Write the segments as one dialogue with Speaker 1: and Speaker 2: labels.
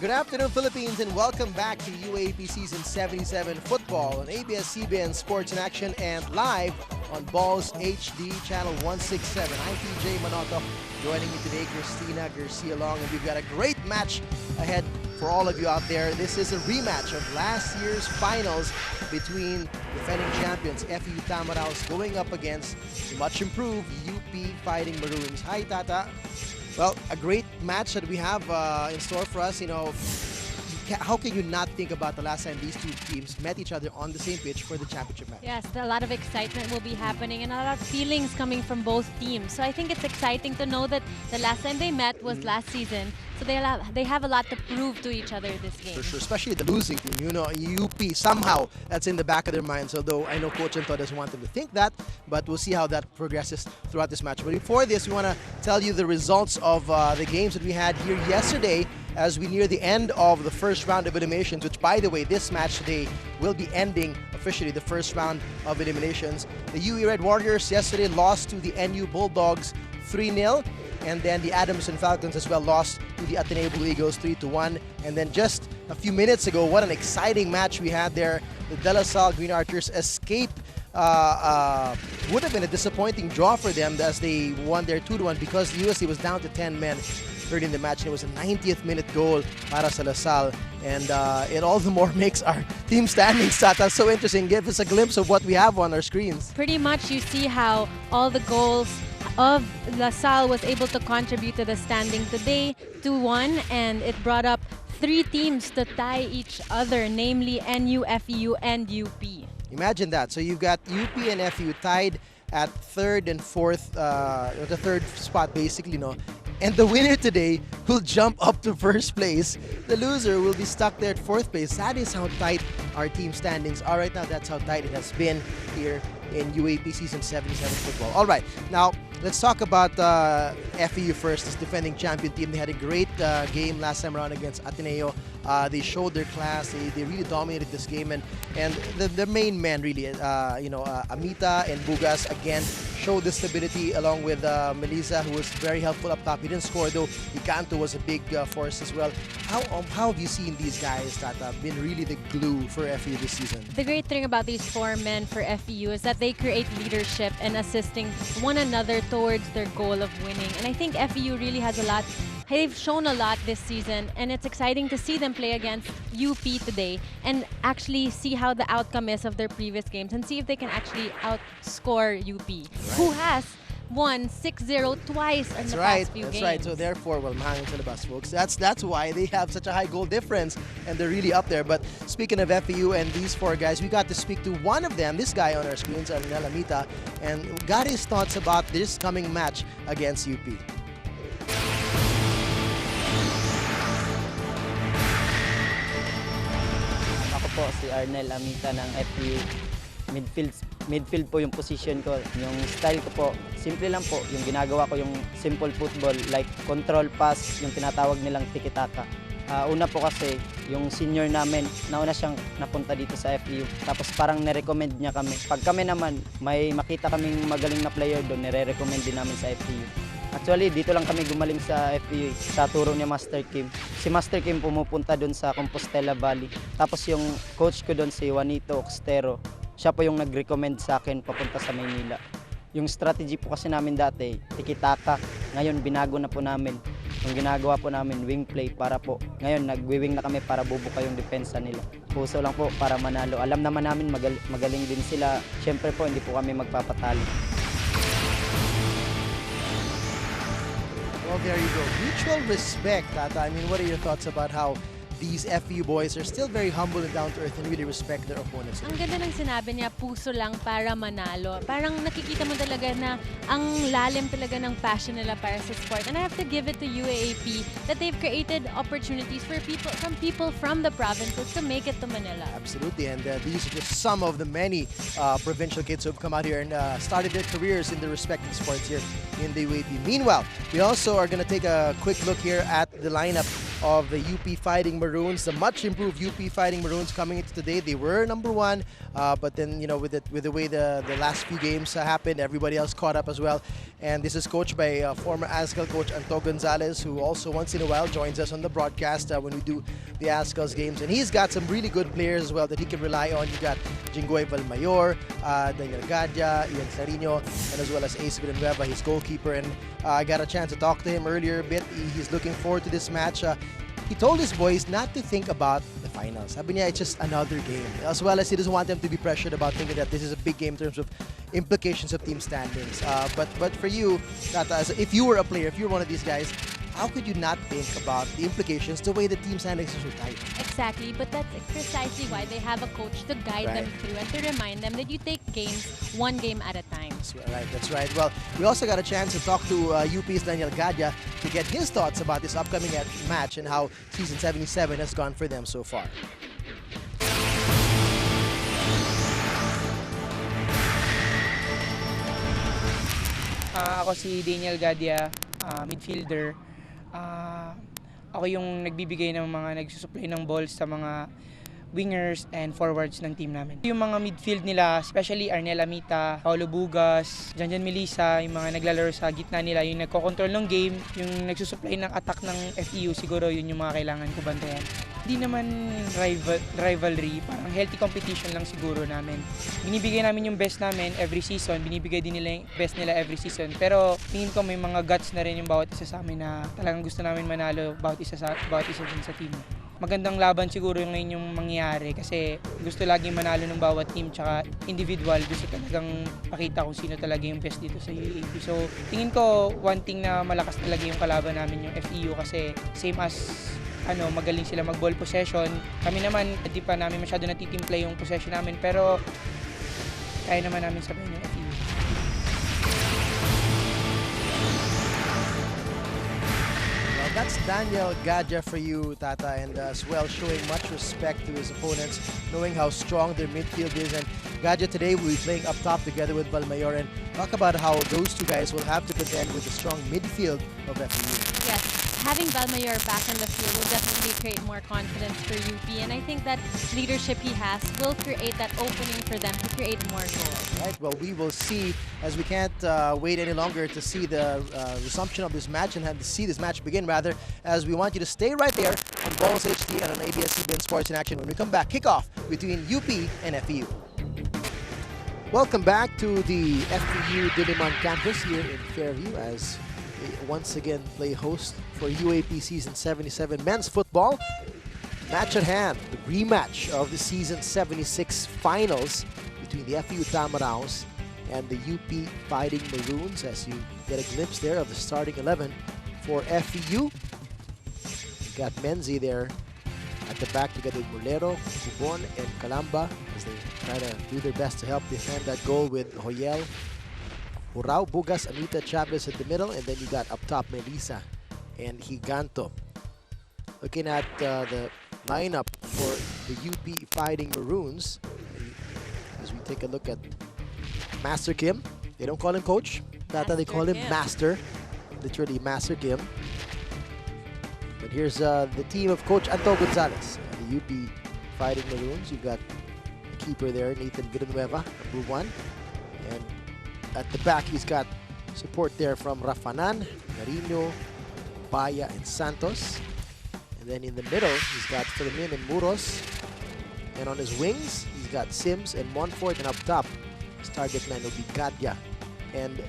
Speaker 1: Good afternoon, Philippines, and welcome back to UAAP Season 77 Football on ABS-CBN Sports in Action and live on Balls HD Channel 167. I'm TJ Manoto. Joining me today, Christina Garcia-Long, and we've got a great match ahead for all of you out there. This is a rematch of last year's finals between defending champions FEU Tamaraos going up against the much improved UP Fighting Maroons. Hi, Tata. Well, a great match that we have in store for us. You know, how can you not think about the last time these two teams met each other on the same pitch for the championship match?
Speaker 2: Yes, a lot of excitement will be happening and a lot of feelings coming from both teams. So I think it's exciting to know that the last time they met was last season. So they have a lot to prove to each other this game.
Speaker 1: For sure, especially the losing team. You know, UP, somehow that's in the back of their minds. Although I know Coach Anto doesn't want them to think that, but we'll see how that progresses throughout this match. But before this, we want to tell you the results of the games that we had here yesterday as we near the end of the first round of eliminations, which, by the way, this match today will be ending officially the first round of eliminations. The UE Red Warriors yesterday lost to the NU Bulldogs 3-0. And then the Adamson Falcons as well lost to the Ateneo Blue Eagles 3-1. And then just a few minutes ago, what an exciting match we had there. The De La Salle Green Archers escape would have been a disappointing draw for them as they won their 2-1 because the USC was down to 10 men early in the match. And it was a 90th minute goal para sa La Salle. And it all the more makes our team standings stats so interesting. Give us a glimpse of what we have on our screens.
Speaker 2: Pretty much you see how all the goals of La Salle was able to contribute to the standing today, 2-1, and it brought up three teams to tie each other, namely NU, FEU, and UP.
Speaker 1: Imagine that. So you've got UP and FEU tied at third and fourth, the third spot basically, no? And the winner today will jump up to first place. The loser will be stuck there at fourth place. That is how tight our team standings are right now. That's how tight it has been here in UAAP Season 77 football. All right, now let's talk about FEU first, this defending champion team. They had a great game last time around against Ateneo. They showed their class. They really dominated this game, and the main men really, Amita and Bugas again showed the stability along with Melissa, who was very helpful up top. He didn't score though. Icanto was a big force as well. How have you seen these guys that have been really the glue for FEU this season?
Speaker 2: The great thing about these four men for FEU is that they create leadership and assisting one another towards their goal of winning. And I think FEU really has a lot. They've shown a lot this season, and it's exciting to see them play against UP today and actually see how the outcome is of their previous games and see if they can actually outscore UP, who has won 6-0 twice in the past few games.
Speaker 1: That's right. So therefore, well, mahangin sa labas, folks. That's why they have such a high goal difference, and they're really up there. But speaking of FEU and these four guys, we got to speak to one of them, this guy on our screens, Arnel Amita, and got his thoughts about this coming match against UP.
Speaker 3: Po si Arnel Amita ng FEU. Midfield po yung position ko. Yung style ko po, simple lang po. Yung ginagawa ko yung simple football like control pass, yung tinatawag nilang tiki-taka. Una po kasi, yung senior namin, nauna siyang napunta dito sa FEU. Tapos parang nirecommend niya kami. Pag kami naman, may makita kaming magaling na player doon, nire-recommend din namin sa FEU. Actually, dito lang kami gumaling sa FEU, sa turo niya Master Kim. Si Master Kim pumupunta doon sa Compostela Valley. Tapos yung coach ko doon, si Juanito Oxtero, siya po yung nag-recommend sa akin papunta sa Maynila. Yung strategy po kasi namin dati, tiki-taka. Ngayon, binago na po namin. Yung ginagawa po namin, wing play para po. Ngayon, nag-wing na kami para bubuka yung depensa nila. Puso lang po para manalo. Alam naman namin magaling din sila. Siyempre po, hindi po kami magpapatalo.
Speaker 1: Well, there you go. Mutual respect, Tata. I mean, what are your thoughts about how these FEU boys are still very humble and down-to-earth and really respect their opponents?
Speaker 2: Ang ganda ng sinabi niya, puso lang para manalo. Parang nakikita mo talaga na ang lalim talaga ng passion nila para sa sport. And I have to give it to UAAP that they've created opportunities for people from the provinces to make it to Manila.
Speaker 1: Absolutely, and these are just some of the many provincial kids who have come out here and started their careers in the respective sports here in the UAAP. Meanwhile, we also are going to take a quick look here at the lineup of the UP Fighting Maroons, the much improved UP Fighting Maroons coming into today. They were number one, but then with the way the last few games happened, everybody else caught up as well. And this is coached by former ASCAL coach Anto Gonzalez, who also once in a while joins us on the broadcast when we do the ASCAL's games. And he's got some really good players as well that he can rely on. You got Jinggoy Valmayor, Daniel Gadia, Ian Sarino, and as well as Ace Villanueva, his goalkeeper. And I got a chance to talk to him earlier a bit. He's looking forward to this match. He told his boys not to think about the finals. Sabi niya, it's just another game. As well as he doesn't want them to be pressured about thinking that this is a big game in terms of implications of team standings. But for you, Tata, if you were a player, if you were one of these guys, how could you not think about the implications the way the team standings are so tight?
Speaker 2: Exactly, but that's precisely why they have a coach to guide them through and to remind them that you take games one game at a time.
Speaker 1: That's right. Well, we also got a chance to talk to UP's Daniel Gadia to get his thoughts about this upcoming match and how season 77 has gone for them so far.
Speaker 4: Ako si Daniel Gadia, midfielder. Ako yung nagbibigay ng mga nagsusupply ng balls sa mga wingers and forwards ng team namin. Yung mga midfield nila, especially Arnel Amita, Paulo Bugas, Janjan Melissa, yung mga naglalaro sa gitna nila, yung nagko-control ng game, yung nagsusupply ng attack ng FEU, siguro yun yung mga kailangan ko bantayan. Hindi naman rivalry, parang healthy competition lang siguro namin. Binibigay namin yung best namin every season, binibigay din nila yung best nila every season. Pero tingin ko may mga guts na rin yung bawat isa sa amin na talagang gusto namin manalo bawat isa din sa team. Magandang laban siguro yung ngayon yung mangyayari kasi gusto laging manalo ng bawat team tsaka individual. Gusto talagang pakita kung sino talaga yung best dito sa UAAP. So tingin ko one thing na malakas talaga yung kalaban namin yung FEU kasi same as magaling sila mag-ball possession. Kami naman, hindi pa namin masyado natitimpla yung possession namin pero kaya naman namin sabihin yung FEU.
Speaker 1: That's Daniel Gadia for you, Tata, and as well showing much respect to his opponents, knowing how strong their midfield is. And Gadia today will be playing up top together with Valmayor, and talk about how those two guys will have to contend with the strong midfield of FEU.
Speaker 2: Yes, having Valmayor back in the field will definitely create more confidence for UP, and I think that leadership he has will create that opening for them to create more goals.
Speaker 1: Right, well, we will see, as we can't wait any longer to see the resumption of this match and have to see this match begin, rather, as we want you to stay right there on Balls HD and on ABS-CBN Sports in Action when we come back. Kickoff between UP and FEU. Welcome back to the FEU Diliman campus here in Fairview as we once again play host for UAAP Season 77 men's football. Match at hand, the rematch of the Season 76 finals between the FEU Tamaraos and the UP Fighting Maroons, as you get a glimpse there of the starting 11 for FEU. You've got Menzi there at the back together with Mulero, Cubon, and Calamba as they try to do their best to help defend that goal with Hoyel, Hurao, Bugas, Anita, Chavez at the middle, and then you got up top Melissa and Higanto. Looking at the lineup for the UP Fighting Maroons, as we take a look at Master Kim. They don't call him coach, Tata, they call him Master, literally Master Kim. But here's the team of Coach Anto Gonzalez, the UP Fighting Maroons. You've got the keeper there, Nathan Villanueva, number 1. And at the back, he's got support there from Rafanan, Marino, Baya, and Santos. And then in the middle, he's got Fermin and Muros. And on his wings, he's got Sims and Montfort. And up top, his target man will be Gadia and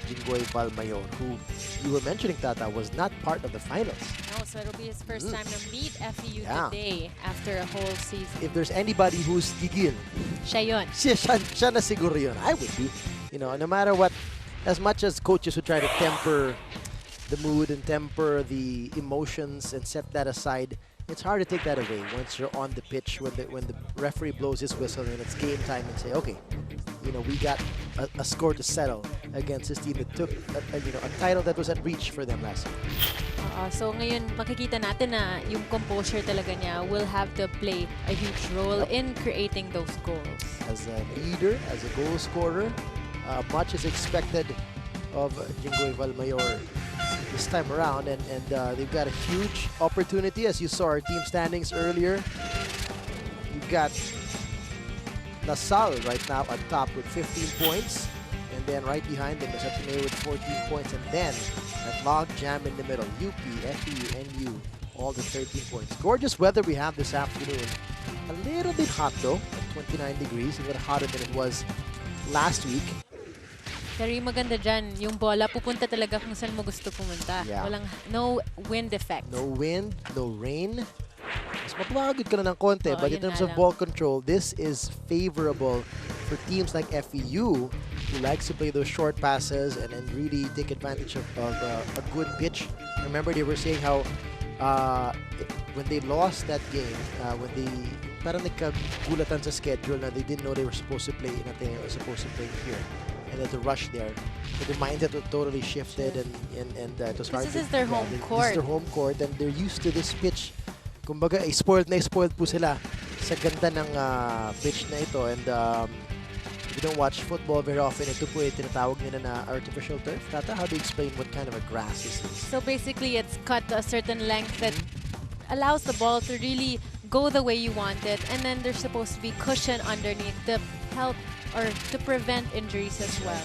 Speaker 1: Jinggoy Valmayor, who you were mentioning, Tata, was not part of the finals.
Speaker 2: No, so it'll be his first time to meet FEU today after a whole season.
Speaker 1: If there's anybody who's gigil,
Speaker 2: Siya yun.
Speaker 1: siya na siguro yun. I would be. No matter what, as much as coaches who try to temper the mood and temper the emotions and set that aside, it's hard to take that away once you're on the pitch when the referee blows his whistle and it's game time and say, okay, we got a score to settle against this team that took a title that was at reach for them last year.
Speaker 2: So ngayon makikita natin na yung composure talaga niya will have to play a huge role in creating those goals.
Speaker 1: As a leader, as a goal scorer, much is expected of Jinggoy Valmayor this time around, and they've got a huge opportunity. As you saw our team standings earlier, you've got Lasal right now at top with 15 points, and then right behind them is Ateneo with 14 points, and then that log jam in the middle, UP, FEU, NU, all the 13 points. Gorgeous weather we have this afternoon. A little bit hot though, at 29 degrees, a little hotter than it was last week.
Speaker 2: Pero yung maganda dyan, yung bola pupunta talaga kung saan mo gusto pumunta.
Speaker 1: Yeah.
Speaker 2: No wind effect.
Speaker 1: No wind, no rain. Mas mapapagod ka na ng konti,
Speaker 2: Oo,
Speaker 1: but in
Speaker 2: yun
Speaker 1: terms
Speaker 2: nga
Speaker 1: of
Speaker 2: lang.
Speaker 1: ball control, this is favorable for teams like FEU, who likes to play those short passes and really take advantage of a good pitch. Remember, they were saying how when they lost that game, when they parang nagkagulatan sa schedule na they didn't know they were supposed to play in Ateneo or supposed to play here. And then the rush there, so the mindset was totally shifted, and it was hard.
Speaker 2: This is their home
Speaker 1: This
Speaker 2: court.
Speaker 1: is their home court, and they're used to this pitch. Kumbaga, spoiled po sila sa ganda ng pitch na ito. And if you don't watch football very often, ito po yung tinatawag nila na artificial turf. Tata, how do you explain what kind of a grass this is?
Speaker 2: So basically, it's cut to a certain length that allows the ball to really go the way you want it, and then there's supposed to be cushion underneath to help or to prevent injuries as well.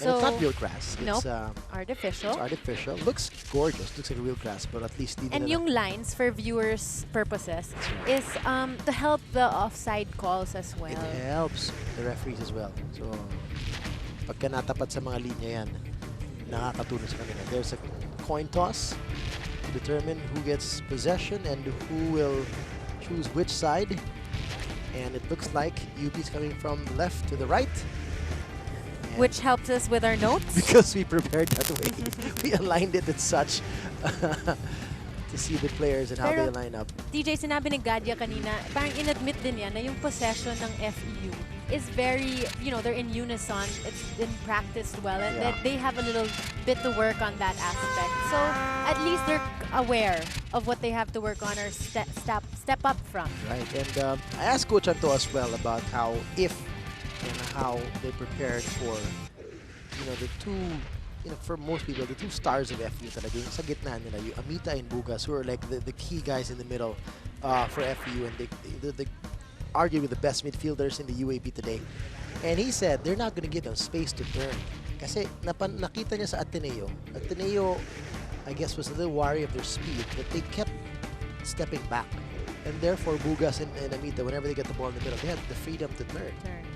Speaker 1: And it's not real grass.
Speaker 2: Nope.
Speaker 1: It's
Speaker 2: Artificial.
Speaker 1: artificial. Looks gorgeous. Looks like real grass, but at least
Speaker 2: And yung lines, for viewers' purposes, is to help the offside calls as well.
Speaker 1: it helps the referees as well. So, pagka natapat sa mga linya yan, nakakatulong sa kanila. There's a coin toss to determine who gets possession and who will choose which side. And it looks like UP is coming from left to the right. And
Speaker 2: Which helps us with our notes.
Speaker 1: because we prepared that way. We aligned it as such to see the players and how
Speaker 2: Pero-
Speaker 1: they line up.
Speaker 2: DJ, sinabi ni Gadia kanina, parang in-admit din yan na yung possession ng FEU is very, they're in unison. It's been practiced well, and
Speaker 1: Yeah.
Speaker 2: that they have a little bit to work on that aspect. So at least they're aware of what they have to work on or step up from.
Speaker 1: Right, and I asked Coach Anto as well about how how they prepared for, the two, for most people, the two stars of FEU talaga, yung sa gitna nila, yung Amita and Bugas, who are like the key guys in the middle for FEU, and they arguably the best midfielders in the UAAP today. And he said they're not going to give them space to turn. Kasi nakita niya sa Ateneo, I guess, was a little wary of their speed, but they kept stepping back. And therefore, Bugas and Amita, whenever they get the ball in the middle, they had the freedom to turn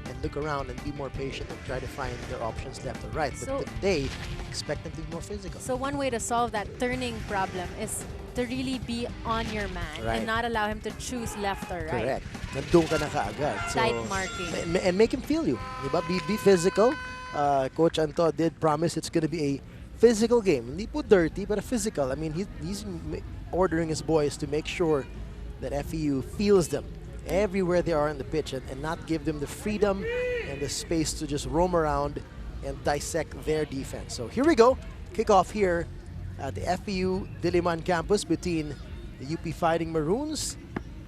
Speaker 1: and look around and be more patient and try to find their options left or right.
Speaker 2: So-
Speaker 1: But today, expect them to be more physical.
Speaker 2: So one way to solve that turning problem is to really be on your man
Speaker 1: Right.
Speaker 2: and not allow him to choose left or right.
Speaker 1: Correct. Nandun ka na kaagad. So,
Speaker 2: Tight marking.
Speaker 1: And make him feel you. Diba? Be physical. Coach Anto did promise it's going to be a physical game. Hindi po dirty, but a physical. I mean, he's ordering his boys to make sure that FEU feels them everywhere they are on the pitch, and not give them the freedom and the space to just roam around and dissect their defense. So here we go. Kickoff here at the FEU Diliman campus between the UP Fighting Maroons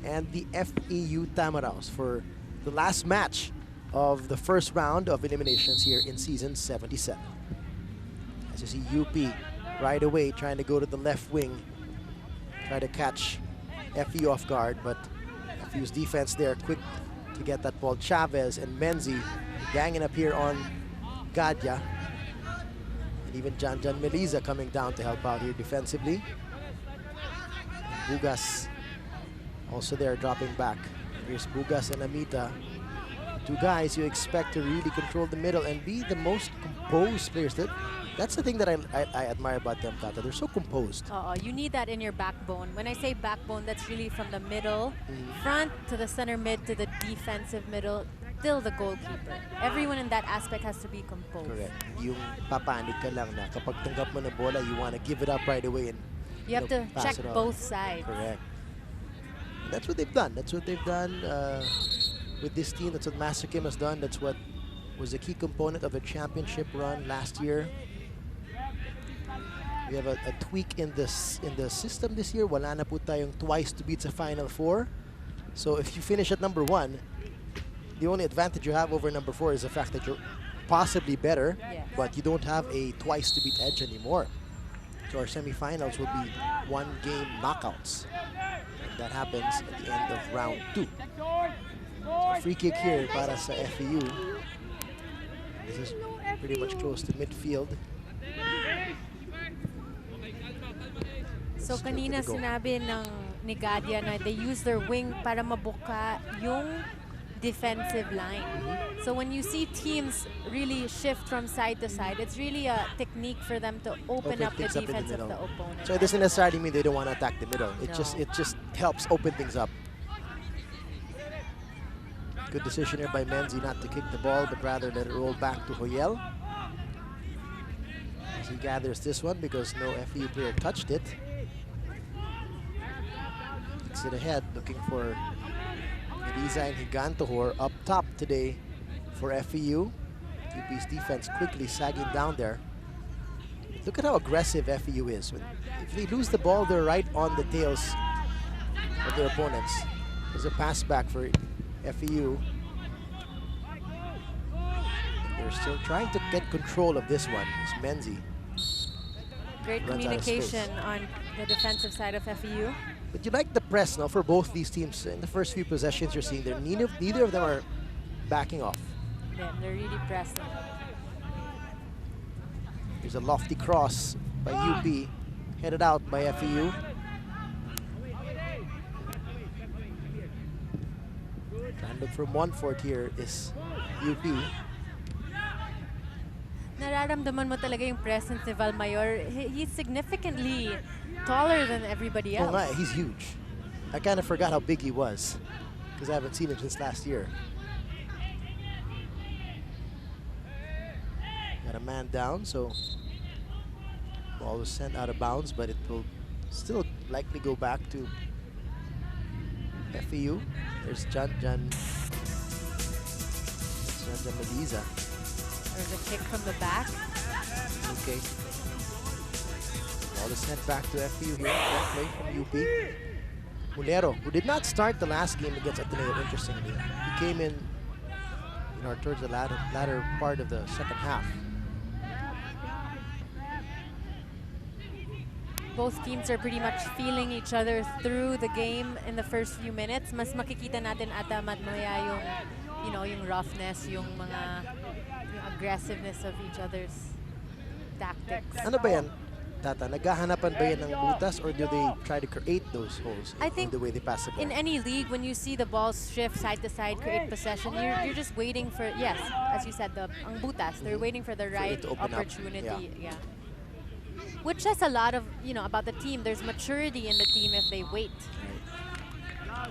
Speaker 1: and the FEU Tamaraos for the last match of the first round of eliminations here in season 77. As you see, UP right away trying to go to the left wing, try to catch FEU off guard, but FEU's defense there quick to get that ball. Chavez and Menzi ganging up here on Gadia. And even Jan Meliza coming down to help out here defensively. Bugas also there dropping back. Here's Bugas and Amita. Two guys you expect to really control the middle and be the most composed players. That's the thing that I admire about them, Tata. They're so composed.
Speaker 2: You need that in your backbone. When I say backbone, that's really from the middle, front to the center mid to the defensive middle, till the goalkeeper. Everyone in that aspect has to be composed.
Speaker 1: Correct. Yung papanik ka lang na kapag tanggap mo na bola, you want to give it up right away and
Speaker 2: You have to
Speaker 1: pass
Speaker 2: check
Speaker 1: it on.
Speaker 2: both sides.
Speaker 1: Correct. That's what they've done. That's what they've done with this team. That's what Master Kim has done. That's what was a key component of the championship run last year. We have a tweak in the system this year. Wala na po tayong twice to beat sa Final Four. So if you finish at number 1, the only advantage you have over number 4 is the fact that you're possibly better,
Speaker 2: Yes.
Speaker 1: but you don't have a twice to beat edge anymore. So our semifinals will be one-game knockouts. And that happens at the end of round 2. So free kick here para sa FEU. This is pretty much close to midfield.
Speaker 2: So
Speaker 1: Still
Speaker 2: kanina
Speaker 1: to go.
Speaker 2: sinabi ni Gadia na they use their wing para mabuka yung defensive line. So when you see teams really shift from side to side, it's really a technique for them to open up the
Speaker 1: things up in the
Speaker 2: defense of
Speaker 1: middle.
Speaker 2: the opponent.
Speaker 1: So it doesn't necessarily mean they don't want to attack the middle. It
Speaker 2: No.
Speaker 1: just helps open things up. Good decision here by Menzi not to kick the ball, but rather let it roll back to Hoyel. As he gathers this one because no FEU player touched it. Kicks it ahead, looking for Eliza and Higantohor up top today for FEU. UP's defense quickly sagging down there. Look at how aggressive FEU is. If they lose the ball, they're right on the tails of their opponents. There's a pass back for FEU. They're still trying to get control of this one. It's Menzi.
Speaker 2: Great
Speaker 1: Runs out of space.
Speaker 2: communication on the defensive side of FEU.
Speaker 1: But you like the press now for both these teams. In the first few possessions you're seeing there, neither of them are backing off.
Speaker 2: Yeah, they're really pressing.
Speaker 1: There's a lofty cross by UP, headed out by FEU. Trying to look for Montfort here is UP.
Speaker 2: Nararamdaman mo talaga yung presence ni Valmayor. He's significantly taller than everybody
Speaker 1: Oh
Speaker 2: else.
Speaker 1: my, he's huge. I kind of forgot how big he was because I haven't seen him since last year. Got a man down, so ball was sent out of bounds, but it will still likely go back to FEU. There's Jan Mediza.
Speaker 2: There's a kick from the back.
Speaker 1: Okay. Ball is sent back to FEU here. That play from UP. Mulero, who did not start the last game against Ateneo, interestingly. He came in towards the latter part of the second half.
Speaker 2: Both teams are pretty much feeling each other through the game in the first few minutes. Mas makikita natin ata mamaya yung roughness, yung aggressiveness of each other's tactics.
Speaker 1: Ano ba yan, Tata? Naghahanapan ba yan ng butas or do they try to create those holes
Speaker 2: I
Speaker 1: in
Speaker 2: think
Speaker 1: the way they pass the ball?
Speaker 2: In any league, when you see the balls shift side to side, create possession, you're just waiting for, yes, as you said, ang butas. They're waiting for the right
Speaker 1: to open up.
Speaker 2: opportunity. Yeah. Which says a lot of, about the team. There's maturity in the team if they wait.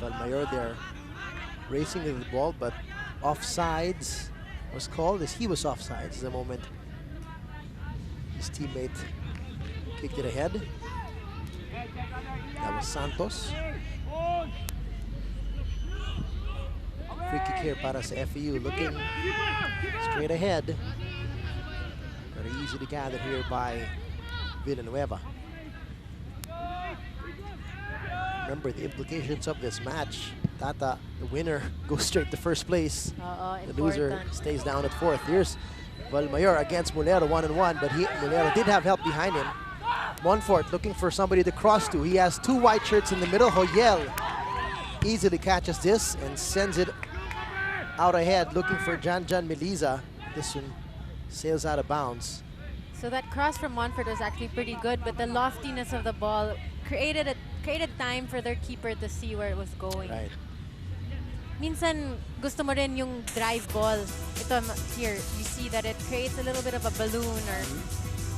Speaker 1: Valmayor there racing with the ball, but offsides was called as he was offsides the moment his teammate kicked it ahead. That was Santos. Free kick here para sa FEU, looking straight ahead. Very easy to gather here by Villanueva. Remember the implications of this match. Tata, the winner, goes straight to first place. The loser
Speaker 2: Important.
Speaker 1: stays down at fourth. Here's Valmayor against Mulero, 1-on-1, but Mulero did have help behind him. Montfort looking for somebody to cross to. He has two white shirts in the middle. Hoyel easily catches this and sends it out ahead, looking for Jan Meliza. This one sails out of bounds.
Speaker 2: So that cross from Montfort was actually pretty good, but the loftiness of the ball created time for their keeper to see where it was going.
Speaker 1: Right.
Speaker 2: Minsan, gusto mo rin yung drive ball. Ito, here, you see that it creates a little bit of a balloon or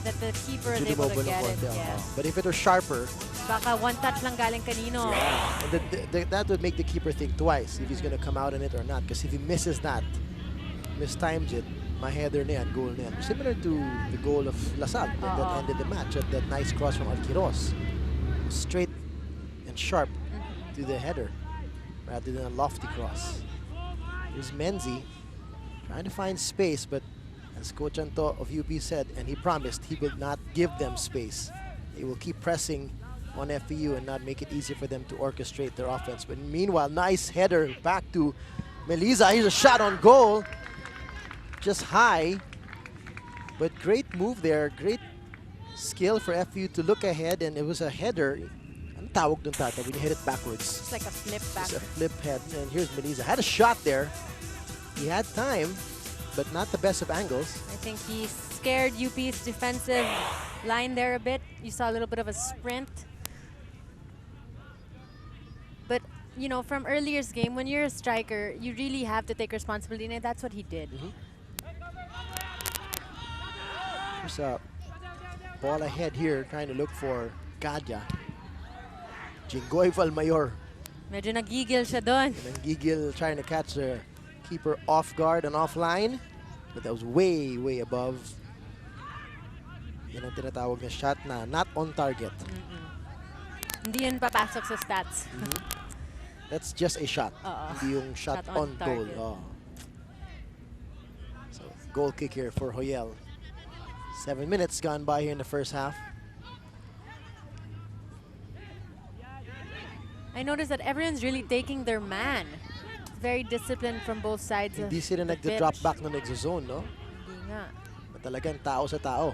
Speaker 2: that the keeper is able to get it. Yeah.
Speaker 1: But if it was sharper,
Speaker 2: Baka one touch lang galing kanino.
Speaker 1: and that would make the keeper think twice if he's going to come out in it or not. Because if he misses that, mistimes it, ma-header na yan, goal na yan. Similar to the goal of Lasal that ended the match. That nice cross from Alquiros. Straight and sharp to the header rather than a lofty cross. Here's Menzi trying to find space, but as Coach Anto of UP said, and he promised he will not give them space. He will keep pressing on FEU and not make it easy for them to orchestrate their offense. But meanwhile, nice header back to Meliza. Here's a shot on goal. Just high, but great move there. Great skill for FEU to look ahead, and it was a header. Ang tawag dun, Tata, when you hit it backwards.
Speaker 2: It's like a flip back.
Speaker 1: It's a flip head, and here's Meliza. Had a shot there. He had time, but not the best of angles.
Speaker 2: I think he scared UP's defensive line there a bit. You saw a little bit of a sprint. But, you know, from earlier's game, when you're a striker, you really have to take responsibility, and that's what he did.
Speaker 1: There's a ball ahead here, trying to look for Gadya. Jinggoy Valmayor.
Speaker 2: Medyo nagigil siya doon.
Speaker 1: And Gigil trying to catch the keeper off guard and offline. But that was way, way above. Yan ang tinatawag na shot na not on target.
Speaker 2: Hindi yun papasok sa stats.
Speaker 1: That's just a shot. Hindi yung shot on goal.
Speaker 2: target.
Speaker 1: Oh. So, goal kick here for Hoyel. 7 minutes gone by here in the first half.
Speaker 2: I noticed that everyone's really taking their man. Very disciplined from both sides of
Speaker 1: Hindi sila
Speaker 2: the
Speaker 1: nagda-drop
Speaker 2: pitch.
Speaker 1: back na nagzone, no?
Speaker 2: Hindi nga.
Speaker 1: Na talagang tao sa tao.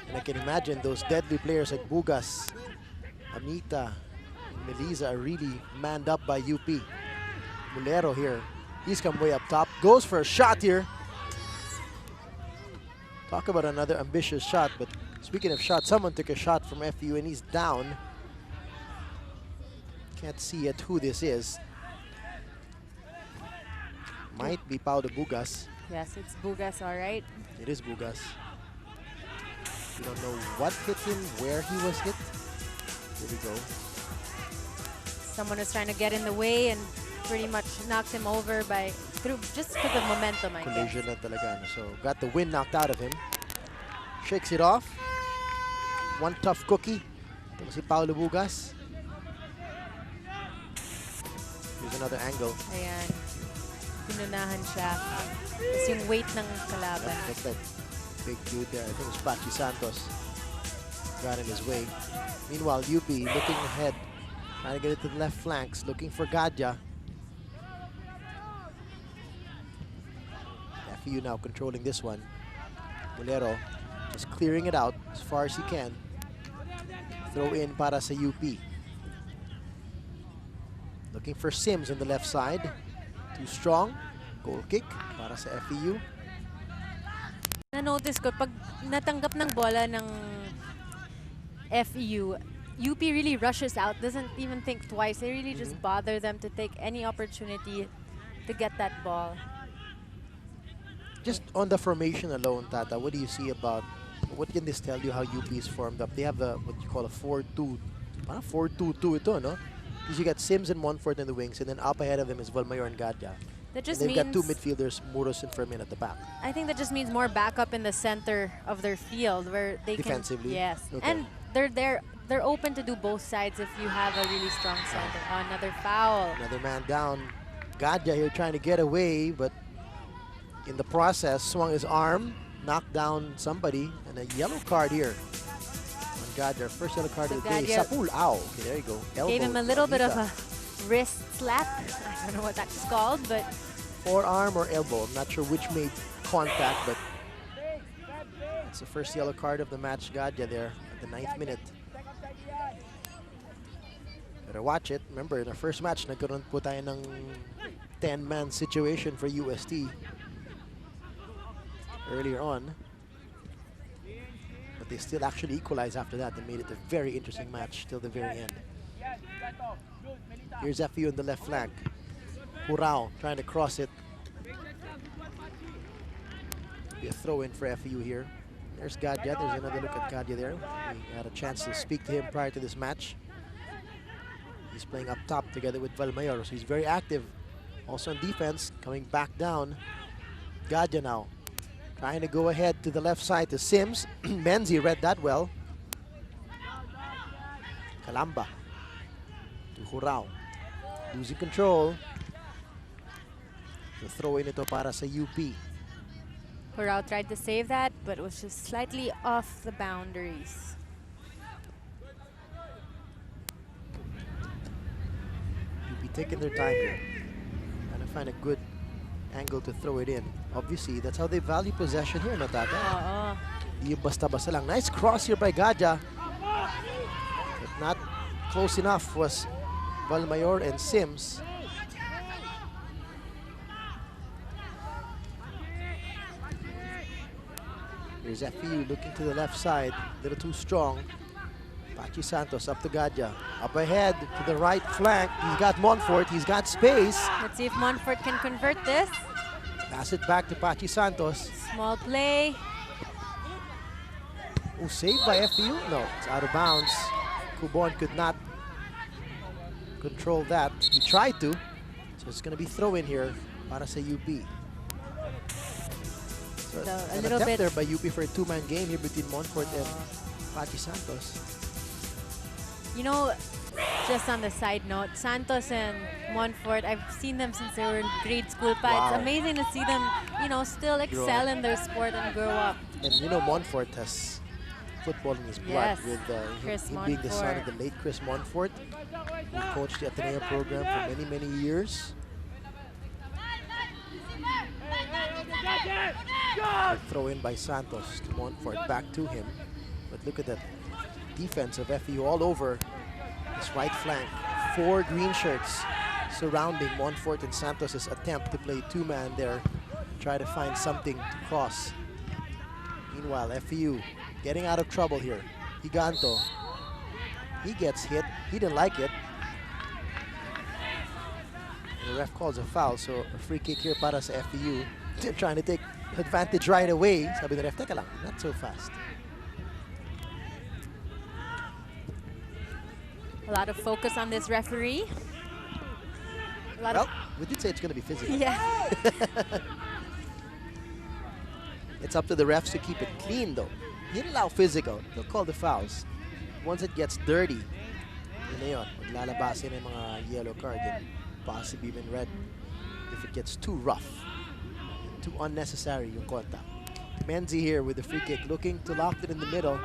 Speaker 1: And I can imagine those deadly players like Bugas, Amita, and Meliza are really manned up by UP. Mulero here. He's come way up top. Goes for a shot here. Talk about another ambitious shot. But speaking of shots, someone took a shot from FEU and he's down. Can't see yet who this is. Might be Paulo Bugas.
Speaker 2: Yes, it's Bugas, all right.
Speaker 1: It is Bugas. We don't know what hit him, where he was hit. Here we go.
Speaker 2: Someone was trying to get in the way and pretty much knocked him over just because of momentum, I guess.
Speaker 1: Collision na talaga. So got the wind knocked out of him. Shakes it off. One tough cookie. Ito si Paulo Bugas. Here's another angle.
Speaker 2: Ayan. Pinunahan siya. Tapos yung weight ng kalaban.
Speaker 1: That's that big dude there. I think it's Pachi Santos. Got in his way. Meanwhile, UP looking ahead. Trying to get it to the left flanks. Looking for Gadya. FEU now controlling this one. Mulero just clearing it out as far as he can. Throw in para sa UP. Looking for Sims on the left side. Too strong. Goal kick para sa FEU.
Speaker 2: Na-notice ko, pag natanggap ng bola ng FEU, UP really rushes out, doesn't even think twice. They really just bother them to take any opportunity to get that ball.
Speaker 1: Just on the formation alone, Tata, what do you see about, what can this tell you how UP is formed up? They have what you call a 4-2, parang 4-2-2 ito, no? Because you got Sims and Monfort in the wings, and then up ahead of them is Valmayor and Gadya.
Speaker 2: That just
Speaker 1: And they've
Speaker 2: means
Speaker 1: got two midfielders, Muros and Fermin at the back.
Speaker 2: I think that just means more backup in the center of their field where they
Speaker 1: Defensively?
Speaker 2: can. Yes,
Speaker 1: Okay.
Speaker 2: and they're open to do both sides if you have a really strong center. Another foul.
Speaker 1: Another man down. Gadya here trying to get away, but in the process, swung his arm, knocked down somebody, and a yellow card here on Gadya. First yellow card
Speaker 2: So
Speaker 1: of the day.
Speaker 2: Gadya
Speaker 1: Sapul, ow. Okay, there you go. Elbow,
Speaker 2: Gave him a little bit of
Speaker 1: Anita.
Speaker 2: a wrist slap. I don't know what that's called, but
Speaker 1: Forearm or elbow. I'm not sure which made contact, but it's the first yellow card of the match. Gadya there at the 9th minute. Better watch it. Remember, in our first match, nagkaroon po tayo ng 10-man situation for UST earlier on. But they still actually equalized after that. They made it a very interesting match till the very end. Here's FEU on the left flank. Hurao trying to cross it. Be a throw in for FEU here. There's Gadya. There's another look at Gadya there. We had a chance to speak to him prior to this match. He's playing up top together with Valmayor, so he's very active. Also on defense, coming back down. Gadya now trying to go ahead to the left side to Sims. Menzi read that well. Kalamba to Hurao. Losing control. The throw in ito para sa UP.
Speaker 2: Hurao tried to save that, but it was just slightly off the boundaries.
Speaker 1: UP taking their time here. Trying to find a good angle to throw it in. Obviously, that's how they value possession here, Natata. Di yung basta-basta lang. Nice cross here by Gadia. But not close enough was Valmayor and Sims. Here's FEU looking to the left side. A little too strong. Pachi Santos up to Gadia. Up ahead to the right flank. He's got Montfort. He's got space.
Speaker 2: Let's see if Montfort can convert this.
Speaker 1: Pass it back to Pachi Santos.
Speaker 2: Small play.
Speaker 1: Oh, saved by FEU? No, it's out of bounds. Cubon could not control that. He tried to. So it's going to be throw in here para sa UP. So
Speaker 2: A
Speaker 1: an
Speaker 2: little
Speaker 1: attempt
Speaker 2: bit.
Speaker 1: there by UP for a two-man game here between Montfort and Pachi Santos.
Speaker 2: You know, just on the side note, Santos and Montfort, I've seen them since they were in grade school. But
Speaker 1: Wow.
Speaker 2: it's amazing to see them, you know, still excel in their sport and grow up.
Speaker 1: And you know Montfort has football in his blood
Speaker 2: Yes,
Speaker 1: with
Speaker 2: Chris
Speaker 1: him being the son of
Speaker 2: Montfort.
Speaker 1: the late Chris Montfort, who coached the Ateneo program for many, many years. A throw in by Santos to Montfort, back to him. But look at that defense of FEU all over his right flank. 4 green shirts surrounding Montfort and Santos' attempt to play two-man there, try to find something to cross. Meanwhile, FEU getting out of trouble here. Giganto, he gets hit. He didn't like it. And the ref calls a foul, so a free kick here para sa FEU. They're trying to take advantage right away. Sabi ng ref, teka lang, not so fast.
Speaker 2: A lot of focus on this referee. A lot
Speaker 1: Well, we did say it's going to be physical.
Speaker 2: yeah.
Speaker 1: It's up to the refs to keep it clean, though. He didn't allow physical. They'll call the fouls. Once it gets dirty, yun na yun. Maglalabasin ng mga yellow card and possibly even red if it gets too rough, too unnecessary yung contact. Menzi here with the free kick, looking to lock it in the middle,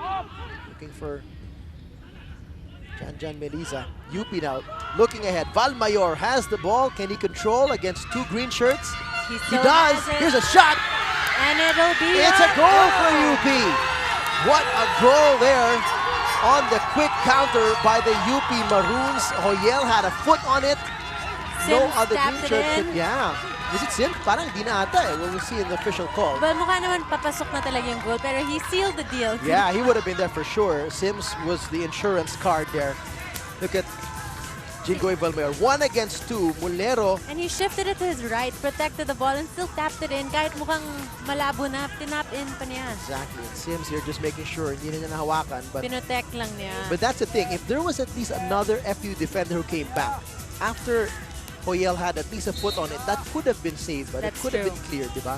Speaker 1: looking for Jan Meliza. UP now looking ahead. Valmayor has the ball. Can he control against 2 green shirts?
Speaker 2: He
Speaker 1: He
Speaker 2: still
Speaker 1: does.
Speaker 2: has it.
Speaker 1: Here's a shot.
Speaker 2: And it'll be
Speaker 1: It's a goal for UP. What a goal there on the quick counter by the UP Maroons. Hoyel had a foot on it. No
Speaker 2: Sims
Speaker 1: other green
Speaker 2: tapped it
Speaker 1: shirt
Speaker 2: in.
Speaker 1: could, yeah. Was it Sim? Parang di na ata eh. We'll see in the official call.
Speaker 2: Well, mukha naman papasok na talaga yung goal, pero he sealed the deal.
Speaker 1: Yeah, he would have been there for sure. Sims was the insurance card there. Look at Jingoy Valmayor. 1 against 2. Mulero.
Speaker 2: And he shifted it to his right, protected the ball, and still tapped it in. Kahit mukhang malabo na, tinap in pa niya.
Speaker 1: Exactly. And Sims here just making sure hindi na niya nahawakan.
Speaker 2: Pinotect lang niya.
Speaker 1: But that's the thing. If there was at least another FU defender who came back after Hoyel had at least a foot on it, that could have been saved, but
Speaker 2: That's
Speaker 1: it could have
Speaker 2: true.
Speaker 1: been cleared, di ba?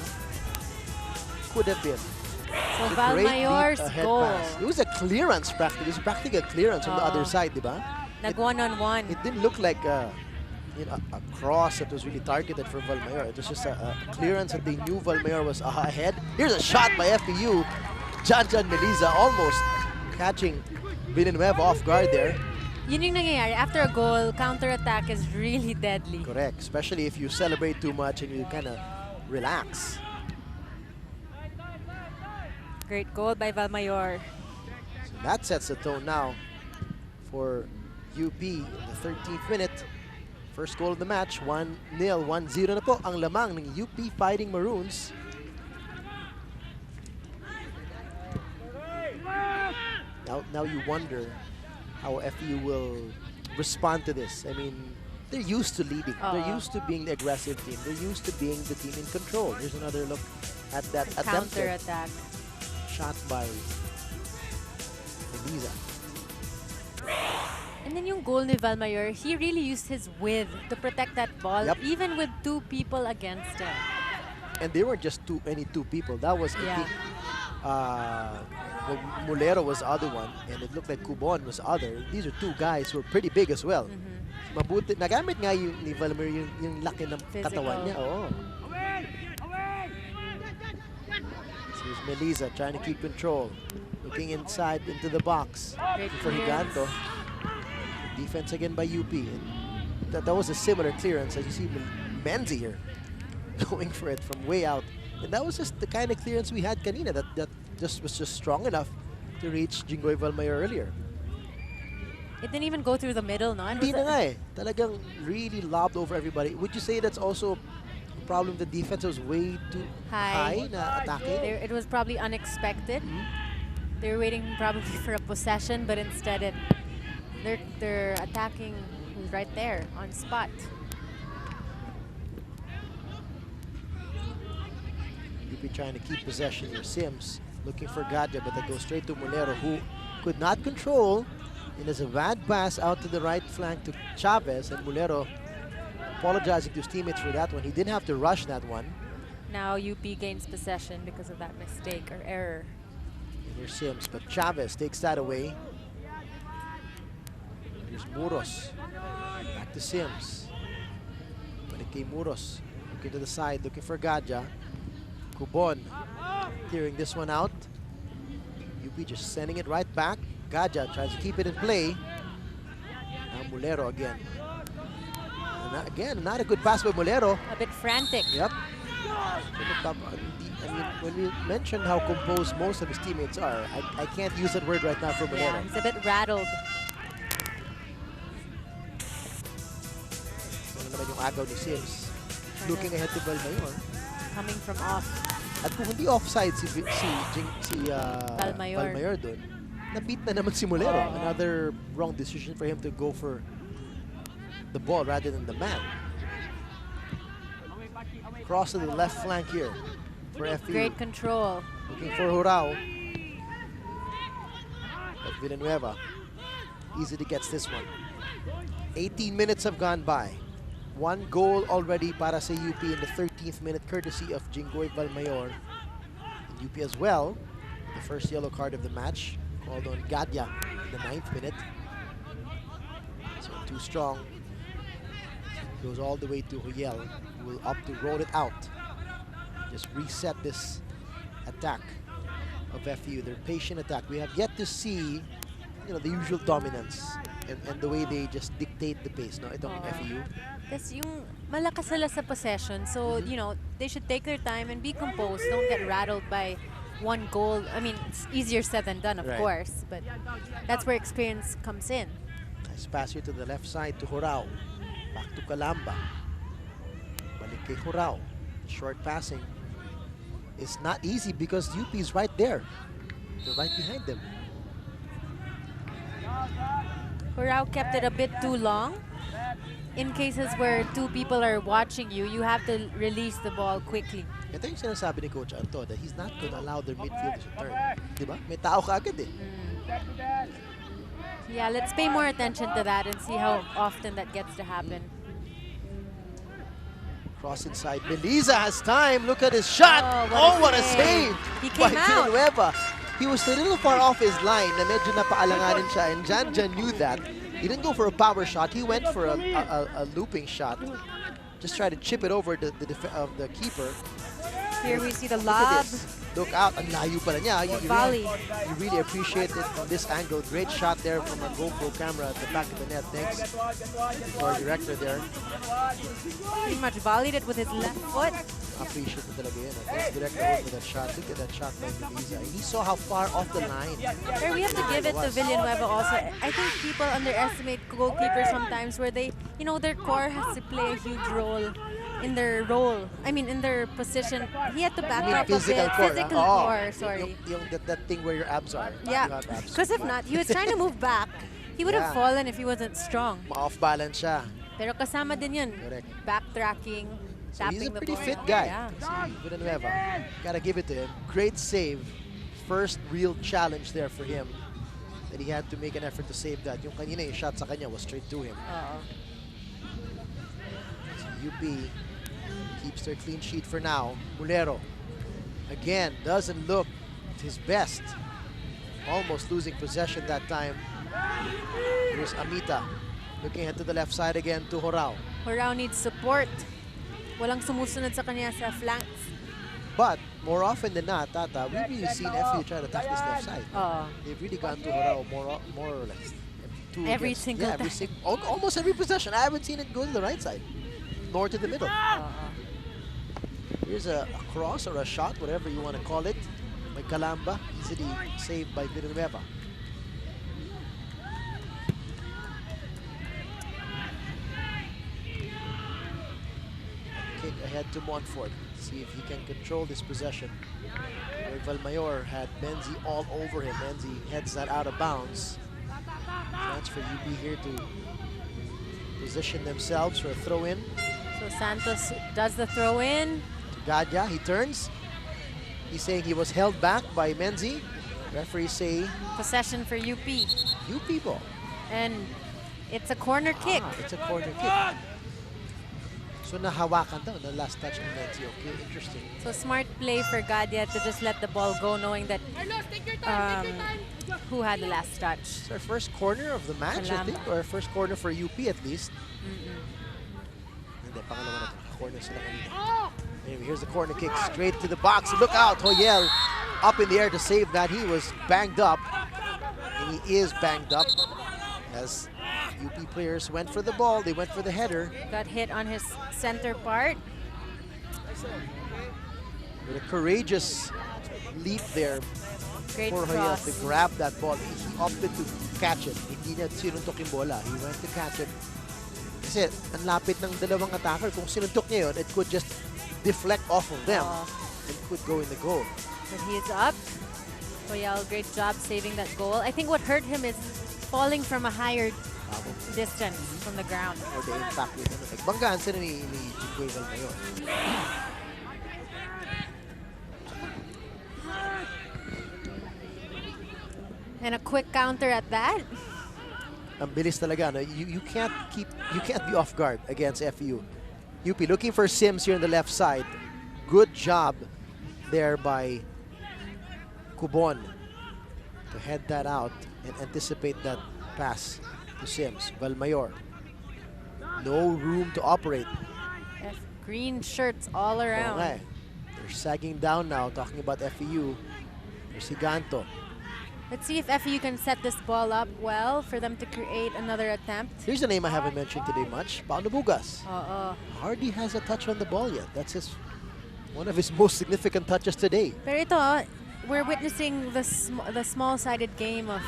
Speaker 1: Could have been.
Speaker 2: So
Speaker 1: It's a great
Speaker 2: Valmayor's
Speaker 1: leap ahead
Speaker 2: goal.
Speaker 1: pass. It was a clearance practically. It was practically a clearance from the other side, di ba?
Speaker 2: Nag one-on-one.
Speaker 1: It didn't look like a cross that was really targeted for Valmayor. It was just a clearance that they knew Valmayor was ahead. Here's a shot by FEU. Jan Meliza almost catching Villanueva off guard there.
Speaker 2: Yun yung nangyayari. After a goal, counter-attack is really deadly.
Speaker 1: Correct, especially if you celebrate too much and you kind of relax.
Speaker 2: Great goal by Valmayor.
Speaker 1: So that sets the tone now for UP in the 13th minute. First goal of the match, 1-0, 1-0 na po ang lamang ng UP Fighting Maroons. Now you wonder how FEU will respond to this. I mean, they're used to leading. They're used to being the aggressive team. They're used to being the team in control. Here's another look at that attempted
Speaker 2: Counter-attack.
Speaker 1: shot by Eliza.
Speaker 2: And then yung goal ni Valmayor, he really used his width to protect that ball,
Speaker 1: Yep.
Speaker 2: even with 2 people against him.
Speaker 1: And they weren't just any two people. That was, I
Speaker 2: Yeah.
Speaker 1: think, well, Mulero was the other one, and it looked like Cubon was the other. These are 2 guys who are pretty big as well. Mabuti. Nagamit nga yung ni Valmayor yung laki ng katawan niya. Oo. So here's Meliza trying to keep control. Looking inside into the box
Speaker 2: Great
Speaker 1: for
Speaker 2: clearance.
Speaker 1: Higanto. Defense again by UP. And that was a similar clearance as you see Menzi here going for it from way out And that was just the kind of clearance we had kanina that just was just strong enough to reach Jinggoy Valmayor earlier.
Speaker 2: It didn't even go through the middle, no?
Speaker 1: Hindi na nga eh. Talagang really lobbed over everybody. Would you say that's also a problem? The defense was way too high na attacking?
Speaker 2: It was probably unexpected. They were waiting probably for a possession, but instead they're attacking right there on spot.
Speaker 1: You'll be trying to keep possession here. Sims looking for Gadya, but they go straight to Mulero, who could not control. And there's a bad pass out to the right flank to Chavez, and Mulero apologizing to his teammates for that one. He didn't have to rush that one.
Speaker 2: Now UP gains possession because of that mistake or error.
Speaker 1: And here's Sims, but Chavez takes that away. Here's Muros. Back to Sims. Balik kay Muros. Looking to the side, looking for Gadya. Cubon clearing this one out. UP just sending it right back. Gadya tries to keep it in play. Now Mulero again. And again, not a good pass by Mulero.
Speaker 2: A bit frantic.
Speaker 1: Yep. I mean, when we mentioned how composed most of his teammates are, I can't use that word right now for Mulero.
Speaker 2: Yeah, he's a bit rattled.
Speaker 1: Ano naman yung agaw ni Sims. Looking ahead to Valmayor.
Speaker 2: Coming from off.
Speaker 1: At kung hindi offside si
Speaker 2: Valmayor.
Speaker 1: Valmayor dun, na-beat na naman si Mulero. Another wrong decision for him to go for the ball rather than the man. Cross to the left flank here for FEU.
Speaker 2: Great control.
Speaker 1: Looking for Hurao. But Villanueva easily gets this one. 18 minutes have gone by. One goal already para sa UP in the 13th minute, courtesy of Jinggoy Valmayor. And UP as well, the first yellow card of the match, called on Gadya in the 9th minute. So too strong. Goes all the way to Huyel, who will opt to roll it out. Just reset this attack of FEU, their patient attack. We have yet to see, the usual dominance and the way they just dictate the pace. No, itong FEU.
Speaker 2: That's yung malakas sila sa possession. So, they should take their time and be composed. Don't get rattled by one goal. I mean, it's easier said than done, of course. But that's where experience comes in.
Speaker 1: Nice pass here to the left side to Hurao. Back to Calamba. Balik kay Hurao. Short passing is not easy because UP is right there. They're right behind them.
Speaker 2: Hurao kept it a bit too long. In cases where two people are watching you, you have to release the ball quickly.
Speaker 1: Ito yung sinasabi ni Coach Anto that he's not going to allow their midfielders to turn. Diba? May tao ka agad eh.
Speaker 2: Yeah, let's pay more attention to that and see how often that gets to happen.
Speaker 1: Cross inside. Beliza has time. Look at his shot. Oh, what a save
Speaker 2: He
Speaker 1: by
Speaker 2: came out.
Speaker 1: Villanueva. He was a little far off his line na medyo napaalanganin siya, and Jan knew that. He didn't go for a power shot. He went for a looping shot. Just try to chip it over the keeper.
Speaker 2: Here we see the
Speaker 1: Look at
Speaker 2: lob.
Speaker 1: this. Look out. Ang layo pala niya.
Speaker 2: Volley.
Speaker 1: You really appreciate it from this angle. Great shot there from a GoPro camera at the back of the net. Thanks to our director there.
Speaker 2: Pretty much volleyed it with his left foot.
Speaker 1: Appreciate it talaga yun. Thanks director for that shot. Look at that shot by Beliza. He saw how far off the line.
Speaker 2: There we have to give it to Villanueva also. I think people underestimate goalkeepers sometimes where they, their core has to play a huge role in their role. I mean, in their position. He had to back up a bit. Physical core, sorry.
Speaker 1: That thing where your abs are.
Speaker 2: Yeah, because if not, he was trying to move back. He would have fallen if he wasn't strong.
Speaker 1: Ma-off-balance siya.
Speaker 2: Pero kasama din yun.
Speaker 1: Correct.
Speaker 2: Backtracking,
Speaker 1: So
Speaker 2: tapping
Speaker 1: he's a
Speaker 2: the
Speaker 1: pretty
Speaker 2: ball.
Speaker 1: fit guy.
Speaker 2: Yeah.
Speaker 1: Si Villanueva. Gotta give it to him. Great save. First real challenge there for him. That he had to make an effort to save that. Yung kanina, yung shot sa kanya was straight to him. So UP keeps their clean sheet for now. Mulero, again, doesn't look his best. Almost losing possession that time. Here's Amita. Looking ahead to the left side again to Hurao.
Speaker 2: Hurao needs support. Walang sumusunod sa kanya sa flanks.
Speaker 1: But more often than not, Tata, we've really seen FEU try to attack this left side. They've really gone to Hurao more or less.
Speaker 2: Every single time.
Speaker 1: Almost every possession. I haven't seen it go to the right side, nor to the middle. Here's a cross or a shot, whatever you want to call it, by Calamba, easily saved by Villanueva. Kick ahead to Montfort. See if he can control this possession. Valmayor had Menzi all over him. Menzi heads that out of bounds. Chance for UP here to position themselves for a throw-in.
Speaker 2: So Santos does the throw in.
Speaker 1: Gadya, he turns. He's saying he was held back by Menzi. Referees say
Speaker 2: Possession for UP.
Speaker 1: UP ball.
Speaker 2: And it's a corner kick.
Speaker 1: It's a corner kick. So nahawakan daw, the last touch ng Menzi. Okay, interesting.
Speaker 2: So smart play for Gadya to just let the ball go, knowing that who had the last touch.
Speaker 1: It's our first corner of the match, I think, or our first corner for UP at least. Hindi, pangalawa na corner sila kanina. Anyway, here's the corner kick straight to the box. Look out, Hoyel up in the air to save that. He was banged up, and he is banged up as UP players went for the ball. They went for the header.
Speaker 2: Got hit on his center part.
Speaker 1: With a courageous leap there
Speaker 2: Great
Speaker 1: for Hoyel
Speaker 2: cross.
Speaker 1: to grab that ball. He opted to catch it. Hindi niya sinuntok yung bola. He went to catch it. Kasi ang lapit ng dalawang attacker. Kung sinuntok niya yun, it could just deflect off of them and could go in the goal.
Speaker 2: But he is up. Hoyel, great job saving that goal. I think what hurt him is falling from a higher distance from the ground.
Speaker 1: Or the impact with him. Nagbanggaan sila ni Jinggoy Valmayor.
Speaker 2: And a quick counter at that.
Speaker 1: Ang bilis talaga. No? You can't be off guard against FEU. UP looking for Sims here on the left side. Good job there by Cubon to head that out and anticipate that pass to Sims. Valmayor. No room to operate.
Speaker 2: Green shirts all around.
Speaker 1: Okay. They're sagging down now, talking about FEU. There's Higanto.
Speaker 2: Let's see if FEU can set this ball up well for them to create another attempt.
Speaker 1: Here's a name I haven't mentioned today much. Paulo Bugas. Hardly has a touch on the ball yet. That's one of his most significant touches today.
Speaker 2: Pero ito, we're witnessing the small-sided game of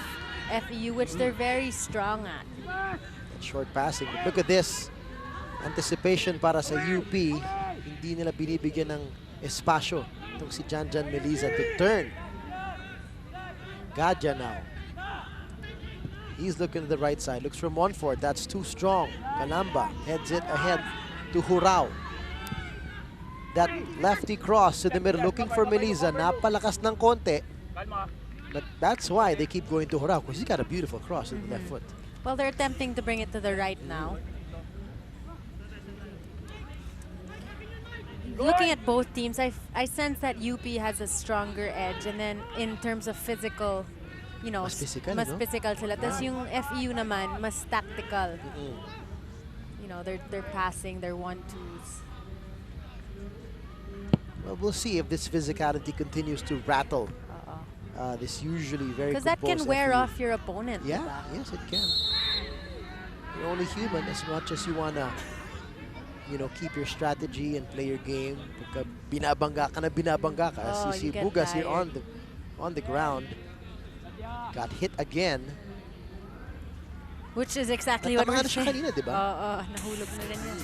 Speaker 2: FEU, which they're very strong at.
Speaker 1: That short passing. But look at this. Anticipation para sa UP. Hindi nila binibigyan ng espasyo itong si Janjan Meliza to turn. Gadya now. He's looking to the right side. Looks for Montfort. That's too strong. Calamba heads it ahead to Hurao. That lefty cross to the middle. Looking for Meliza. Napalakas ng konti. But that's why they keep going to Hurao, because he's got a beautiful cross with the left foot.
Speaker 2: Well, they're attempting to bring it to the right now. Looking at both teams, I sense that UP has a stronger edge, and then in terms of physical, you know,
Speaker 1: Mas physical,
Speaker 2: mas
Speaker 1: no?
Speaker 2: physical sila. Tapos yung FEU naman, mas tactical. You know, they're passing, they're 1-2s.
Speaker 1: Well, we'll see if this physicality continues to rattle this usually very
Speaker 2: Because that can
Speaker 1: composed
Speaker 2: wear
Speaker 1: FEU.
Speaker 2: off your opponent.
Speaker 1: Yeah,
Speaker 2: diba?
Speaker 1: yes, it can. You're only human as much as you wanna, you know, keep your strategy and play your game. Pagka binabangga ka,
Speaker 2: Oh,
Speaker 1: si
Speaker 2: you get
Speaker 1: Bugas here
Speaker 2: tired.
Speaker 1: on the ground. Got hit again.
Speaker 2: Which is exactly what we're
Speaker 1: Natamaan na siya
Speaker 2: saying.
Speaker 1: kanina, di ba?
Speaker 2: Nahulog na rin yan.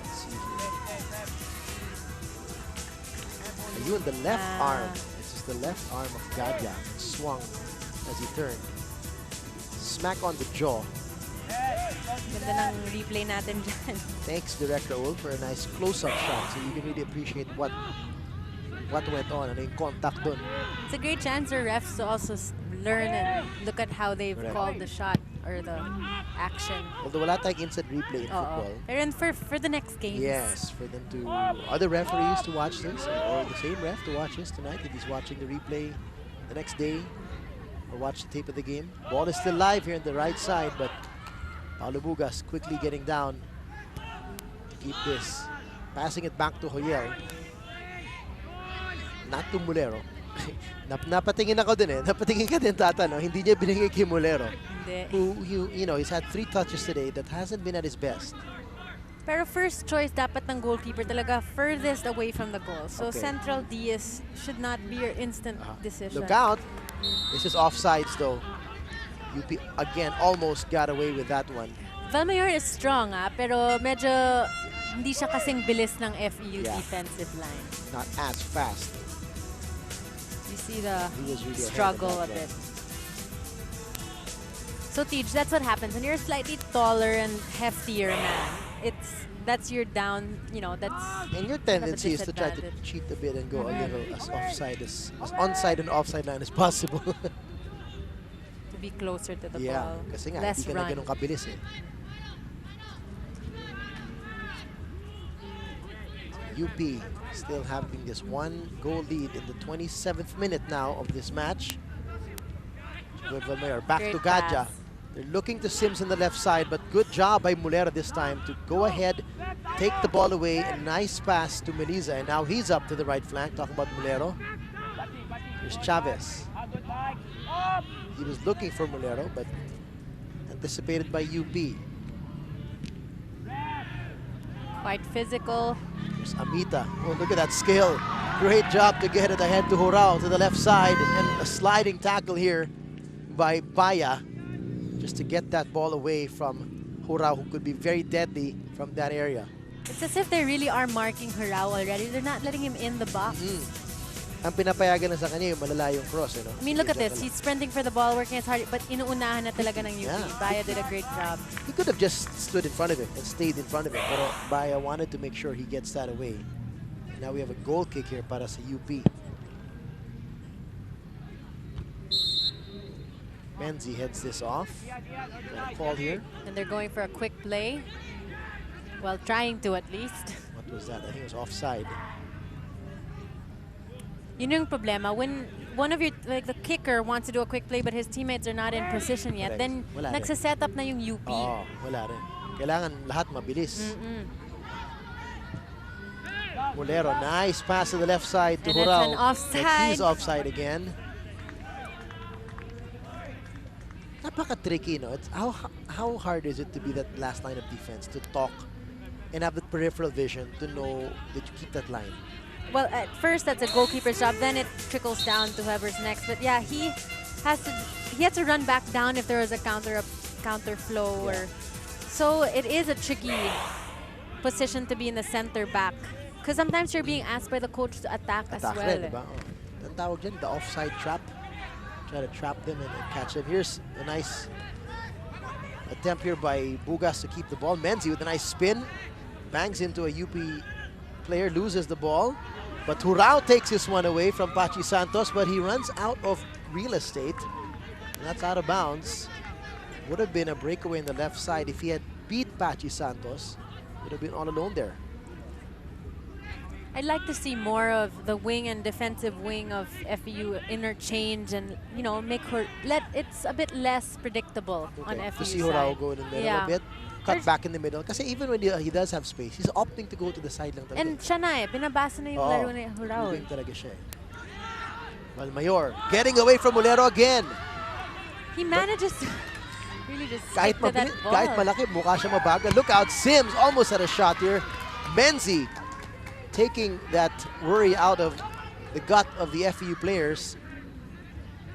Speaker 1: Let's see here. Ayun, the left arm. This is the left arm of Gadya. Swung as he turned. Smack on the jaw.
Speaker 2: Ganda ng replay natin dyan.
Speaker 1: Thanks, Director Ol, for a nice close-up shot. So you can really appreciate what went on and yung contact dun.
Speaker 2: It's a great chance for refs to also learn and look at how they've
Speaker 1: Correct.
Speaker 2: called the shot or the action.
Speaker 1: Although wala tayong instant replay in football.
Speaker 2: Pero and for the next games.
Speaker 1: Yes, for them to, other referees to watch this, or the same ref to watch this tonight if he's watching the replay the next day, or watch the tape of the game. Ball is still live here on the right side, but Paulo Bugas quickly getting down to keep this. Passing it back to Hoyel. Not to Mulero. Napatingin ako din eh. Napatingin ka din, Tata, no? Hindi niya binigay kay Mulero.
Speaker 2: Hindi.
Speaker 1: Who, you know, he's had 3 touches today that hasn't been at his best.
Speaker 2: Pero first choice dapat ng goalkeeper talaga furthest away from the goal. So
Speaker 1: Okay.
Speaker 2: central D should not be your instant decision.
Speaker 1: Look out. This is offsides though. UP again almost got away with that one.
Speaker 2: Valmayor is strong pero medyo hindi siya kasing bilis ng FEU
Speaker 1: Yeah.
Speaker 2: defensive line.
Speaker 1: Not as fast.
Speaker 2: You see the
Speaker 1: He was really ahead of
Speaker 2: struggle
Speaker 1: that
Speaker 2: a
Speaker 1: one.
Speaker 2: bit. So Tej, that's what happens when you're a slightly taller and heftier man. That's your down, that's
Speaker 1: And your
Speaker 2: kind of a
Speaker 1: tendency is to try to
Speaker 2: disadvantage.
Speaker 1: cheat a bit and go a little as offside as onside and offside line as possible.
Speaker 2: To be closer to the
Speaker 1: Yeah,
Speaker 2: ball.
Speaker 1: kasi nga,
Speaker 2: Less
Speaker 1: hindi ka na
Speaker 2: run.
Speaker 1: ganun kabilis eh. UP still having this 1-goal lead in the 27th minute now of this match. Valmayor back to
Speaker 2: Great
Speaker 1: Gadja.
Speaker 2: pass.
Speaker 1: They're looking to Sims on the left side, but good job by Mulera this time to go ahead, take the ball away, a nice pass to Melisa, and now he's up to the right flank, talking about Mulero. Here's Chavez. He was looking for Mulero, but anticipated by UP.
Speaker 2: Quite physical.
Speaker 1: Here's Amita. Oh, look at that skill. Great job to get it ahead to Horao to the left side, and a sliding tackle here by Baya, just to get that ball away from Horao, who could be very deadly from that area.
Speaker 2: It's as if they really are marking Harao already. They're not letting him in the box.
Speaker 1: Ang pinapayagan na sa kanya yung malala yung cross, you know?
Speaker 2: I mean, look at this. He's sprinting for the ball, working as hard, but inuunahan na talaga ng UP.
Speaker 1: Yeah.
Speaker 2: Baya did a great job.
Speaker 1: He could have just stood in front of him and stayed in front of him, pero Baya wanted to make sure he gets that away. And now we have a goal kick here para sa UP. Menzi heads this off. Got a call here.
Speaker 2: And they're going for a quick play. Well, trying to at least.
Speaker 1: What was that? I think it was offside.
Speaker 2: Yun yung problema. When one of your, like the kicker wants to do a quick play but his teammates are not in position yet,
Speaker 1: Correct.
Speaker 2: then
Speaker 1: Wala rin.
Speaker 2: nagsaset up na yung UP.
Speaker 1: Oo, wala rin. Kailangan lahat mabilis. Mulero, nice pass to the left side to
Speaker 2: And it's
Speaker 1: Horao.
Speaker 2: an offside.
Speaker 1: But he's offside again. Napaka-tricky, no? It's how hard is it to be that last line of defense, to talk and have the peripheral vision to know that you keep that line?
Speaker 2: Well, at first that's a goalkeeper's job, then it trickles down to whoever's next. But yeah, he has to run back down if there is a counter flow or so it is a tricky position to be in the center back. Because sometimes you're being asked by the coach to attack as
Speaker 1: Attack
Speaker 2: well.
Speaker 1: rin, diba? Oh. Ang tawag dyan, the offside trap. Try to trap them and catch them. Here's a nice attempt here by Bugas to keep the ball. Menzi with a nice spin. Bangs into a UP player, loses the ball. But Hurao takes this one away from Pachi Santos, but he runs out of real estate. And that's out of bounds. Would have been a breakaway in the left side if he had beat Pachi Santos. Would have been all alone there.
Speaker 2: I'd like to see more of the wing and defensive wing of FEU interchange and, make her, it's a bit less predictable on FEU
Speaker 1: To see
Speaker 2: side.
Speaker 1: Hurao go in the middle a bit. Cut back in the middle. Kasi even when he does have space, he's opting to go to the side lang talaga.
Speaker 2: And siya na binabasa na yung laro ni Hurao.
Speaker 1: Moving talaga siya eh. Valmayor getting away from Mulero again.
Speaker 2: He manages to really just
Speaker 1: Kahit
Speaker 2: stick to that ball.
Speaker 1: kahit malaki, mukha siya mabagal. Look out, Sims almost had a shot here. Menzi taking that worry out of the gut of the FEU players.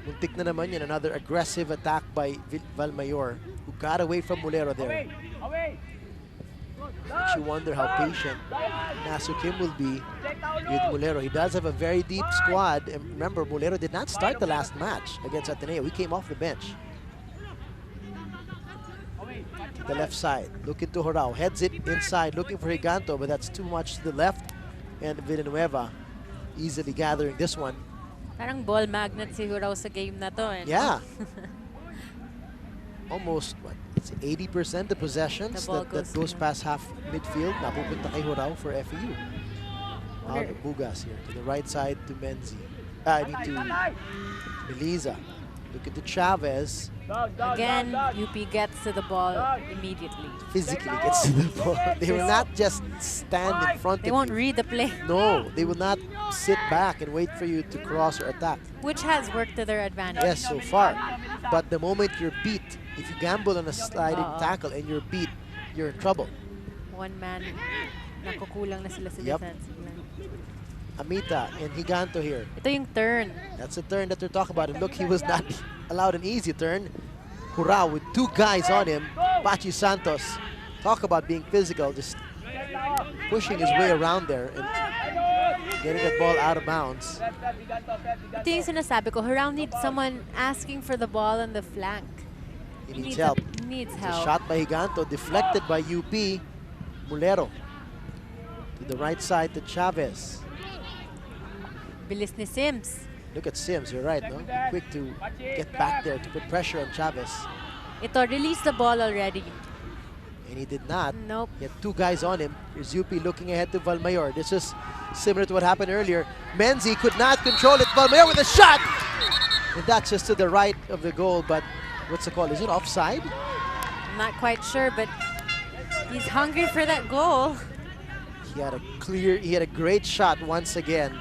Speaker 1: Muntik na naman yun, another aggressive attack by Valmayor, who got away from Mulero there. Makes you wonder how patient Nasu Kim will be with Mulero. He does have a very deep squad. And remember, Mulero did not start the last match against Ateneo. He came off the bench. To the left side, looking to Horao. Heads it inside, looking for Higanto, but that's too much to the left. And Villanueva easily gathering this one.
Speaker 2: Parang ball magnet si Hurao sa game na to.
Speaker 1: Yeah. Almost, what, it's 80% the possessions
Speaker 2: The ball
Speaker 1: that
Speaker 2: goes
Speaker 1: goes
Speaker 2: to-
Speaker 1: past half midfield. Napupunta kay Horao for FEU. Out
Speaker 2: Wonder-
Speaker 1: of Bugas here. To the right side to Menzi. I mean to Melisa. Looking to Chavez.
Speaker 2: Again, UP gets to the ball immediately.
Speaker 1: Physically gets to the ball. They will not just stand in front
Speaker 2: They
Speaker 1: of
Speaker 2: won't
Speaker 1: you.
Speaker 2: read the play,
Speaker 1: No, they will not sit back and wait for you to cross or attack.
Speaker 2: which has worked to their advantage.
Speaker 1: Yes, so far. But the moment you're beat, if you gamble on a sliding
Speaker 2: Oo.
Speaker 1: tackle and you're beat, you're in trouble.
Speaker 2: one man. Nakukulang na sila sa
Speaker 1: Yep.
Speaker 2: defensive line.
Speaker 1: Amita and Higanto here.
Speaker 2: Ito yung turn.
Speaker 1: That's the turn that they're talking about. And look, he was not allowed an easy turn. Hurrah, with two guys on him. Pachi Santos. Talk about being physical, just pushing his way around there and getting that ball out of bounds.
Speaker 2: Ito yung sinasabi ko, Hurrah needs someone asking for the ball on the flank.
Speaker 1: He needs help.
Speaker 2: He needs
Speaker 1: It's a
Speaker 2: help.
Speaker 1: shot by Higanto, deflected by UP. Mulero to the right side to Chavez.
Speaker 2: Bilis ni Sims.
Speaker 1: Look at Sims, you're right, no? Quick to get back there to put pressure on Chavez.
Speaker 2: Ito, release the ball already.
Speaker 1: And he did not.
Speaker 2: Nope.
Speaker 1: He had two guys on him. Here's UP looking ahead to Valmayor. This is similar to what happened earlier. Menzi could not control it. Valmayor with a shot! And that's just to the right of the goal, but what's the call? Is it offside?
Speaker 2: I'm not quite sure, but he's hungry for that goal.
Speaker 1: He had a great shot once again.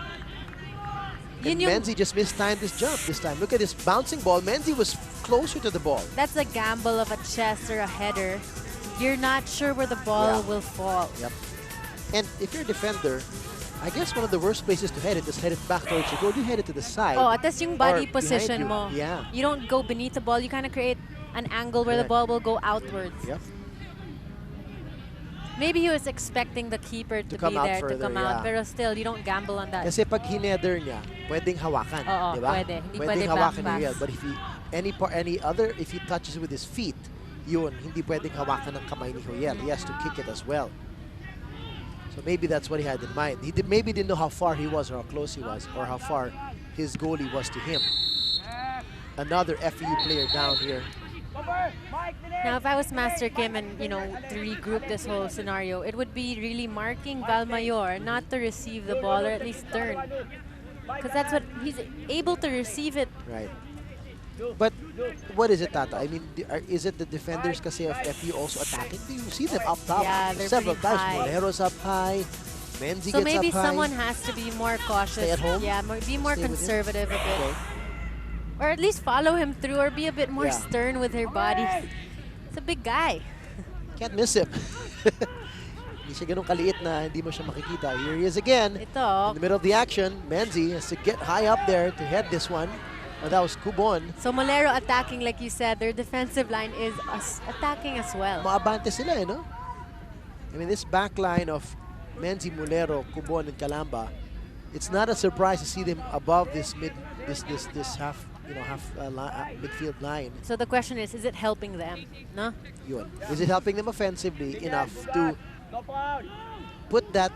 Speaker 1: And
Speaker 2: Yun yung,
Speaker 1: Menzi just mistimed his jump this time. Look at this bouncing ball. Menzi was closer to the ball.
Speaker 2: that's a gamble of a chest or a header. You're not sure where the ball
Speaker 1: Yeah.
Speaker 2: will fall.
Speaker 1: Yep. And if you're a defender, I guess one of the worst places to head it is head it back towards the goal. You head it to the side.
Speaker 2: Oh, at tas yung body
Speaker 1: or behind
Speaker 2: position
Speaker 1: you.
Speaker 2: mo.
Speaker 1: Yeah.
Speaker 2: You don't go beneath the ball. You kind of create an angle where the
Speaker 1: Correct.
Speaker 2: ball will go outwards.
Speaker 1: Yep.
Speaker 2: Maybe he was expecting the keeper to
Speaker 1: come
Speaker 2: be
Speaker 1: out
Speaker 2: there to
Speaker 1: further,
Speaker 2: come out.
Speaker 1: yeah.
Speaker 2: Pero still, you don't gamble on that.
Speaker 1: Kasi pag hineder niya, pwedeng hawakan,
Speaker 2: Oo,
Speaker 1: di ba?
Speaker 2: pwede. Hindi
Speaker 1: Pwedeng
Speaker 2: pwede
Speaker 1: hawakan
Speaker 2: back
Speaker 1: ni Riel.
Speaker 2: pass.
Speaker 1: But if he touches with his feet, yun, hindi pwedeng hawakan ng kamay ni Riel. He has to kick it as well. So maybe that's what he had in mind. Maybe didn't know how far he was or how close he was or how far his goalie was to him. Another FEU player down here.
Speaker 2: Now, if I was Master Kim and, to regroup this whole scenario, it would be really marking Valmayor not to receive the ball or at least turn. Because that's what he's able to receive it.
Speaker 1: Right. But what is it, Tata? I mean, is it the defenders kasi of FEU also attacking? Do you see them up top
Speaker 2: Yeah, they're
Speaker 1: several
Speaker 2: pretty
Speaker 1: times?
Speaker 2: high.
Speaker 1: Molero's up high. Menzi
Speaker 2: So
Speaker 1: gets
Speaker 2: maybe
Speaker 1: up high.
Speaker 2: someone has to be more cautious.
Speaker 1: Stay at home?
Speaker 2: Yeah, be more
Speaker 1: Stay with him?
Speaker 2: conservative a bit.
Speaker 1: Okay.
Speaker 2: Or at least follow him through or be a bit more
Speaker 1: Yeah.
Speaker 2: stern with her body. It's a big guy.
Speaker 1: Can't miss him. Hindi siya ganun kaliit na hindi mo siya makikita. Here he is again.
Speaker 2: Ito.
Speaker 1: In the middle of the action, Menzi has to get high up there to head this one. Oh, that was Kubon.
Speaker 2: So Molero attacking, like you said, their defensive line is attacking as well.
Speaker 1: Maabante sila, no? I mean, this back line of Menzi, Mulero, Kubon, and Calamba, it's not a surprise to see them above this half midfield line.
Speaker 2: So the question is it helping them? No?
Speaker 1: Yun. Is it helping them offensively enough to put that,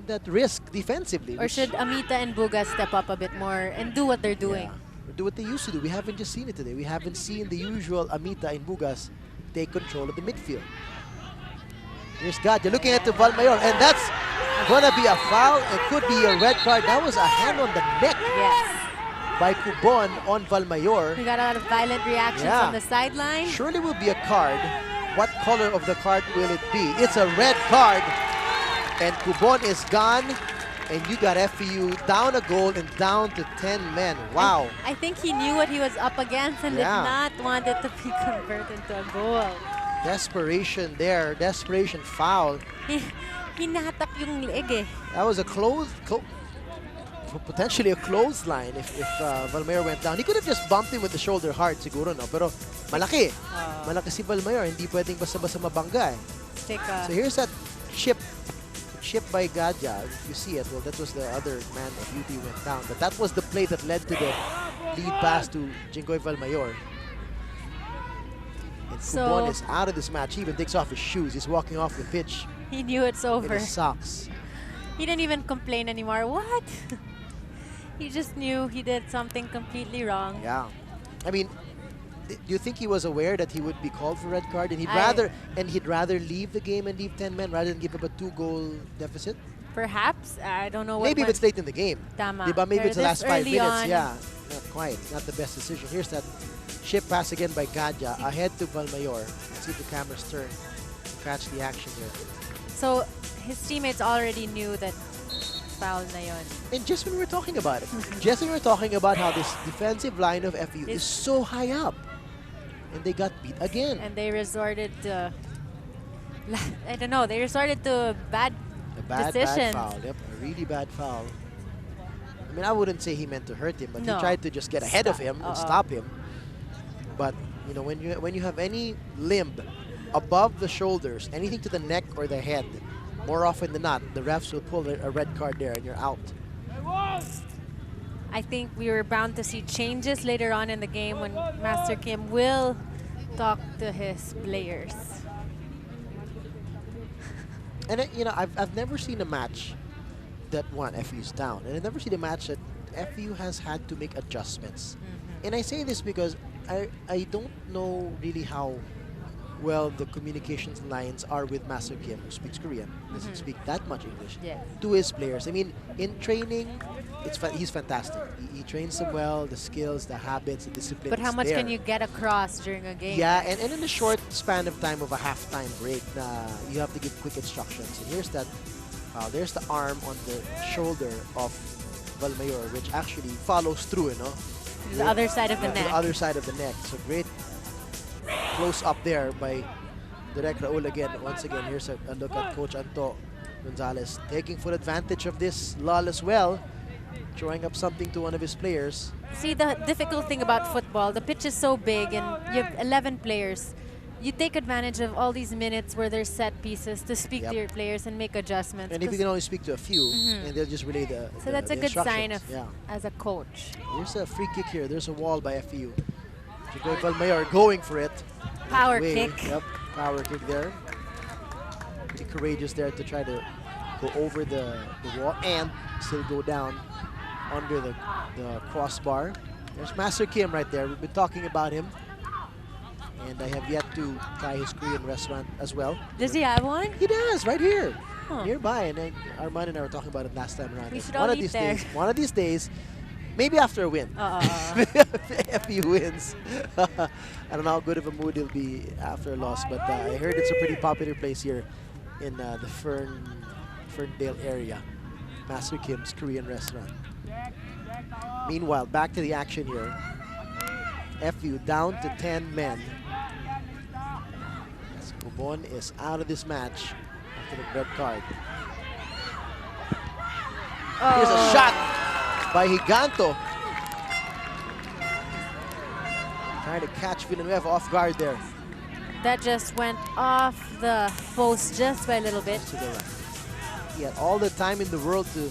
Speaker 1: that risk defensively?
Speaker 2: Or
Speaker 1: which-
Speaker 2: should Amita and Buga step up a bit more and do what they're doing?
Speaker 1: Yeah. Or do what they used to do. We haven't just seen it today. We haven't seen the usual Amita and Bugas take control of the midfield. Here's Gadja looking at the Valmayor, and that's gonna be a foul. It could be a red card. That was a hand on the neck
Speaker 2: Yes.
Speaker 1: by Kubon on Valmayor.
Speaker 2: We got a lot of violent reactions
Speaker 1: Yeah.
Speaker 2: on the sideline.
Speaker 1: Surely will be a card. What color of the card will it be? It's a red card, and Kubon is gone. And you got FEU down a goal and down to 10 men. Wow.
Speaker 2: I think he knew what he was up against and
Speaker 1: Yeah.
Speaker 2: did not want it to be converted into a goal.
Speaker 1: Desperation there. Desperation foul.
Speaker 2: Hinatak yung leg eh.
Speaker 1: That was a potentially a clothesline if Valmayor went down. He could have just bumped him with the shoulder hard siguro, no? Pero malaki. Malaki si Valmayor. Hindi pwedeng basta-basta mabangga eh.
Speaker 2: Take a,
Speaker 1: So here's that chip by Gadja. If you see it, well, that was the other man of UP went down. But that was the play that led to the lead pass to Jingoy Valmayor. And
Speaker 2: So-
Speaker 1: Kubon is out of this match. He even takes off his shoes. He's walking off the pitch
Speaker 2: he knew it's
Speaker 1: in
Speaker 2: over.
Speaker 1: his socks.
Speaker 2: He didn't even complain anymore. What? He just knew he did something completely wrong.
Speaker 1: Yeah. I mean, do you think he was aware that he would be called for red card and he'd rather leave the game and leave 10 men rather than give up a 2-goal deficit?
Speaker 2: Perhaps. I don't know what
Speaker 1: Maybe if
Speaker 2: went-
Speaker 1: it's late in the game.
Speaker 2: Tama.
Speaker 1: Diba? Maybe
Speaker 2: Pero
Speaker 1: it's the last
Speaker 2: this
Speaker 1: 5
Speaker 2: early
Speaker 1: minutes.
Speaker 2: on,
Speaker 1: Yeah. Not quite. Not the best decision. Here's that chip pass again by Gadja ahead to Valmayor. Let's see if the cameras turn to catch the action here.
Speaker 2: So his teammates already knew that foul na yun.
Speaker 1: And just when we were talking about it, just when we were talking about how this defensive line of FEU is so high up, and they got beat again.
Speaker 2: And they resorted to I don't know. They resorted to bad
Speaker 1: A bad
Speaker 2: decisions.
Speaker 1: foul. Yep, a really bad foul. I mean, I wouldn't say he meant to hurt him, but
Speaker 2: No.
Speaker 1: he tried to just get ahead of him and
Speaker 2: Uh-oh.
Speaker 1: stop him. But you know, when you have any limb above the shoulders, anything to the neck or the head, more often than not, the refs will pull a red card there, and you're out.
Speaker 2: I think we were bound to see changes later on in the game when Master Kim will talk to his players.
Speaker 1: And you know, I've never seen a match that FEU's down, and I've never seen a match that FEU has had to make adjustments. And I say this because I don't know really how well the communications lines are with Master Kim, who speaks Korean, doesn't speak that much English,
Speaker 2: Yes.
Speaker 1: to his players. I mean, in training, he's fantastic. He trains them well, the skills, the habits, the discipline.
Speaker 2: But how
Speaker 1: is
Speaker 2: much
Speaker 1: there.
Speaker 2: can you get across during a game?
Speaker 1: Yeah, and in a short span of time of a halftime break, you have to give quick instructions. And here's that, there's the arm on the shoulder of Valmayor, which actually follows through, you know.
Speaker 2: To the other side of the
Speaker 1: To
Speaker 2: neck.
Speaker 1: the other side of the neck. So great close up there by Direk Raul again. Once again, here's a look at Coach Anto Gonzalez taking full advantage of this lull as well, throwing up something to one of his players.
Speaker 2: See, the difficult thing about football, the pitch is so big and you have 11 players. You take advantage of all these minutes where there's set pieces to speak
Speaker 1: Yep.
Speaker 2: to your players and make adjustments.
Speaker 1: And if you can only speak to a few, and they'll just relay
Speaker 2: So that's a
Speaker 1: the
Speaker 2: good sign of
Speaker 1: instructions. Yeah.
Speaker 2: as a coach.
Speaker 1: Here's a free kick here. There's a wall by FEU. Jigoy Valmayor going for it.
Speaker 2: Power
Speaker 1: Way.
Speaker 2: kick.
Speaker 1: Yep, power kick there. Pretty courageous there to try to go over the wall and still go down under the crossbar. There's Master Kim right there. We've been talking about him. And I have yet to try his Korean restaurant as well.
Speaker 2: Does he have one?
Speaker 1: He does, right here.
Speaker 2: Huh.
Speaker 1: Nearby. And then Armand and I were talking about it last time around.
Speaker 2: We should
Speaker 1: one
Speaker 2: all
Speaker 1: of
Speaker 2: eat
Speaker 1: these
Speaker 2: there.
Speaker 1: days, one of these days, maybe after a win. FEU wins. I don't know how good of a mood he'll be after a loss, but I heard it's a pretty popular place here in the Ferndale area. Master Kim's Korean restaurant. Meanwhile, back to the action here. FEU down to 10 men. Gobon is out of this match after the red card. Here's a shot by Higanto. Trying to catch Villanueva off guard there.
Speaker 2: That just went off the post just by a little bit.
Speaker 1: To the right. He had all the time in the world to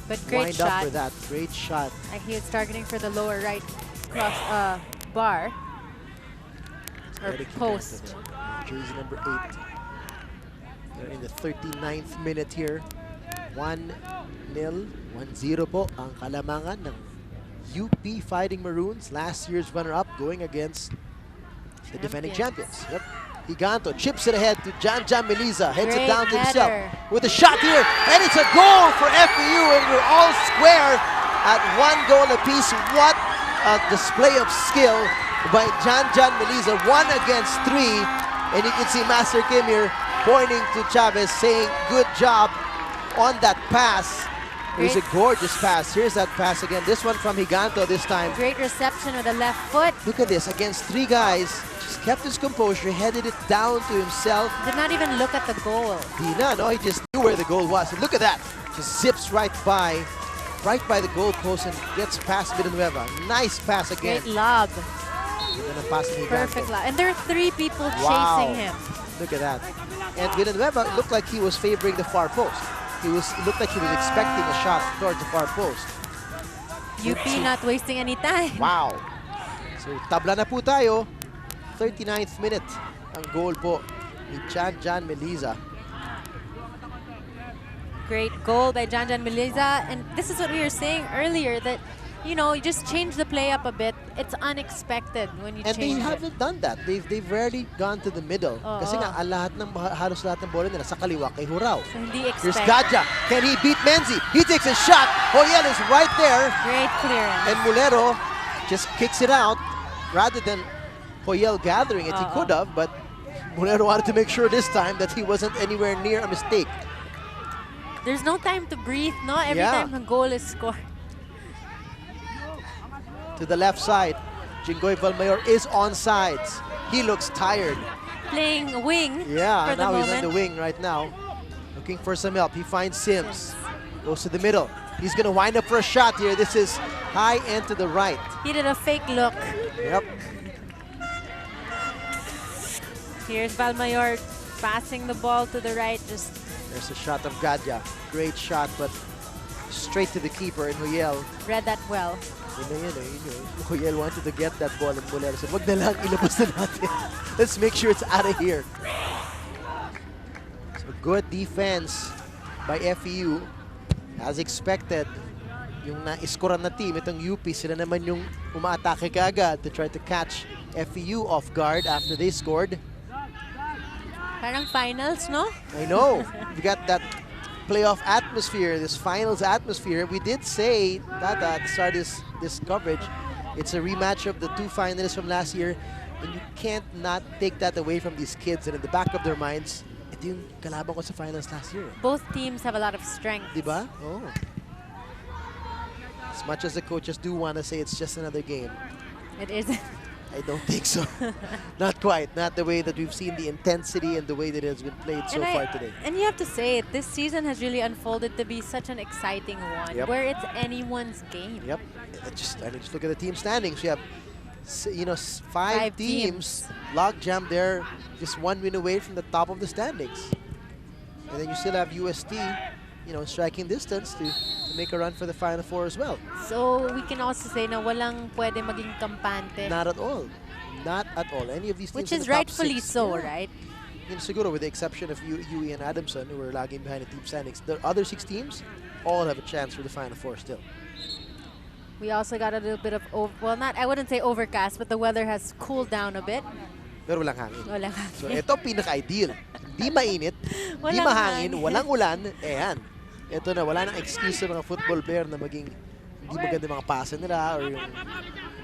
Speaker 2: But great
Speaker 1: wind up
Speaker 2: shot.
Speaker 1: for that. Great shot.
Speaker 2: Like he was targeting for the lower right cross bar or
Speaker 1: Eric
Speaker 2: post.
Speaker 1: Higanto there. Jersey number 8. They're in the 39th minute here. 1-0, 1-0 po ang kalamangan ng UP Fighting Maroons, last year's runner-up, going against the defending champions. Yep. Higanto chips it ahead to Jan Meliza, heads it
Speaker 2: Great
Speaker 1: down to himself
Speaker 2: header.
Speaker 1: with a shot here, and it's a goal for FEU, and we're all square at 1 goal apiece. What a display of skill by Jan Meliza, 1 against 3, and you can see Master Kim here pointing to Chavez, saying good job on that pass. It was a
Speaker 2: Great.
Speaker 1: gorgeous pass. Here's that pass again. This one from Higanto this time.
Speaker 2: Great reception with the left foot.
Speaker 1: Look at this, against 3 guys, just kept his composure, headed it down to himself.
Speaker 2: Did not even look at the goal.
Speaker 1: He just knew where the goal was. And look at that, just zips right by the goal post and gets past Villanueva. Nice pass again.
Speaker 2: Great lob.
Speaker 1: And then a pass to Higanto.
Speaker 2: Perfect lob. And there are 3 people
Speaker 1: Wow.
Speaker 2: chasing him.
Speaker 1: Look at that. And Villanueva looked like he was favoring the far post. It looked like he was expecting a shot towards the far post.
Speaker 2: UP not wasting any time.
Speaker 1: Wow. So tabla na po tayo. 39th minute ang goal po ni Jan Meliza.
Speaker 2: Great goal by Jan Meliza. And this is what we were saying earlier, that you just change the play up a bit. It's unexpected when you
Speaker 1: And they
Speaker 2: change it.
Speaker 1: haven't done that. They've rarely gone to the middle.
Speaker 2: Oo.
Speaker 1: Kasi nga, halos lahat ng bola nila sa kaliwa kay Hurao.
Speaker 2: So hindi
Speaker 1: Here's
Speaker 2: expect.
Speaker 1: Gadja. Can he beat Menzi? He takes a shot. Hoyel is right there.
Speaker 2: Great clearance.
Speaker 1: And Mulero just kicks it out rather than Hoyel gathering it. He could have, but Mulero wanted to make sure this time that he wasn't anywhere near a mistake.
Speaker 2: There's no time to breathe, no? Every
Speaker 1: Yeah.
Speaker 2: time a goal is scored.
Speaker 1: To the left side, Jingoy Valmayor is on sides. He looks tired.
Speaker 2: playing wing
Speaker 1: Yeah,
Speaker 2: for the
Speaker 1: now he's
Speaker 2: moment.
Speaker 1: on the wing right now. Looking for some help. He finds Sims. Goes to the middle. He's going to wind up for a shot here. This is high end to the right.
Speaker 2: He did a fake look.
Speaker 1: Yep.
Speaker 2: Here's Valmayor passing the ball to the right. Just
Speaker 1: There's a shot of Gadya. Great shot, but straight to the keeper in Huyel.
Speaker 2: read that well.
Speaker 1: Huyel wanted to get that ball and Bolero said, wag na lang, ilabas na natin. Let's make sure it's out of here. So good defense by FEU. As expected, yung na-iskoran na team, itong UP, sila naman yung umaatake kaagad to try to catch FEU off guard after they scored.
Speaker 2: Parang finals, no?
Speaker 1: I know. We got that playoff atmosphere, this finals atmosphere. We did say that at the start of this coverage, it's a rematch of the two finalists from last year, and you can't not take that away from these kids. And in the back of their minds, ito yung kalaban ko sa finals last year.
Speaker 2: Both teams have a lot of strength.
Speaker 1: Diba? Oh. As much as the coaches do want to say it's just another game,
Speaker 2: It is.
Speaker 1: I don't think so. Not quite. Not the way that we've seen the intensity and the way that it has been played so far today.
Speaker 2: And you have to say it, this season has really unfolded to be such an exciting one,
Speaker 1: Yep.
Speaker 2: where it's anyone's game.
Speaker 1: Yep. I mean, just look at the team standings. We have, five teams log jam there, just one win away from the top of the standings. And then you still have UST, striking distance to make a run for the Final Four as well.
Speaker 2: So we can also say na walang pwede maging kampante.
Speaker 1: Not at all. Not at all. Any of these teams
Speaker 2: Which
Speaker 1: in
Speaker 2: is
Speaker 1: the top
Speaker 2: rightfully
Speaker 1: six.
Speaker 2: so,
Speaker 1: Yeah.
Speaker 2: right?
Speaker 1: Siguro with the exception of UE and Adamson, who are lagging behind the team standings. The other 6 teams all have a chance for the Final Four still.
Speaker 2: We also got a little bit of, I wouldn't say overcast, but the weather has cooled down a bit.
Speaker 1: Pero walang hangin.
Speaker 2: Walang
Speaker 1: So
Speaker 2: hangin.
Speaker 1: ito pinaka-ideal. Di mainit, di
Speaker 2: Walang
Speaker 1: mahangin,
Speaker 2: hangin.
Speaker 1: walang ulan. Ayan. Ito na, wala nang excuse sa mga football player na maging hindi maganda mga pasa nila or yung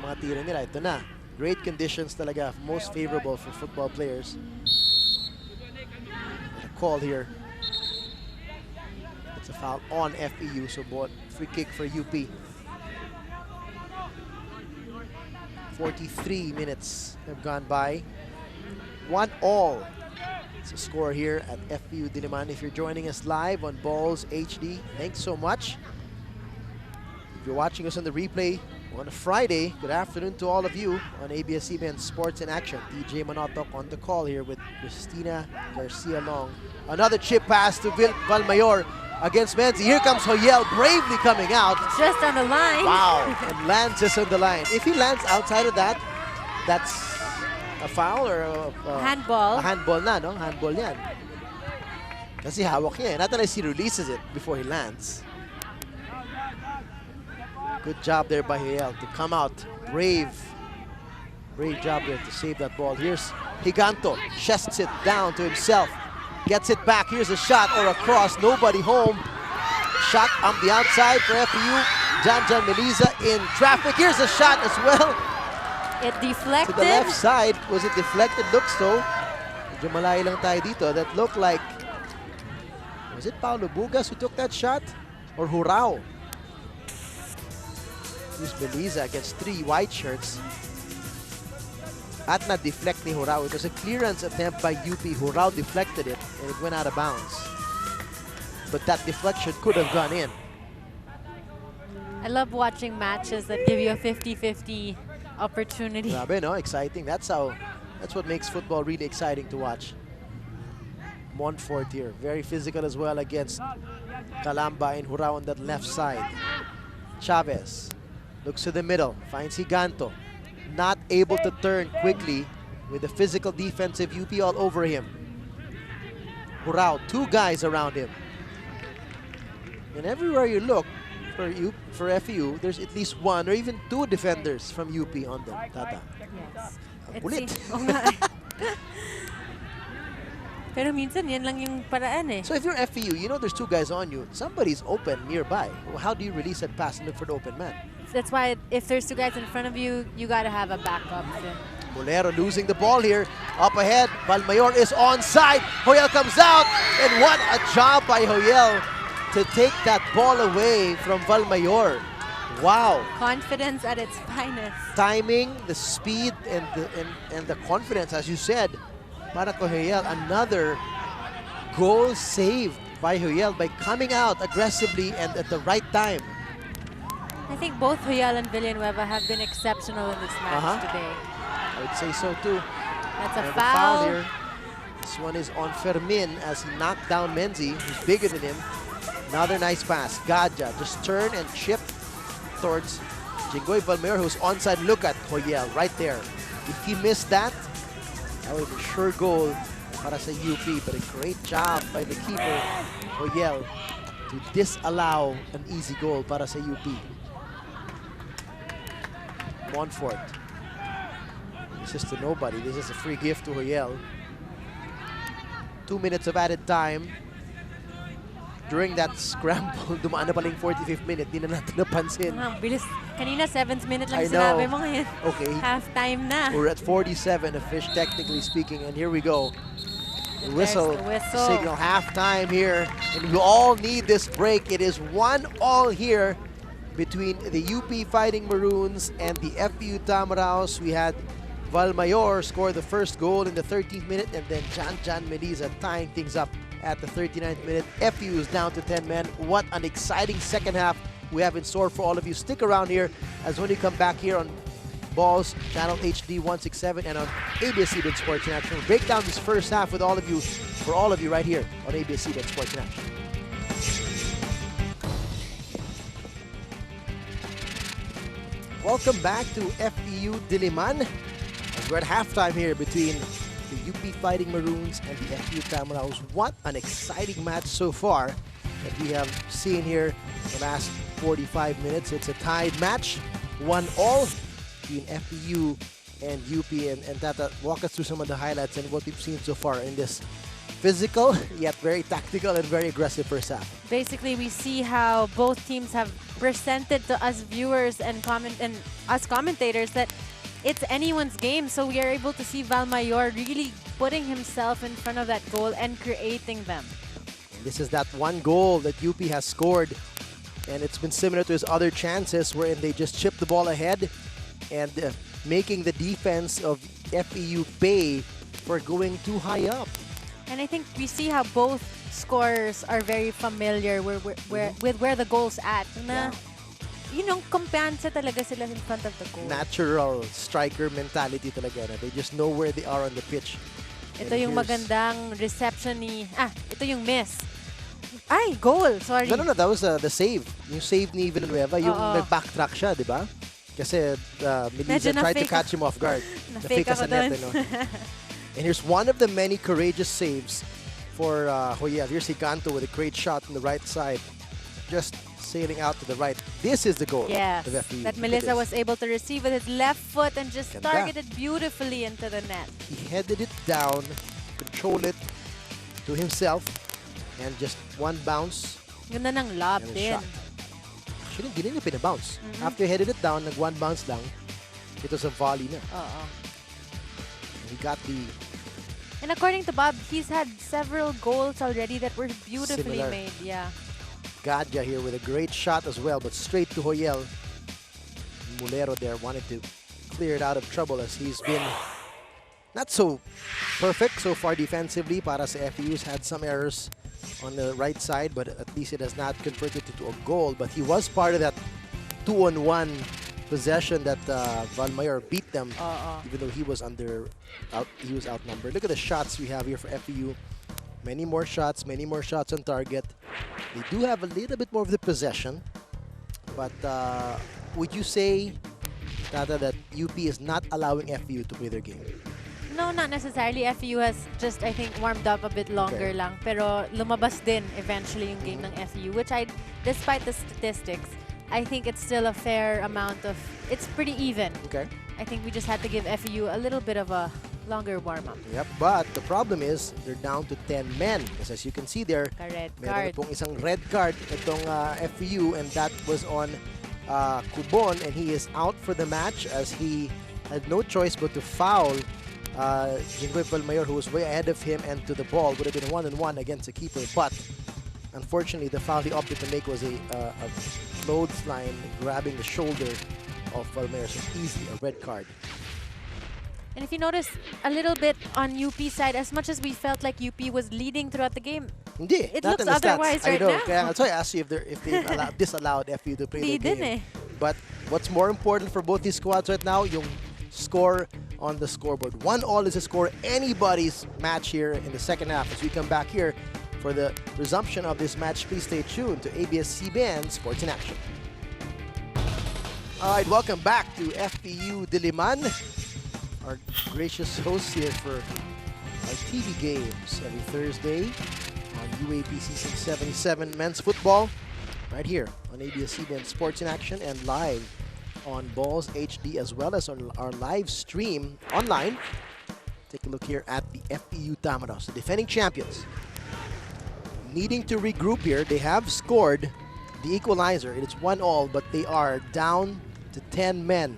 Speaker 1: mga tira nila. Ito na. Great conditions talaga. Most favorable for football players. A call here. It's a foul on FEU, so free kick for UP. 43 minutes have gone by. 1-1. It's a score here at FEU Diliman. If you're joining us live on Balls HD, thanks so much. If you're watching us on the replay on a Friday, good afternoon to all of you on ABS-CBN Sports in Action. DJ Manotok on the call here with Christina Garcia Long. Another chip pass to Valmayor against Menzi. Here comes Hoyel bravely coming out.
Speaker 2: Just on the line.
Speaker 1: Wow, and lands just on the line. If he lands outside of that, that's a foul or a
Speaker 2: Handball.
Speaker 1: A handball na, no? Handball yan. Kasi hawak niya. Not unless he releases it before he lands. Good job there by Hoyel to come out. Brave job there to save that ball. Here's Higanto. Chests it down to himself. Gets it back. Here's a shot or a cross. Nobody home. Shot on the outside for FEU. Janjan Melisa in traffic. Here's a shot as well.
Speaker 2: It deflected.
Speaker 1: To the left side. Was it deflected? Looks though. Medyo malayo lang tayo dito. That looked like, was it Paulo Bugas who took that shot? Or Hurao? Here's Melisa against 3 white shirts. At na deflect ni Hurao. It was a clearance attempt by UP. Hurao deflected it and it went out of bounds. But that deflection could have gone in.
Speaker 2: I love watching matches that give you a 50-50 opportunity.
Speaker 1: Grabe, no? Exciting. That's what makes football really exciting to watch. Montfort here. Very physical as well against Calamba and Hurao on that left side. Chavez looks to the middle. Finds Higanto. Not able to turn quickly with the physical defensive UP all over him. Hurao, 2 guys around him. And everywhere you look for FEU, there's at least 1 or even 2 defenders from UP on them. Tata.
Speaker 2: Yes.
Speaker 1: Ang kulit.
Speaker 2: Oo nga eh. Pero minsan yan lang yung paraan eh.
Speaker 1: So if you're FEU, you know there's 2 guys on you. Somebody's open nearby. Well, how do you release that pass and look for the open man?
Speaker 2: That's why if there's 2 guys in front of you, you gotta have a backup.
Speaker 1: Bolero losing the ball here. Up ahead, Valmayor is onside. Hoyel comes out, and what a job by Hoyel to take that ball away from Valmayor. Wow.
Speaker 2: Confidence at its finest.
Speaker 1: Timing, the speed, and the confidence, as you said. para kay Joyel. Another goal saved by Joyel by coming out aggressively and at the right time.
Speaker 2: I think both Joyel and Villanueva have been exceptional in this match today.
Speaker 1: I would say so too.
Speaker 2: That's a
Speaker 1: And
Speaker 2: foul.
Speaker 1: here. This one is on Fermin as he knocked down Menzi, who's bigger than him. Another nice pass. Gadja just turn and chip towards Jinggoy Valmayor, who's onside. Look at Joyel right there. If he missed that, that would be a sure goal para sa UP. But a great job by the keeper, Joyel, to disallow an easy goal para sa UP. Montfort. This is to nobody. This is a free gift to Joyel. 2 minutes of added time. During that scramble, dumaan na palang 45th minute. Di na natin napansin.
Speaker 2: Bilis. Kanina 7th minute lang
Speaker 1: I
Speaker 2: sinabi
Speaker 1: know.
Speaker 2: mo ngayon.
Speaker 1: Okay.
Speaker 2: Half-time na.
Speaker 1: We're at 47 of fish, technically speaking, and here we go. The whistle,
Speaker 2: the whistle.
Speaker 1: signal halftime here, and we all need this break. It is 1-1 here between the UP Fighting Maroons and the FEU Tamaraos. We had Valmayor score the first goal in the 13th minute, and then Jan Melisa tying things up at the 39th minute. FEU is down to 10 men. What an exciting second half we have in store for all of you. Stick around here as when you come back here on Balls, Channel HD 167, and on ABS-CBN Sports in Action. We'll break down this first half with all of you, for all of you right here on ABS-CBN Sports in Action. Welcome back to FEU Diliman. As we're at halftime here between the UP Fighting Maroons and the FEU Tamaraos. What an exciting match so far that we have seen here the last 45 minutes. It's a tied match, 1-1 between FEU and UP. And Tata, walk us through some of the highlights and what we've seen so far in this physical, yet very tactical and very aggressive first half.
Speaker 2: Basically, we see how both teams have presented to us viewers and us commentators that it's anyone's game. So we are able to see Valmayor really putting himself in front of that goal and creating them.
Speaker 1: And this is that one goal that UP has scored, and it's been similar to his other chances wherein they just chip the ball ahead and making the defense of FEU pay for going too high up.
Speaker 2: And I think we see how both scorers are very familiar with where the goal's at. Na, you know, kumpiyansa talaga sila in front of the goal.
Speaker 1: Natural striker mentality talaga na. They just know where they are on the pitch.
Speaker 2: Ito yung magandang reception ni... ito yung miss. Ay, goal! Sorry.
Speaker 1: No, that was the save. Yung save ni Villanueva, yung nag-backtrack siya, di ba? Kasi Melisa tried to catch him off guard.
Speaker 2: Na-fake ako doon.
Speaker 1: And here's one of the many courageous saves for Joyel. Here's Higanto with a great shot on the right side. Just sailing out to the right. This is the goal.
Speaker 2: Yes,
Speaker 1: of FEU.
Speaker 2: that Melisa was able to receive with his left foot and just targeted beautifully into the net.
Speaker 1: He headed it down, controlled it to himself, and just one bounce.
Speaker 2: Yun na ng lob
Speaker 1: and a
Speaker 2: din.
Speaker 1: shot. Actually, hindi na niya pinabounce. After he headed it down, nag-one bounce lang. It was a volley na. He got the...
Speaker 2: And according to Bob, he's had several goals already that were beautifully made. Yeah.
Speaker 1: Gadja here with a great shot as well, but straight to Joyel. Mulero there wanted to clear it out of trouble as he's been not so perfect so far defensively. Para sa FEU's had some errors on the right side, but at least it has not converted into a goal. But he was part of that 2-on-1 possession that Valmayor beat them, even though he was outnumbered. Look at the shots we have here for FEU. Many more shots on target. They do have a little bit more of the possession, but would you say, Tata, that UP is not allowing FEU to play their game?
Speaker 2: No, not necessarily. FEU has just, I think, warmed up a bit longer lang. Pero lumabas din eventually yung game ng FEU, which despite the statistics, I think it's still a fair amount of... It's pretty even.
Speaker 1: Okay.
Speaker 2: I think we just had to give FEU a little bit of a longer warm-up.
Speaker 1: Yep, but the problem is they're down to 10 men. Because as you can see there,
Speaker 2: A red
Speaker 1: meron
Speaker 2: card.
Speaker 1: na pong isang red card itong FEU, and that was on Cubon, and he is out for the match as he had no choice but to foul Jinggoy Valmayor, who was way ahead of him, and to the ball. Would have been 1-on-1 against the keeper, but unfortunately the foul he opted to make was a clothesline grabbing the shoulder of Valmayor, so easily a red card.
Speaker 2: And if you notice a little bit on UP side, as much as we felt like UP was leading throughout the game,
Speaker 1: Hindi,
Speaker 2: it
Speaker 1: not
Speaker 2: looks
Speaker 1: in the stats.
Speaker 2: otherwise right
Speaker 1: I know.
Speaker 2: now.
Speaker 1: Kaya that's why I asked you if they disallowed FEU to play
Speaker 2: Di
Speaker 1: the
Speaker 2: din
Speaker 1: game.
Speaker 2: eh.
Speaker 1: But what's more important for both these squads right now, yung score on the scoreboard. 1-1 is a score anybody's match here in the second half. As we come back here for the resumption of this match, please stay tuned to ABS-CBN Sports in Action. All right, welcome back to FEU Diliman, our gracious hosts here for our TV games every Thursday on UAAP Season 77 Men's Football, right here on ABS-CBN Sports in Action and live on Balls HD as well as on our live stream online. Take a look here at the FEU Tamaros, the defending champions. Needing to regroup here, they have scored the equalizer. It's 1-1, but they are down to 10 men.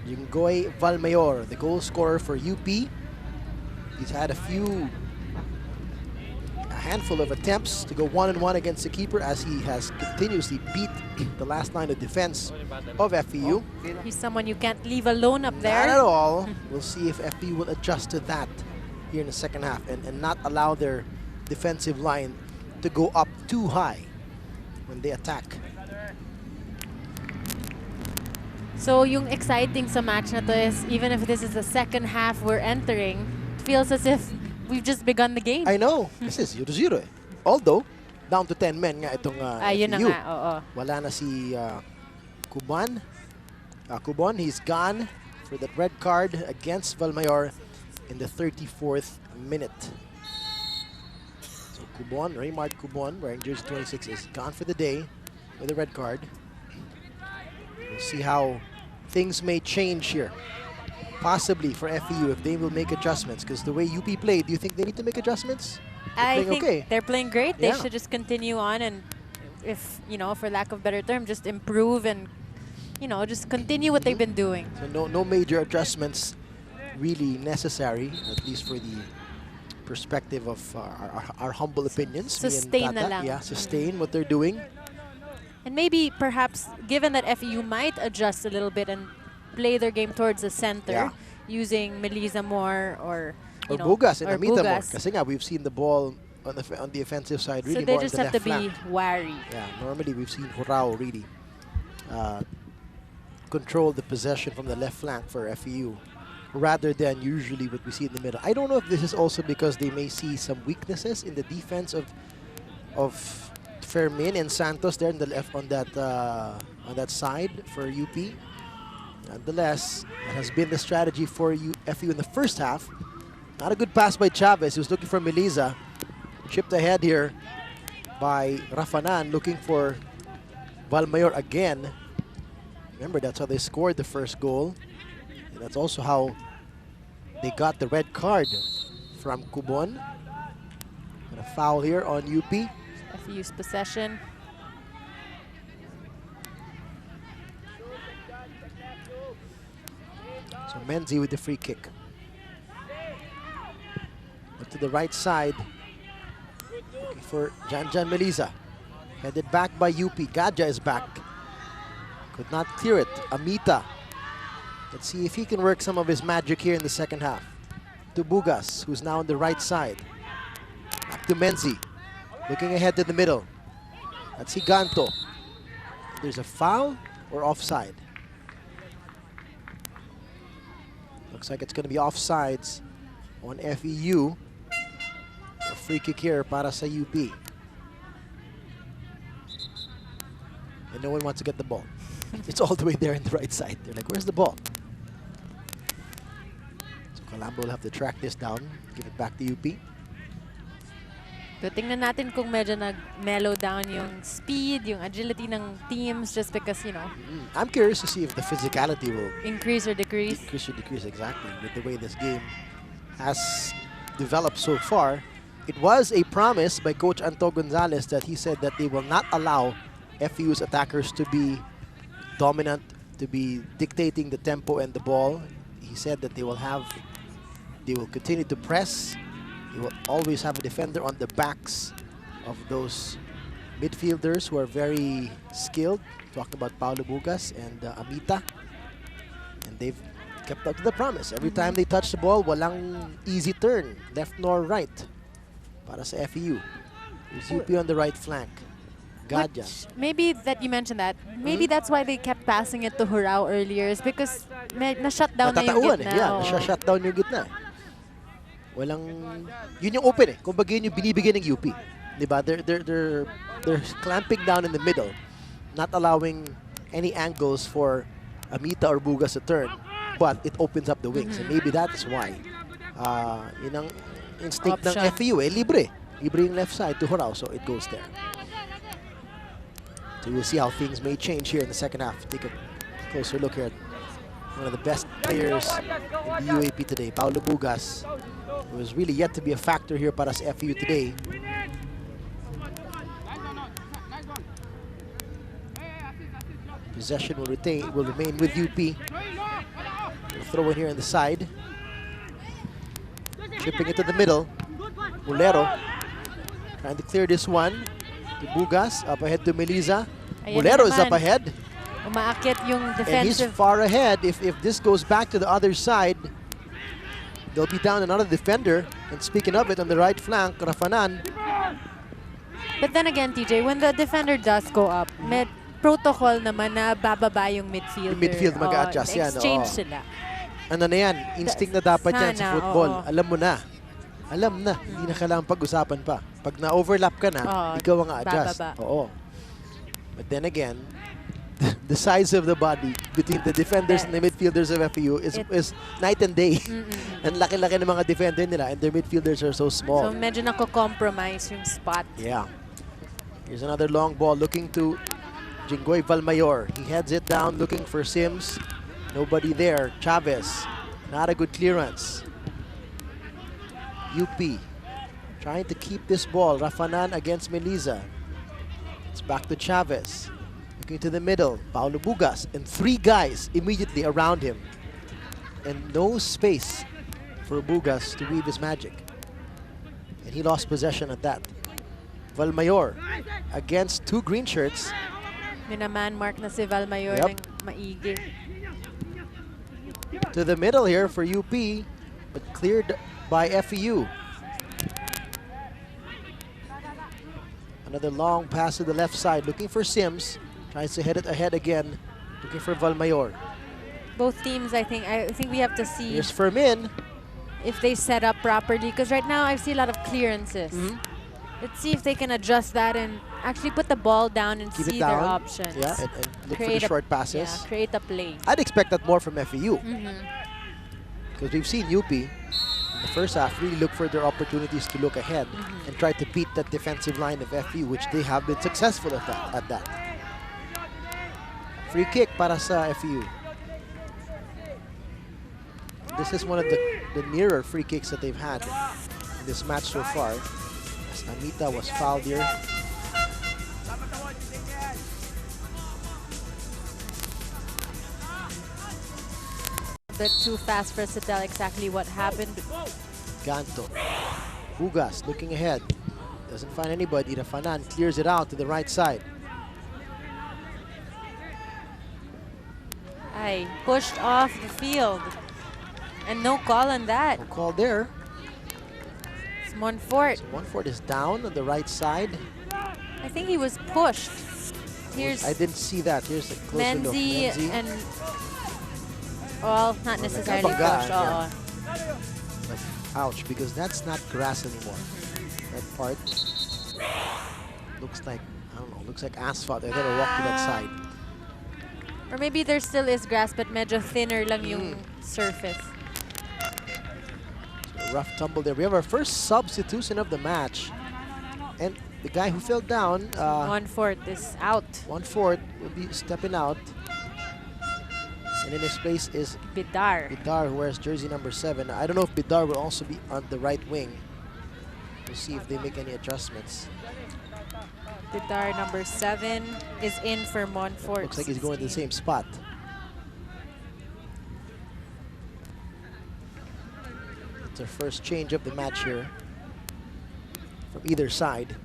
Speaker 1: Junggoy Valmayor, the goal scorer for UP. He's had a handful of attempts to go 1-on-1 against the keeper as he has continuously beat the last line of defense of FEU.
Speaker 2: He's someone you can't leave alone up there.
Speaker 1: Not at all. We'll see if FEU will adjust to that here in the second half and not allow their defensive line to go up too high when they attack.
Speaker 2: So yung exciting sa match na to is even if this is the second half we're entering, it feels as if we've just begun the game.
Speaker 1: I know. This is 0-0 eh. Although, down to 10 men nga itong
Speaker 2: Yun na
Speaker 1: FEU.
Speaker 2: nga, oo.
Speaker 1: Wala na si Kuban. Kubon, he's gone for that red card against Valmayor in the 34th minute. So Kubon, Raymart Kubon, wearing jersey 26, is gone for the day with a red card. We'll see how things may change here. Possibly for FEU if they will make adjustments, because the way UP played, do you think they need to make adjustments?
Speaker 2: I think
Speaker 1: okay.
Speaker 2: they're playing great. They
Speaker 1: Yeah.
Speaker 2: should just continue on and, if, you know, for lack of better term, just improve and, you know, just continue what they've been doing.
Speaker 1: So no major adjustments really necessary, at least for the perspective of our humble opinions. Me and
Speaker 2: Sustain na
Speaker 1: Tata.
Speaker 2: lang.
Speaker 1: Yeah, sustain what they're doing.
Speaker 2: And maybe, perhaps, given that FEU might adjust a little bit and play their game towards the center,
Speaker 1: Yeah.
Speaker 2: using Melissa more or, you know,
Speaker 1: Bugas and
Speaker 2: or
Speaker 1: Amita more.
Speaker 2: Bugas.
Speaker 1: Kasi nga, we've seen the ball on the offensive side really
Speaker 2: So they
Speaker 1: more on
Speaker 2: just
Speaker 1: the
Speaker 2: have to
Speaker 1: left
Speaker 2: be
Speaker 1: flank.
Speaker 2: wary.
Speaker 1: Yeah, normally we've seen Hurao really control the possession from the left flank for FEU rather than usually what we see in the middle. I don't know if this is also because they may see some weaknesses in the defense of Fermin and Santos there in the left on that side for UP. Nonetheless, that has been the strategy for FEU in the first half. Not a good pass by Chavez, who's looking for Melisa. Chipped ahead here by Rafanan, looking for Valmayor again. Remember, that's how they scored the first goal. And that's also how they got the red card from Kubon. And a foul here on UP.
Speaker 2: FEU's possession.
Speaker 1: So Menzi with the free kick. Look to the right side. Looking for Jan Melisa. Headed back by UP. Gadja is back. Could not clear it. Amita. Let's see if he can work some of his magic here in the second half. To Bugas, who's now on the right side. Back to Menzi. Looking ahead to the middle. That's Higanto. There's a foul or offside. Looks like it's going to be offsides on FEU. A free kick here para sa UP. And no one wants to get the ball. It's all the way there in the right side. They're like, where's the ball? So Colombo will have to track this down, give it back to UP.
Speaker 2: So tingnan natin kung medyo nag-mellow down yung speed, yung agility ng teams just because, you know,
Speaker 1: I'm curious to see if the physicality will
Speaker 2: increase or decrease.
Speaker 1: decrease exactly with the way this game has developed so far. It was a promise by Coach Anto Gonzalez that he said that they will not allow FEU's attackers to be dominant, to be dictating the tempo and the ball. He said that they will continue to press. They will always have a defender on the backs of those midfielders who are very skilled. Talking about Paulo Bugas and Amita. And they've kept up to the promise. Every time they touch the ball, walang easy turn, left nor right. Para sa FEU. There's UP on the right flank. Gadya.
Speaker 2: Maybe that you mentioned that. Maybe that's why they kept passing it to Hurao earlier, is because na-shut down na yung
Speaker 1: Natatauan
Speaker 2: gitna.
Speaker 1: Yeah,
Speaker 2: Oo.
Speaker 1: nasa-shut down yung gitna. Walang, yun yung open eh. Kumbaga yun yung binibigyan ng UP. Diba? They're clamping down in the middle, not allowing any angles for Amita or Bugas to turn, but it opens up the wings. And maybe that's why. Yun ang instinct ng
Speaker 2: Option.
Speaker 1: FEU eh. Libre. Libre yung left side to Hurao, so it goes there. So we'll see how things may change here in the second half. Take a closer look here at one of the best players in the UAP today, Paulo Bugas, who is really yet to be a factor here para sa FEU today. Possession will remain with UP. We'll throw in here on the side. Chipping it to the middle. Mulero trying to clear this one. To Bugas, up ahead to Melisa.
Speaker 2: Ayan
Speaker 1: Mulero
Speaker 2: na
Speaker 1: is up
Speaker 2: naman.
Speaker 1: ahead.
Speaker 2: Umaakit yung
Speaker 1: And he's
Speaker 2: defensive.
Speaker 1: far ahead. If this goes back to the other side, they'll be down another defender. And speaking of it, on the right flank, Rafanan.
Speaker 2: But then again, TJ, when the defender does go up, med protocol naman na bababa yung midfielder.
Speaker 1: Yung midfield mag-a-adjust yan,
Speaker 2: exchange
Speaker 1: oo.
Speaker 2: sila.
Speaker 1: Ano na yan? Instinct na dapat yan sa
Speaker 2: Sana,
Speaker 1: football.
Speaker 2: oo.
Speaker 1: Alam mo na. Alam na. Hindi na kailangan pag-usapan pa. Pag na-overlap ka na,
Speaker 2: Oo,
Speaker 1: ikaw ang a-adjust.
Speaker 2: bababa.
Speaker 1: Oo. But then again, the size of the body between the defenders and the midfielders of FEU is night and day. Ang laki-laki ng mga defender nila and their midfielders are so small.
Speaker 2: So medyo nako-compromise yung spot.
Speaker 1: Yeah. Here's another long ball looking to Jinggoy Valmayor. He heads it down looking for Sims. Nobody there. Chavez. Not a good clearance. UP trying to keep this ball. Rafanan against Melisa. It's back to Chavez. Looking to the middle. Paulo Bugas. And three guys immediately around him. And no space for Bugas to weave his magic. And he lost possession at that. Valmayor against two green shirts.
Speaker 2: Minaman mark na si Valmayor
Speaker 1: Yep.
Speaker 2: ng maigi.
Speaker 1: To the middle here for UP, but cleared by FEU. Another long pass to the left side, looking for Sims. Tries to head it ahead again, looking for Valmayor.
Speaker 2: Both teams, I think we have to see
Speaker 1: Here's Fermin.
Speaker 2: if they set up properly. Because right now, I see a lot of clearances. Let's see if they can adjust that and actually put the ball down and
Speaker 1: Keep
Speaker 2: see
Speaker 1: it
Speaker 2: their
Speaker 1: down.
Speaker 2: options.
Speaker 1: Yeah, and look for
Speaker 2: Create
Speaker 1: the
Speaker 2: a-
Speaker 1: short passes.
Speaker 2: Yeah, create a play.
Speaker 1: I'd expect that more from FEU. Because we've seen UP in the first half really look for their opportunities to look ahead and try to beat that defensive line of FEU, which they have been successful at that. Free kick para sa FEU. This is one of the nearer free kicks that they've had in this match so far. As Amita was fouled here.
Speaker 2: A bit too fast for us to tell exactly what happened.
Speaker 1: Ganto. Bugas looking ahead. Doesn't find anybody. Rafanan clears it out to the right side.
Speaker 2: Ay, pushed off the field. And no call on that.
Speaker 1: No call there.
Speaker 2: It's Monfort.
Speaker 1: So Monfort is down on the right side.
Speaker 2: I think he was pushed. Here's
Speaker 1: I didn't see that. Here's a closer look.
Speaker 2: Menzi
Speaker 1: Menzi.
Speaker 2: and... Well, not necessarily
Speaker 1: nagkabanggaan,
Speaker 2: pushed.
Speaker 1: yeah.
Speaker 2: Oo.
Speaker 1: But ouch, because that's not grass anymore. That part looks like, I don't know, looks like asphalt. I gotta walk to that side.
Speaker 2: Or maybe there still is grass but medyo thinner lang yung surface.
Speaker 1: So a rough tumble there. We have our first substitution of the match. And the guy who fell down,
Speaker 2: Monfort is out.
Speaker 1: Monfort will be stepping out. And in his place is
Speaker 2: Bidar.
Speaker 1: Bidar, who wears jersey number 7. I don't know if Bidar will also be on the right wing. We'll see if they make any adjustments.
Speaker 2: Bidar number 7 is in for Monfort.
Speaker 1: Looks like he's going to the same spot. It's our first change of the match here from either side.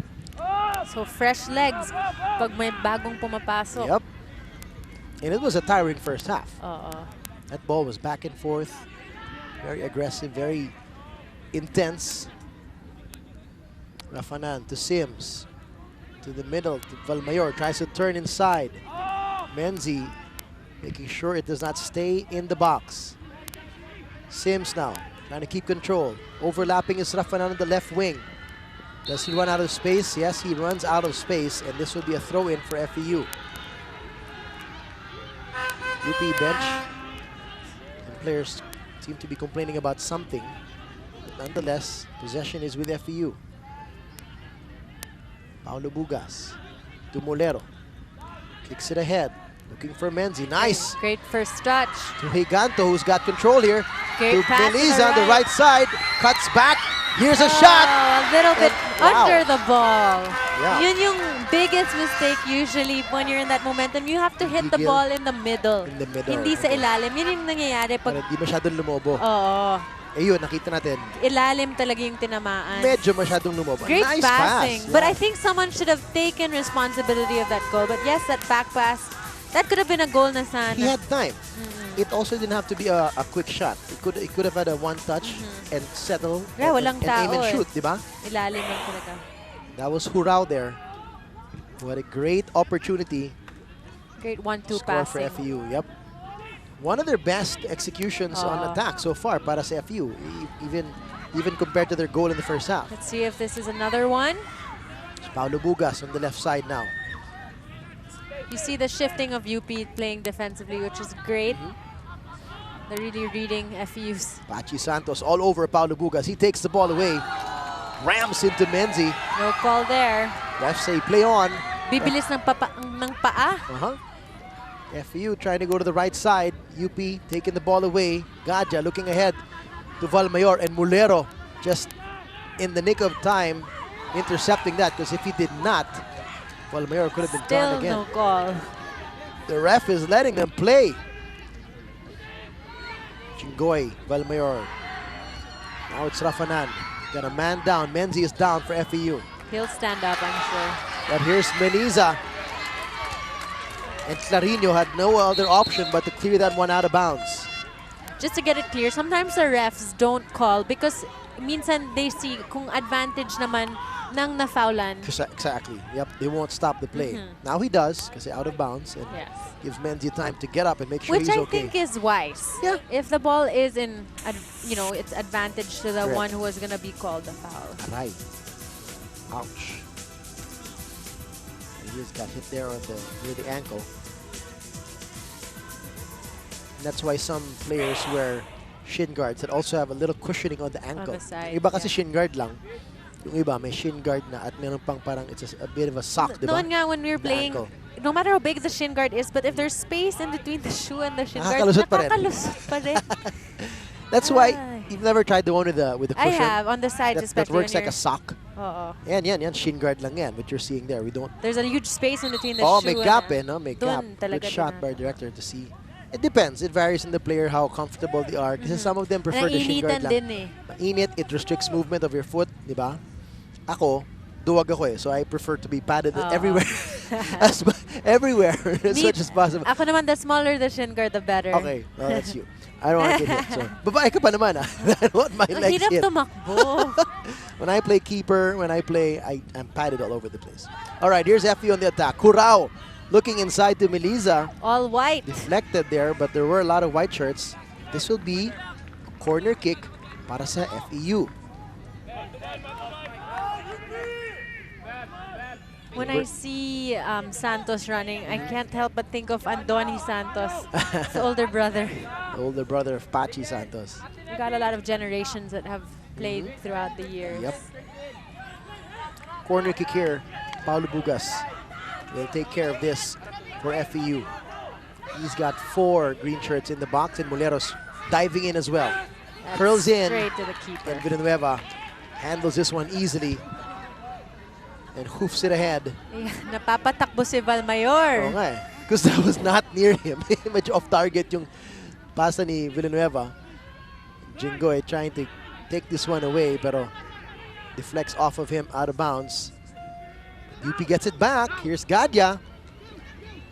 Speaker 2: So fresh legs pag may bagong pumapasok.
Speaker 1: Yep. And it was a tiring first half.
Speaker 2: Oo.
Speaker 1: That ball was back and forth. Very aggressive, very intense. Rafanan to Sims. To the middle, to Valmayor. Tries to turn inside. Menzi making sure it does not stay in the box. Sims now, trying to keep control. Overlapping is Rafanan on the left wing. Does he run out of space? Yes, he runs out of space, and this will be a throw-in for FEU. UP bench. And players seem to be complaining about something. But nonetheless, possession is with FEU. Paulo Bugas to Molero. Kicks it ahead. Looking for Menzi. Nice.
Speaker 2: Great first touch.
Speaker 1: To Higanto, who's got control here.
Speaker 2: Great
Speaker 1: To
Speaker 2: pass
Speaker 1: Beliza on the right side. Cuts back. Here's a shot.
Speaker 2: A little bit
Speaker 1: wow.
Speaker 2: under the ball.
Speaker 1: Yeah.
Speaker 2: Yun yung biggest mistake usually when you're in that momentum. You have to hit the
Speaker 1: Gigil.
Speaker 2: ball in the middle.
Speaker 1: In the middle.
Speaker 2: Hindi sa
Speaker 1: Okay.
Speaker 2: ilalim. Yun yung nangyayari pag...
Speaker 1: Para di masyadong lumobo.
Speaker 2: Oo.
Speaker 1: Eh yun, nakita natin.
Speaker 2: Ilalim talaga yung tinamaan.
Speaker 1: Medyo masyadong lumobo.
Speaker 2: Great
Speaker 1: Nice
Speaker 2: passing.
Speaker 1: pass.
Speaker 2: But
Speaker 1: Yeah.
Speaker 2: I think someone should have taken responsibility of that goal. But yes, that back pass, that could have been a goal na sana.
Speaker 1: He had time. It also didn't have to be a quick shot. It could have had a one touch and settle
Speaker 2: Yeah,
Speaker 1: and,
Speaker 2: walang
Speaker 1: and aim
Speaker 2: tao
Speaker 1: and
Speaker 2: eh.
Speaker 1: shoot, di ba?
Speaker 2: Ilalim lang talaga.
Speaker 1: That was Hurao there. What a great opportunity
Speaker 2: Great
Speaker 1: to
Speaker 2: 1-2
Speaker 1: score for
Speaker 2: passing.
Speaker 1: FEU. Yep. One of their best executions on attack so far para sa FEU, even compared to their goal in the first half.
Speaker 2: Let's see if this is another one.
Speaker 1: It's Paulo Bugas on the left side now.
Speaker 2: You see the shifting of UP playing defensively, which is great. They're really reading FEU's.
Speaker 1: Pachi Santos all over Paulo Bugas. He takes the ball away. Rams into Menzi.
Speaker 2: No call there.
Speaker 1: Refs say play on.
Speaker 2: Bibilis ng paa.
Speaker 1: FEU trying to go to the right side. UP taking the ball away. Gadja looking ahead to Valmayor, and Mulero just in the nick of time intercepting that, because if he did not, Valmayor could have been gone
Speaker 2: Still
Speaker 1: again.
Speaker 2: no call.
Speaker 1: The ref is letting them play. Chingoy, Valmayor. Now it's Rafanan. Got a man down. Menzi is down for FEU.
Speaker 2: He'll stand up, I'm sure.
Speaker 1: But here's Meniza. And Clarino had no other option but to clear that one out of bounds.
Speaker 2: Just to get it clear, sometimes the refs don't call because minsan they see kung advantage naman ng nafoulan.
Speaker 1: Exactly. Yep. They won't stop the play. Now he does because he's out of bounds and
Speaker 2: Yes.
Speaker 1: gives Menzi time to get up and make sure
Speaker 2: Which
Speaker 1: he's
Speaker 2: I
Speaker 1: okay.
Speaker 2: think is wise.
Speaker 1: Yeah.
Speaker 2: If the ball is in, it's advantage to the
Speaker 1: Correct.
Speaker 2: one who was gonna be called the foul.
Speaker 1: Right. Ouch. And he just got hit there on near the ankle. And that's why some players wear shin guards that also have a little cushioning on the ankle.
Speaker 2: the side,
Speaker 1: Yung iba kasi
Speaker 2: yeah.
Speaker 1: shin guard lang. Yung iba may shin guard na at meron pang parang it's a bit of a sock, di ba?
Speaker 2: Noon nga when we were
Speaker 1: The
Speaker 2: playing,
Speaker 1: ankle.
Speaker 2: no matter how big the shin guard is, but if there's space in between the shoe and the shin guard,
Speaker 1: Nakakalusot pa rin.
Speaker 2: nakakalusot pa rin.
Speaker 1: That's why
Speaker 2: Ay.
Speaker 1: you've never tried the one with the
Speaker 2: I
Speaker 1: cushion.
Speaker 2: have, on the sides
Speaker 1: That
Speaker 2: especially.
Speaker 1: works
Speaker 2: when
Speaker 1: like a
Speaker 2: you're-
Speaker 1: sock.
Speaker 2: Oo.
Speaker 1: Yan, shin guard lang yan, what you're seeing there. We don't.
Speaker 2: There's a huge space in between the
Speaker 1: Oh,
Speaker 2: shoe
Speaker 1: may
Speaker 2: and
Speaker 1: gap
Speaker 2: the-
Speaker 1: no? May
Speaker 2: Dun
Speaker 1: gap.
Speaker 2: talaga
Speaker 1: Good shot by
Speaker 2: tinatak.
Speaker 1: director to see. It depends. It varies in the player how comfortable they are. Kasi some of them prefer the shin guard
Speaker 2: Nainitan
Speaker 1: lang.
Speaker 2: din eh.
Speaker 1: Mainit, it restricts movement of your foot, di ba? Ako, duwag ako eh. So I prefer to be padded
Speaker 2: Oo.
Speaker 1: everywhere. Everywhere as
Speaker 2: Me-
Speaker 1: much as possible.
Speaker 2: Ako naman, the smaller the shin guard, the better.
Speaker 1: Okay, well, that's you. I don't want to get hit. So, babae ka pa naman ah. I don't want my
Speaker 2: Ang
Speaker 1: legs
Speaker 2: hirap
Speaker 1: hit.
Speaker 2: tumakbo.
Speaker 1: When I play keeper, I'm padded all over the place. All right, here's FEU on the attack. Curao looking inside to Meliza.
Speaker 2: All white.
Speaker 1: Deflected there, but there were a lot of white shirts. This will be a corner kick para sa FEU.
Speaker 2: When I see Santos running, I can't help but think of Andoni Santos, his older brother.
Speaker 1: Older brother of Pachi Santos.
Speaker 2: We got a lot of generations that have played throughout the years.
Speaker 1: Yep. Corner kick here. Paulo Bugas will take care of this for FEU. He's got 4 green shirts in the box, and Moleros diving in as well.
Speaker 2: That's
Speaker 1: Curls in,
Speaker 2: straight to the keeper.
Speaker 1: and Villanueva handles this one easily and hoofs it ahead.
Speaker 2: Yeah, napapatakbo si
Speaker 1: Oo
Speaker 2: Valmayor.
Speaker 1: nga eh. Because that was not near him. Medyo off target yung pasa ni Villanueva. Jingoy trying to take this one away, pero deflects off of him out of bounds. UP gets it back. Here's Gadya.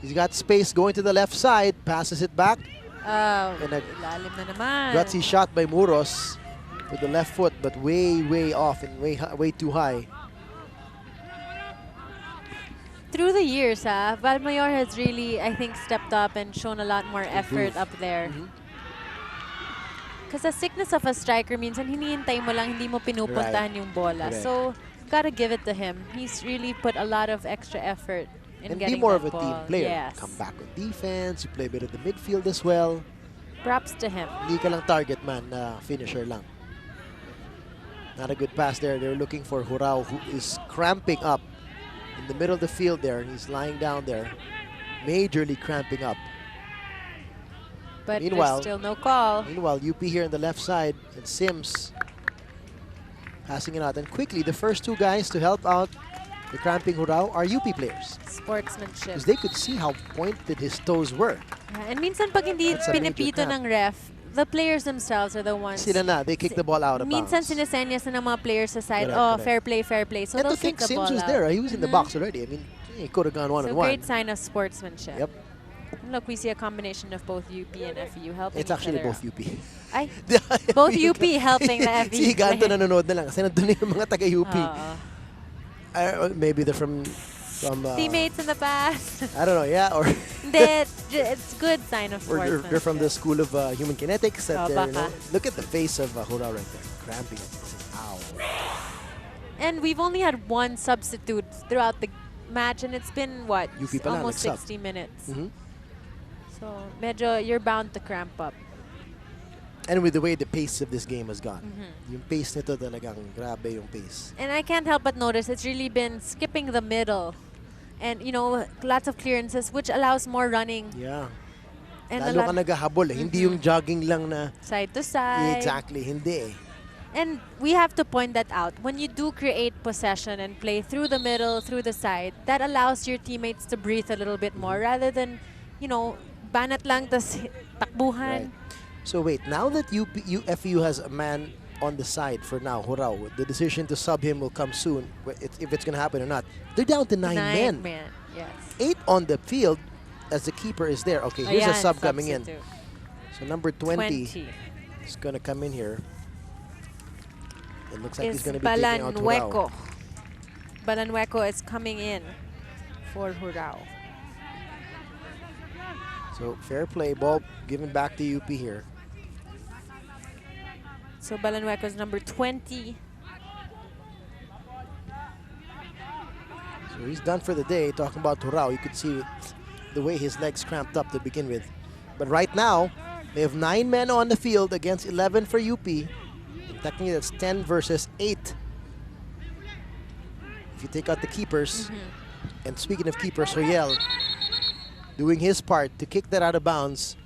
Speaker 1: He's got space going to the left side. Passes it back. And a
Speaker 2: lalim na naman.
Speaker 1: gutsy shot by Muros with the left foot, but way off and way too high.
Speaker 2: Through the years, Valmayor has really, I think, stepped up and shown a lot more effort up there. Because the sickness of a striker minsan hinihintay mo lang, hindi mo pinupuntahan yung bola.
Speaker 1: Correct.
Speaker 2: So, gotta give it to him. He's really put a lot of extra effort in
Speaker 1: And
Speaker 2: getting
Speaker 1: be more
Speaker 2: that
Speaker 1: of a
Speaker 2: ball.
Speaker 1: team player.
Speaker 2: Yes.
Speaker 1: Come back on defense, you play a bit of the midfield as well.
Speaker 2: Props to him.
Speaker 1: Hindi ka lang target man, finisher lang. Not a good pass there. They're looking for Hurao, who is cramping up in the middle of the field there. He's lying down there, majorly cramping up.
Speaker 2: But
Speaker 1: Meanwhile-
Speaker 2: there's still no call.
Speaker 1: Meanwhile, UP here on the left side, and Sims passing it out. And quickly, the first two guys to help out the cramping Hurao are UP players.
Speaker 2: Sportsmanship.
Speaker 1: Because they could see how pointed his toes were.
Speaker 2: Yeah, and minsan pag hindi
Speaker 1: That's a major
Speaker 2: pinipito
Speaker 1: cramp.
Speaker 2: ng ref, the players themselves are the ones.
Speaker 1: Sila na, they kick the ball out of
Speaker 2: Minsan
Speaker 1: bounds.
Speaker 2: sinesenyas na ng mga players sa side,
Speaker 1: Correct,
Speaker 2: oh,
Speaker 1: correct.
Speaker 2: fair play. So
Speaker 1: And
Speaker 2: they'll
Speaker 1: to think
Speaker 2: kick the ball
Speaker 1: Sims was
Speaker 2: out.
Speaker 1: there, he was in the box already. I mean, he could have gone
Speaker 2: So
Speaker 1: one-on-one.
Speaker 2: great sign of sportsmanship.
Speaker 1: Yep.
Speaker 2: And look, we see a combination of both UP and FEU helping
Speaker 1: It's
Speaker 2: each
Speaker 1: actually
Speaker 2: other
Speaker 1: both
Speaker 2: out.
Speaker 1: UP.
Speaker 2: Ay, both UP helping the FEU.
Speaker 1: Si Higanto nanonood na lang kasi nandun na yung mga taga-UP.
Speaker 2: Oo.
Speaker 1: Maybe they're from
Speaker 2: Teammates in the past.
Speaker 1: I don't know, yeah, or
Speaker 2: Hindi, it's good sign of
Speaker 1: or
Speaker 2: sportsmanship.
Speaker 1: they're from the school of human kinetics. That
Speaker 2: Oh,
Speaker 1: they're,
Speaker 2: baka.
Speaker 1: look at the face of Hurao right there, cramping. Ow.
Speaker 2: And we've only had one substitute throughout the match, and it's been, what,
Speaker 1: UP pala,
Speaker 2: almost
Speaker 1: nagsub.
Speaker 2: 60 minutes.
Speaker 1: Mhm.
Speaker 2: So, medyo, you're bound to cramp up.
Speaker 1: And with the way the pace of this game has gone,
Speaker 2: Mm-hmm.
Speaker 1: yung pace nito talagang grabe yung pace.
Speaker 2: And I can't help but notice it's really been skipping the middle. And, you know, lots of clearances, which allows more running.
Speaker 1: Yeah.
Speaker 2: And
Speaker 1: Lalo
Speaker 2: a
Speaker 1: ka
Speaker 2: lot
Speaker 1: naghahabol eh. Hindi yung jogging lang na
Speaker 2: side to side.
Speaker 1: exactly, hindi eh.
Speaker 2: And we have to point that out. When you do create possession and play through the middle, through the side, that allows your teammates to breathe a little bit more rather than, you know, banat lang tas takbuhan.
Speaker 1: Right. So wait, now that FEU has a man on the side for now, Hurao, the decision to sub him will come soon, if it's going to happen or not. They're down to 9 men.
Speaker 2: Yes.
Speaker 1: 8 on the field as the keeper is there. Okay, here's a
Speaker 2: Ayan,
Speaker 1: sub coming in.
Speaker 2: substitute.
Speaker 1: So number 20
Speaker 2: 20
Speaker 1: is going to come in here. It looks like he's
Speaker 2: is
Speaker 1: going to be taking out Hurao.
Speaker 2: Balanhueco. Balanhueco is coming in for Hurao.
Speaker 1: So fair play, ball given back to UP here.
Speaker 2: So Balanhueco is number 20.
Speaker 1: So he's done for the day. Talking about Hurao, you could see the way his legs cramped up to begin with. But right now, they have 9 men on the field against 11 for UP. And technically, that's 10 versus 8. If you take out the keepers, and speaking of keepers, Royel doing his part to kick that out of bounds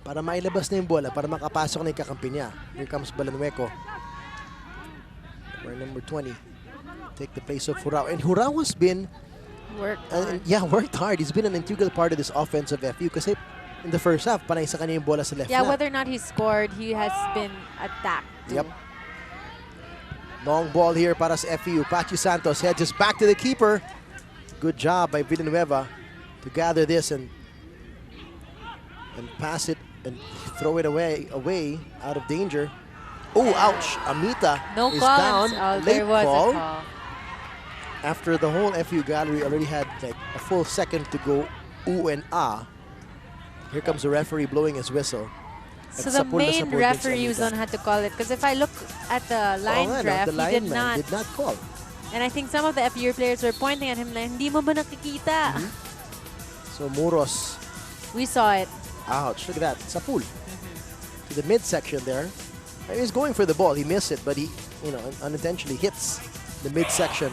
Speaker 1: para mailabas na yung bola, para makapasok na yung kakampi niya. Here comes Balanhueco. Number 20. Take the place of Hurao. And Hurao has been worked hard. He's been an integral part of this offense of FEU kasi in the first half, panay sa kanya yung bola sa left
Speaker 2: Yeah,
Speaker 1: flank.
Speaker 2: whether or not he scored, he has been attacked.
Speaker 1: Yep. Long ball here para sa FEU. Pachi Santos hedges back to the keeper. Good job by Villanueva to gather this and pass it and throw it away out of danger. Oh, ouch. Amita
Speaker 2: No
Speaker 1: is
Speaker 2: call.
Speaker 1: down.
Speaker 2: Oh,
Speaker 1: Late
Speaker 2: there was
Speaker 1: call.
Speaker 2: a call.
Speaker 1: After the whole FEU gallery already had like a full second to go ooh and ah. Here comes the referee blowing his whistle.
Speaker 2: So
Speaker 1: At
Speaker 2: the
Speaker 1: sapul na
Speaker 2: main
Speaker 1: sapul against
Speaker 2: referee was the
Speaker 1: Amita.
Speaker 2: one had to call it. Because if I look at the line
Speaker 1: Oo nga, no,
Speaker 2: ref,
Speaker 1: the
Speaker 2: he did
Speaker 1: lineman
Speaker 2: not.
Speaker 1: did not call.
Speaker 2: And I think some of the FEU players were pointing at him like, hindi mo ba nakikita?
Speaker 1: So Muros,
Speaker 2: We saw it.
Speaker 1: ouch, look at that, sapul. To the midsection there. He's going for the ball, he missed it, but he, unintentionally hits the midsection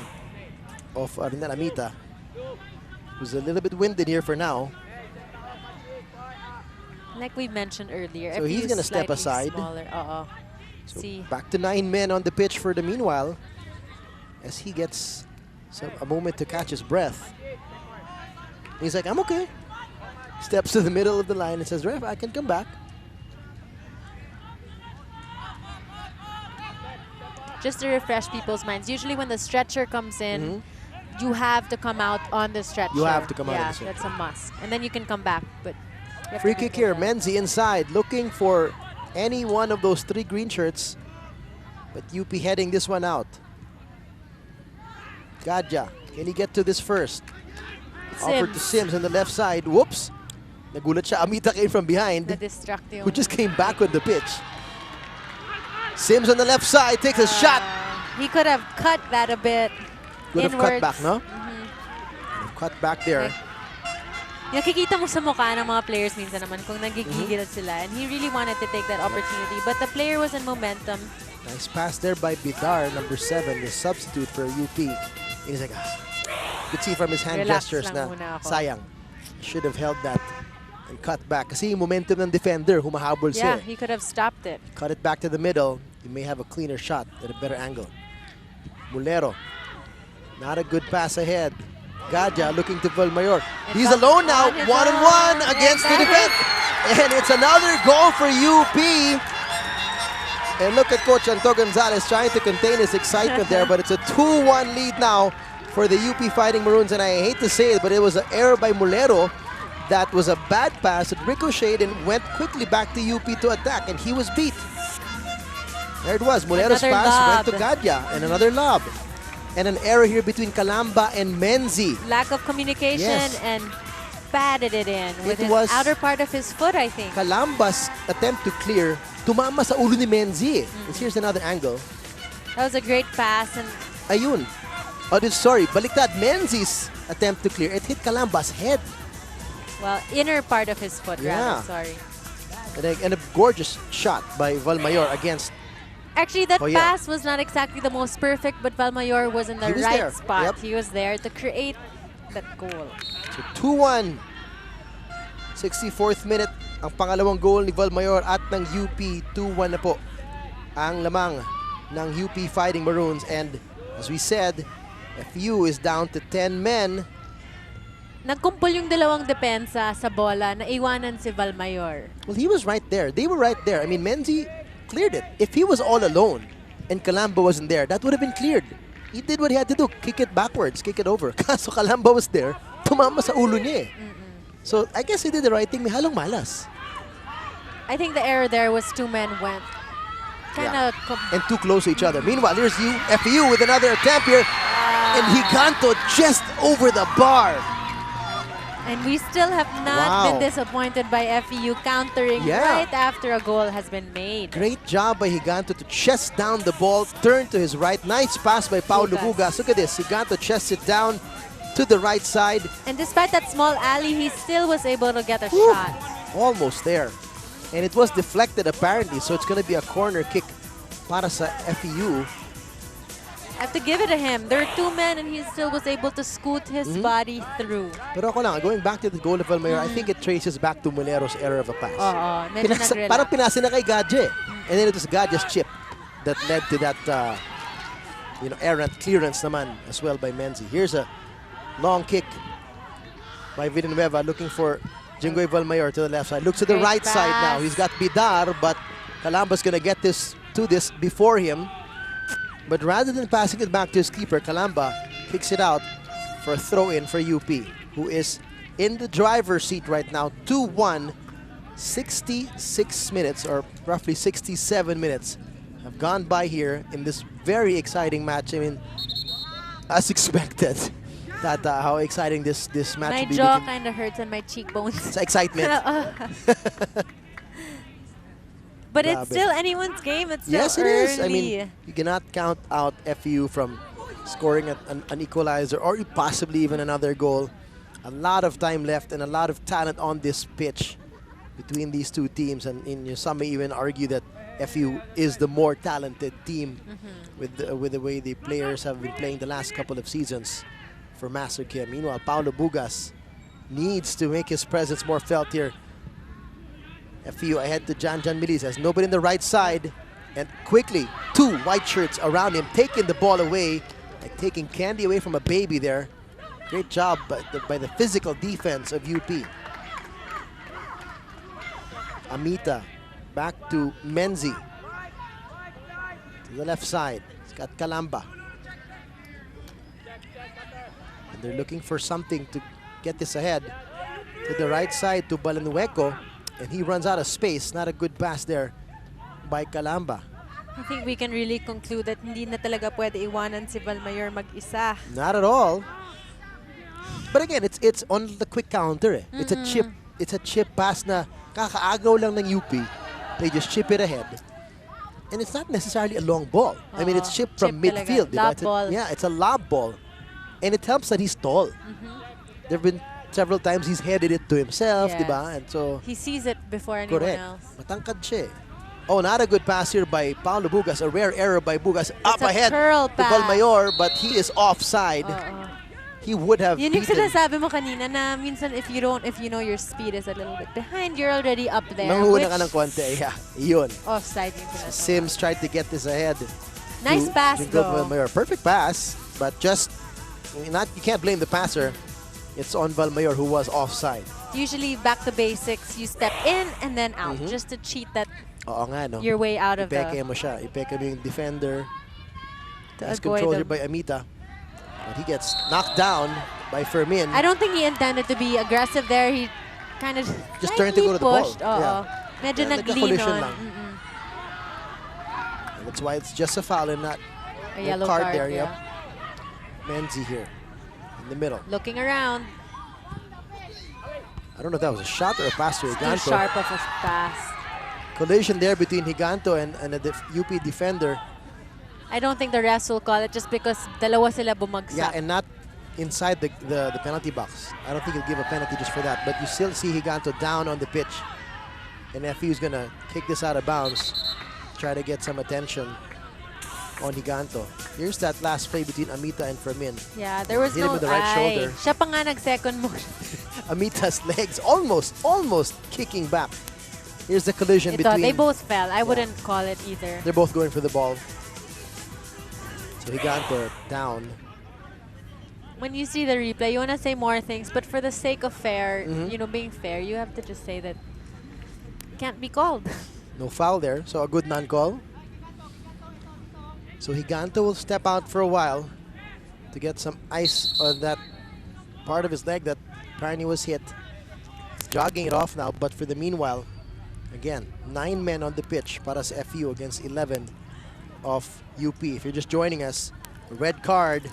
Speaker 1: of Arnel Amita, who's a little bit winded here for now.
Speaker 2: Like we mentioned earlier.
Speaker 1: So
Speaker 2: FEU
Speaker 1: he's
Speaker 2: is
Speaker 1: gonna step
Speaker 2: slightly
Speaker 1: aside.
Speaker 2: Smaller.
Speaker 1: So
Speaker 2: See.
Speaker 1: back to 9 men on the pitch for the meanwhile, as he gets a moment to catch his breath. He's like, I'm okay. Steps to the middle of the line and says, ref, I can come back.
Speaker 2: Just to refresh people's minds. Usually when the stretcher comes in, you have to come out on the stretcher.
Speaker 1: You have to come out on
Speaker 2: yeah,
Speaker 1: the stretcher.
Speaker 2: that's a must. And then you can come back. But have
Speaker 1: Free
Speaker 2: to
Speaker 1: kick
Speaker 2: handle
Speaker 1: here.
Speaker 2: that.
Speaker 1: Menzi inside, looking for any one of those 3 green shirts. But UP heading this one out. Gadja, can he get to this first? Offered to Sims on the left side. Whoops. Nagulat siya. Amita came from behind,
Speaker 2: Na-distract yung...
Speaker 1: who just came back on the pitch. Sims on the left side takes a shot.
Speaker 2: He could have cut that a bit.
Speaker 1: Could have cut
Speaker 2: inwards.
Speaker 1: back, no?
Speaker 2: Mhm.
Speaker 1: Cut back there.
Speaker 2: Nakikita mo sa mukha ng mga players minsan naman kung nagigigil sila. And he really wanted to take that opportunity. But the player was in momentum.
Speaker 1: Nice pass there by Bidar, number 7, the substitute for UP. He's like, you could see from his hand
Speaker 2: Relax
Speaker 1: gestures na,
Speaker 2: lang muna ako.
Speaker 1: sayang. Should have held that and cut back. Kasi yung momentum ng defender, humahabol
Speaker 2: Yeah,
Speaker 1: siya.
Speaker 2: he could have stopped it.
Speaker 1: Cut it back to the middle. You may have a cleaner shot at a better angle. Mulero. Not a good pass ahead. Gadja looking to Valmayor. He's alone now,
Speaker 2: on his
Speaker 1: one-on-one
Speaker 2: own.
Speaker 1: against the
Speaker 2: And that
Speaker 1: defense. And it's another goal for UP. And look at Coach Anto Gonzalez trying to contain his excitement there, but it's a 2-1 lead now for the UP Fighting Maroons. And I hate to say it, but it was an error by Mulero. That was a bad pass. It ricocheted and went quickly back to UP to attack, and he was beat. There it was. Mulero's
Speaker 2: Another
Speaker 1: pass went
Speaker 2: lob.
Speaker 1: to Gadja, and another lob. And an error here between Calamba and Menzi.
Speaker 2: Lack of communication
Speaker 1: Yes.
Speaker 2: and batted it in with
Speaker 1: It
Speaker 2: his
Speaker 1: was-
Speaker 2: outer part of his foot, I think.
Speaker 1: Calamba's attempt to clear, tumama sa ulo ni Menzi. Here's another angle.
Speaker 2: That was a great pass. And
Speaker 1: Ayun. Oh, sorry, baliktad. Menzi's attempt to clear, it hit Calamba's head.
Speaker 2: well, inner part of his foot,
Speaker 1: Yeah.
Speaker 2: rather. Sorry.
Speaker 1: And a gorgeous shot by Valmayor against.
Speaker 2: Actually, that
Speaker 1: Oh, yeah.
Speaker 2: pass was not exactly the most perfect, but Valmayor was in the
Speaker 1: He was
Speaker 2: right
Speaker 1: there.
Speaker 2: spot.
Speaker 1: Yep.
Speaker 2: He was there to create that goal.
Speaker 1: So 2-1. 64th minute, ang pangalawang goal ni Valmayor at ng UP. 2-1 na po ang lamang ng UP Fighting Maroons. And as we said, FEU is down to 10 men.
Speaker 2: Nagkumpol yung dalawang depensa sa bola, naiwanan si Valmayor.
Speaker 1: Well, he was right there. They were right there. I mean, Menzi cleared it. If he was all alone and Calamba wasn't there, that would have been cleared. He did what he had to do. Kick it backwards, kick it over. Kaso Calamba was there, tumama sa ulo niya eh. So, I guess he did the right thing. May halong malas.
Speaker 2: I think the error there was 2 men went kind of...
Speaker 1: And too close to each other. Meanwhile, here's FEU with another attempt here. And Higanto just over the bar.
Speaker 2: And we still have not been disappointed by FEU countering right after a goal has been made.
Speaker 1: Great job by Higanto to chest down the ball, turn to his right. Nice pass by Paulo Bugas. Look at this. Higanto chests it down to the right side.
Speaker 2: And despite that small alley, he still was able to get a shot.
Speaker 1: Almost there. And it was deflected apparently, so it's going to be a corner kick para sa FEU.
Speaker 2: I have to give it to him. There were 2 men and he still was able to scoot his body through.
Speaker 1: Pero ako lang, going back to the goal of Valmayor, I think it traces back to Mulero's error of a pass.
Speaker 2: Medyo nag-relax.
Speaker 1: Parang pinasa na kay Gadje. And then it was Gadje's chip that led to that errant clearance naman as well by Menzi. Here's a long kick by Villanueva looking for Jinggoy Valmayor to the left side. Looks to the right side now. He's got Bidar, but Calamba's gonna get this before him. But rather than passing it back to his keeper, Calamba kicks it out for a throw-in for UP, who is in the driver's seat right now. 2-1, 66 minutes, or roughly 67 minutes, have gone by here in this very exciting match. I mean, as expected, that how exciting this match
Speaker 2: My
Speaker 1: will be.
Speaker 2: jaw kind of hurts and my cheekbones.
Speaker 1: It's excitement.
Speaker 2: But it's still anyone's game. It's still
Speaker 1: Yes, it is. I mean,
Speaker 2: early.
Speaker 1: you cannot count out FEU from scoring an equalizer or possibly even another goal. A lot of time left and a lot of talent on this pitch between these two teams. And some may even argue that FEU is the more talented team with the way the players have been playing the last couple of seasons for Master Kim. Meanwhile, Paulo Bugas needs to make his presence more felt here. FEU ahead to Jan Milis, has nobody in the right side, and quickly 2 white shirts around him, taking the ball away, like taking candy away from a baby there. Great job by the physical defense of UP. Amita back to Menzi. To the left side, he's got Calamba. And they're looking for something to get this ahead. to the right side to Balanueco, and he runs out of space. Not a good pass there by Calamba.
Speaker 2: I think we can really conclude that hindi na talaga pwede iwanan si Valmayor mag-isa.
Speaker 1: Not at all. But again, it's on the quick counter. It's a chip. It's a chip pass na kakaagaw lang ng UP. They just chip it ahead. And it's not necessarily a long ball. I mean, it's chipped from
Speaker 2: chip
Speaker 1: midfield.
Speaker 2: talaga. Lob
Speaker 1: Diba?
Speaker 2: ball.
Speaker 1: Yeah, it's a lob ball. And it helps that he's tall. There have been several times he's headed it to himself,
Speaker 2: Yes.
Speaker 1: diba? And so,
Speaker 2: He sees it before anyone
Speaker 1: correct.
Speaker 2: else.
Speaker 1: Matangkad siya eh. Oh, not a good pass here by Paulo Bugas. A rare error by Bugas. Up
Speaker 2: a
Speaker 1: ahead
Speaker 2: curl
Speaker 1: to
Speaker 2: pass.
Speaker 1: Valmayor, but he is offside.
Speaker 2: Oo.
Speaker 1: He would have
Speaker 2: Yun yung
Speaker 1: beaten.
Speaker 2: sinasabi mo kanina na minsan if you know your speed is a little bit behind, you're already up there.
Speaker 1: Nanguhuna ka
Speaker 2: which
Speaker 1: ng konti. Yeah, yun.
Speaker 2: offside yung sinasabi.
Speaker 1: Sims tried to get this ahead.
Speaker 2: Nice
Speaker 1: to
Speaker 2: pass
Speaker 1: Jingle
Speaker 2: though.
Speaker 1: Valmayor. Perfect pass, but just you can't blame the passer. It's on Valmayor who was offside.
Speaker 2: Usually back to basics, you step in and then out just to cheat that
Speaker 1: Oo nga, no?
Speaker 2: your way out of
Speaker 1: Ipeke
Speaker 2: the
Speaker 1: mo siya. Ipeke mo yung defender.
Speaker 2: to
Speaker 1: Nice
Speaker 2: avoid
Speaker 1: control
Speaker 2: the-
Speaker 1: here by Amita. But he gets knocked down by Fermin.
Speaker 2: I don't think he intended to be aggressive there. He kind of
Speaker 1: Just turned to go to the ball.
Speaker 2: pushed. Oo. Medyo
Speaker 1: Yeah,
Speaker 2: nag-lean
Speaker 1: nagka-collision
Speaker 2: on.
Speaker 1: lang. And that's why it's just a foul and not
Speaker 2: A
Speaker 1: no
Speaker 2: yellow
Speaker 1: card
Speaker 2: card
Speaker 1: there.
Speaker 2: yeah.
Speaker 1: Yep. Menzi here in the middle.
Speaker 2: Looking around.
Speaker 1: I don't know if that was a shot or a pass to
Speaker 2: Too
Speaker 1: Higanto.
Speaker 2: sharp of a pass.
Speaker 1: Collision there between Higanto and a UP defender.
Speaker 2: I don't think the refs will call it just because dalawa sila bumagsak.
Speaker 1: Yeah, and not inside the penalty box. I don't think he'll give a penalty just for that. But you still see Higanto down on the pitch. And FEU is going to kick this out of bounds. Try to get some attention on Higanto. Here's that last play between Amita and Fermin.
Speaker 2: Yeah, there was
Speaker 1: Hit him
Speaker 2: no
Speaker 1: with the right
Speaker 2: eye.
Speaker 1: shoulder.
Speaker 2: Siya pa nga nag-second move.
Speaker 1: Amita's legs almost kicking back. Here's the collision
Speaker 2: Ito,
Speaker 1: between...
Speaker 2: they both fell. I wouldn't call it either.
Speaker 1: They're both going for the ball. So Higanto down.
Speaker 2: When you see the replay, you want to say more things, but for the sake of fair,
Speaker 1: Mhm.
Speaker 2: you know, being fair, you have to just say that it can't be called.
Speaker 1: No foul there, so a good non-call. So Higanto will step out for a while to get some ice on that part of his leg that apparently was hit. He's jogging it off now, but for the meanwhile, again, 9 men on the pitch para sa FEU against 11 of UP. If you're just joining us, a red card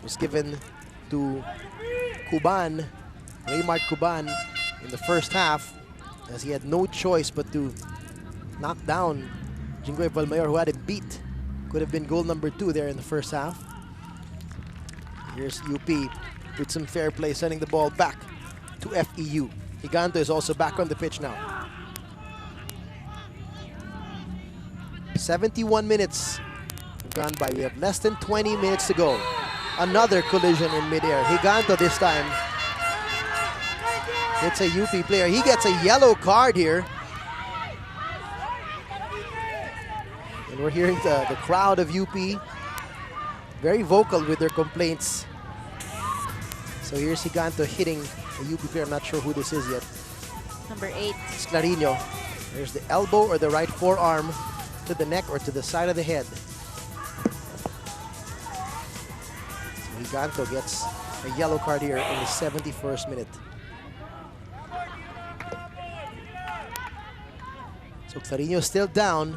Speaker 1: was given to Cuban, Raymart Cuban, in the first half, as he had no choice but to knock down Jinggoy Valmayor, who had him beat. Could have been goal number 2 there in the first half. Here's UP with some fair play, sending the ball back to FEU. Higanto is also back on the pitch now. 71 minutes have gone by. We have less than 20 minutes to go. Another collision in midair. Higanto this time hits a UP player. He gets a yellow card here. And we're hearing the crowd of UP very vocal with their complaints. So here's Higanto hitting a UP player. I'm not sure who this is yet.
Speaker 2: Number 8.
Speaker 1: It's Clarino. There's the elbow or the right forearm to the neck or to the side of the head. So Higanto gets a yellow card here in the 71st minute. So Clarino still down.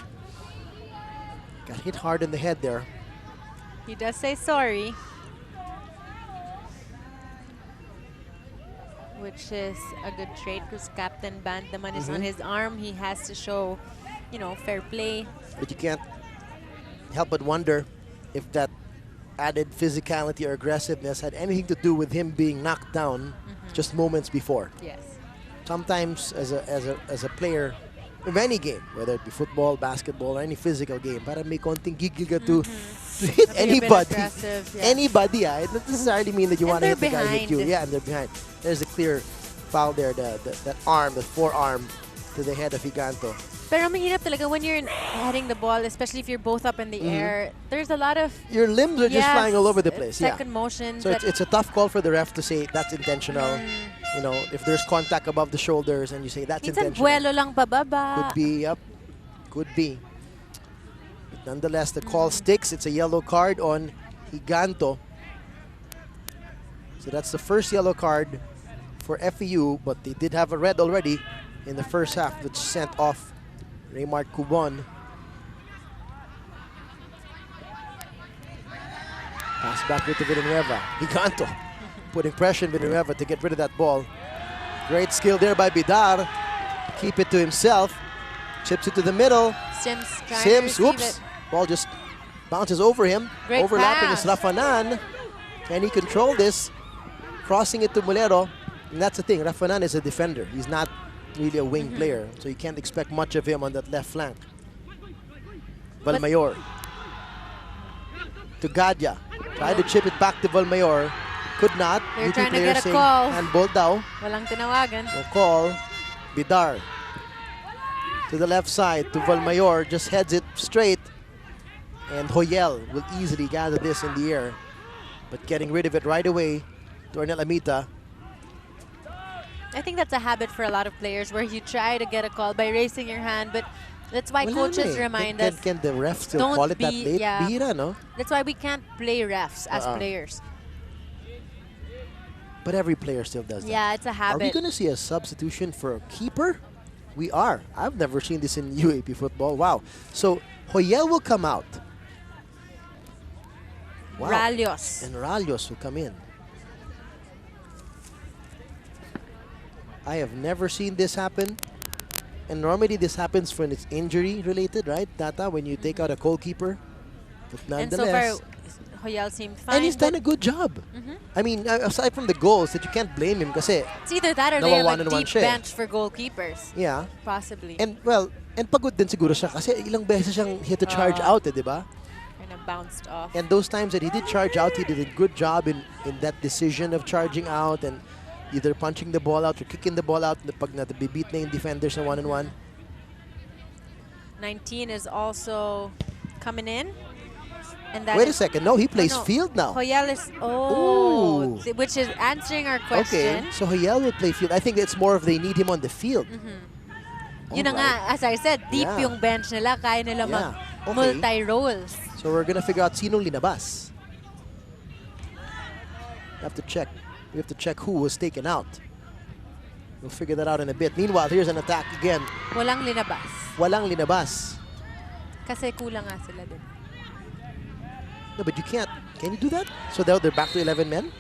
Speaker 1: Got hit hard in the head there.
Speaker 2: He does say sorry, which is a good trait because Captain Band naman is on his arm. He has to show, you know, fair play.
Speaker 1: But you can't help but wonder if that added physicality or aggressiveness had anything to do with him being knocked down just moments before.
Speaker 2: Yes.
Speaker 1: Sometimes as a player of any game, whether it be football, basketball, or any physical game, para may konting gigil ka to hit
Speaker 2: Be a bit
Speaker 1: anybody.
Speaker 2: aggressive, yeah.
Speaker 1: Anybody, it doesn't necessarily mean that you
Speaker 2: And
Speaker 1: want to hit the
Speaker 2: they're
Speaker 1: guy who hit you.
Speaker 2: behind.
Speaker 1: Yeah, and they're behind. There's a clear foul there, that arm, the forearm to the head of Higanto.
Speaker 2: Pero mahirap talaga when you're heading the ball, especially if you're both up in the air. There's a lot of
Speaker 1: Your limbs are just flying all over the place. Yeah.
Speaker 2: second motions.
Speaker 1: So
Speaker 2: that-
Speaker 1: it's a tough call for the ref to say that's intentional. You know, if there's contact above the shoulders and you say that's
Speaker 2: minsan
Speaker 1: intentional.
Speaker 2: buwelo lang pababa.
Speaker 1: Could be, yep. Could be. But nonetheless, the call sticks. It's a yellow card on Higanto. So that's the first yellow card for FEU, but they did have a red already in the first half, which sent off Raymart Cubon. Pass back to Villanueva. Giganto putting pressure on Villanueva to get rid of that ball. Great skill there by Bidar. Keep it to himself. Chips it to the middle.
Speaker 2: Sims trying to
Speaker 1: Sims,
Speaker 2: receive
Speaker 1: whoops.
Speaker 2: it.
Speaker 1: Ball just bounces over him.
Speaker 2: Great
Speaker 1: Overlapping
Speaker 2: pass.
Speaker 1: is Rafanan. Can he control this? Crossing it to Mulero. And that's the thing, Rafanan is a defender. He's not really a wing player, so you can't expect much of him on that left flank. Valmayor. To Gadya. Tried to chip it back to Valmayor. Could not.
Speaker 2: They're
Speaker 1: UP
Speaker 2: trying to
Speaker 1: player
Speaker 2: get a
Speaker 1: saying
Speaker 2: call.
Speaker 1: handball daw.
Speaker 2: Walang tinawagan.
Speaker 1: No call. Bidar. To the left side to Valmayor. Just heads it straight. And Hoyel will easily gather this in the air. But getting rid of it right away to Arnel Amita.
Speaker 2: I think that's a habit for a lot of players where you try to get a call by raising your hand, but that's why
Speaker 1: Wala
Speaker 2: coaches
Speaker 1: na eh.
Speaker 2: remind
Speaker 1: Can-
Speaker 2: us.
Speaker 1: Can the ref still
Speaker 2: don't
Speaker 1: call it that
Speaker 2: be-
Speaker 1: late?
Speaker 2: yeah.
Speaker 1: Bihira, no?
Speaker 2: That's why we can't play refs as
Speaker 1: Uh-uh.
Speaker 2: players.
Speaker 1: But every player still does that.
Speaker 2: Yeah, it's a
Speaker 1: Are we
Speaker 2: habit.
Speaker 1: going to see a substitution for a keeper? We are. I've never seen this in UAP football. Wow. So Hoyel will come out. Wow.
Speaker 2: Ralios.
Speaker 1: And Ralios will come in. I have never seen this happen. And normally this happens when it's injury related, right, Tata? When you take out a goalkeeper. But
Speaker 2: And so
Speaker 1: nonetheless.
Speaker 2: far, Hoyal seemed fine.
Speaker 1: And he's done
Speaker 2: but
Speaker 1: a good job.
Speaker 2: Mhm.
Speaker 1: I mean, aside from the goals, that you can't blame him kasi,
Speaker 2: It's either that or they have a
Speaker 1: Nawawanan-wan
Speaker 2: deep
Speaker 1: siya eh.
Speaker 2: bench for goalkeepers.
Speaker 1: yeah.
Speaker 2: Possibly.
Speaker 1: And well, and pagod din siguro siya kasi ilang beses siyang hit to charge out, di ba?
Speaker 2: Kind of bounced off.
Speaker 1: And those times that he did charge out, he did a good job in that decision of charging out and either punching the ball out or kicking the ball out pag nabibeat na yung defenders na one-on-one.
Speaker 2: 19 is also coming in. And that
Speaker 1: Wait a
Speaker 2: is-
Speaker 1: second. No, he plays
Speaker 2: no.
Speaker 1: field now.
Speaker 2: Hoyal is,
Speaker 1: Ooh.
Speaker 2: which is answering our
Speaker 1: Okay,
Speaker 2: question.
Speaker 1: so Hoyel will play field. I think it's more of they need him on the field.
Speaker 2: Yun na nga, as I said, deep
Speaker 1: Yeah.
Speaker 2: yung bench nila, kaya nila
Speaker 1: Yeah. Okay.
Speaker 2: multi-roles.
Speaker 1: So we're gonna figure out sinong linabas. We have to check. We have to check who was taken out. We'll figure that out in a bit. Meanwhile, here's an attack again.
Speaker 2: Walang linabas.
Speaker 1: Walang linabas.
Speaker 2: Kasi kulang nga sila din.
Speaker 1: No, but you can't. Can you do that? So they're back to 11 men?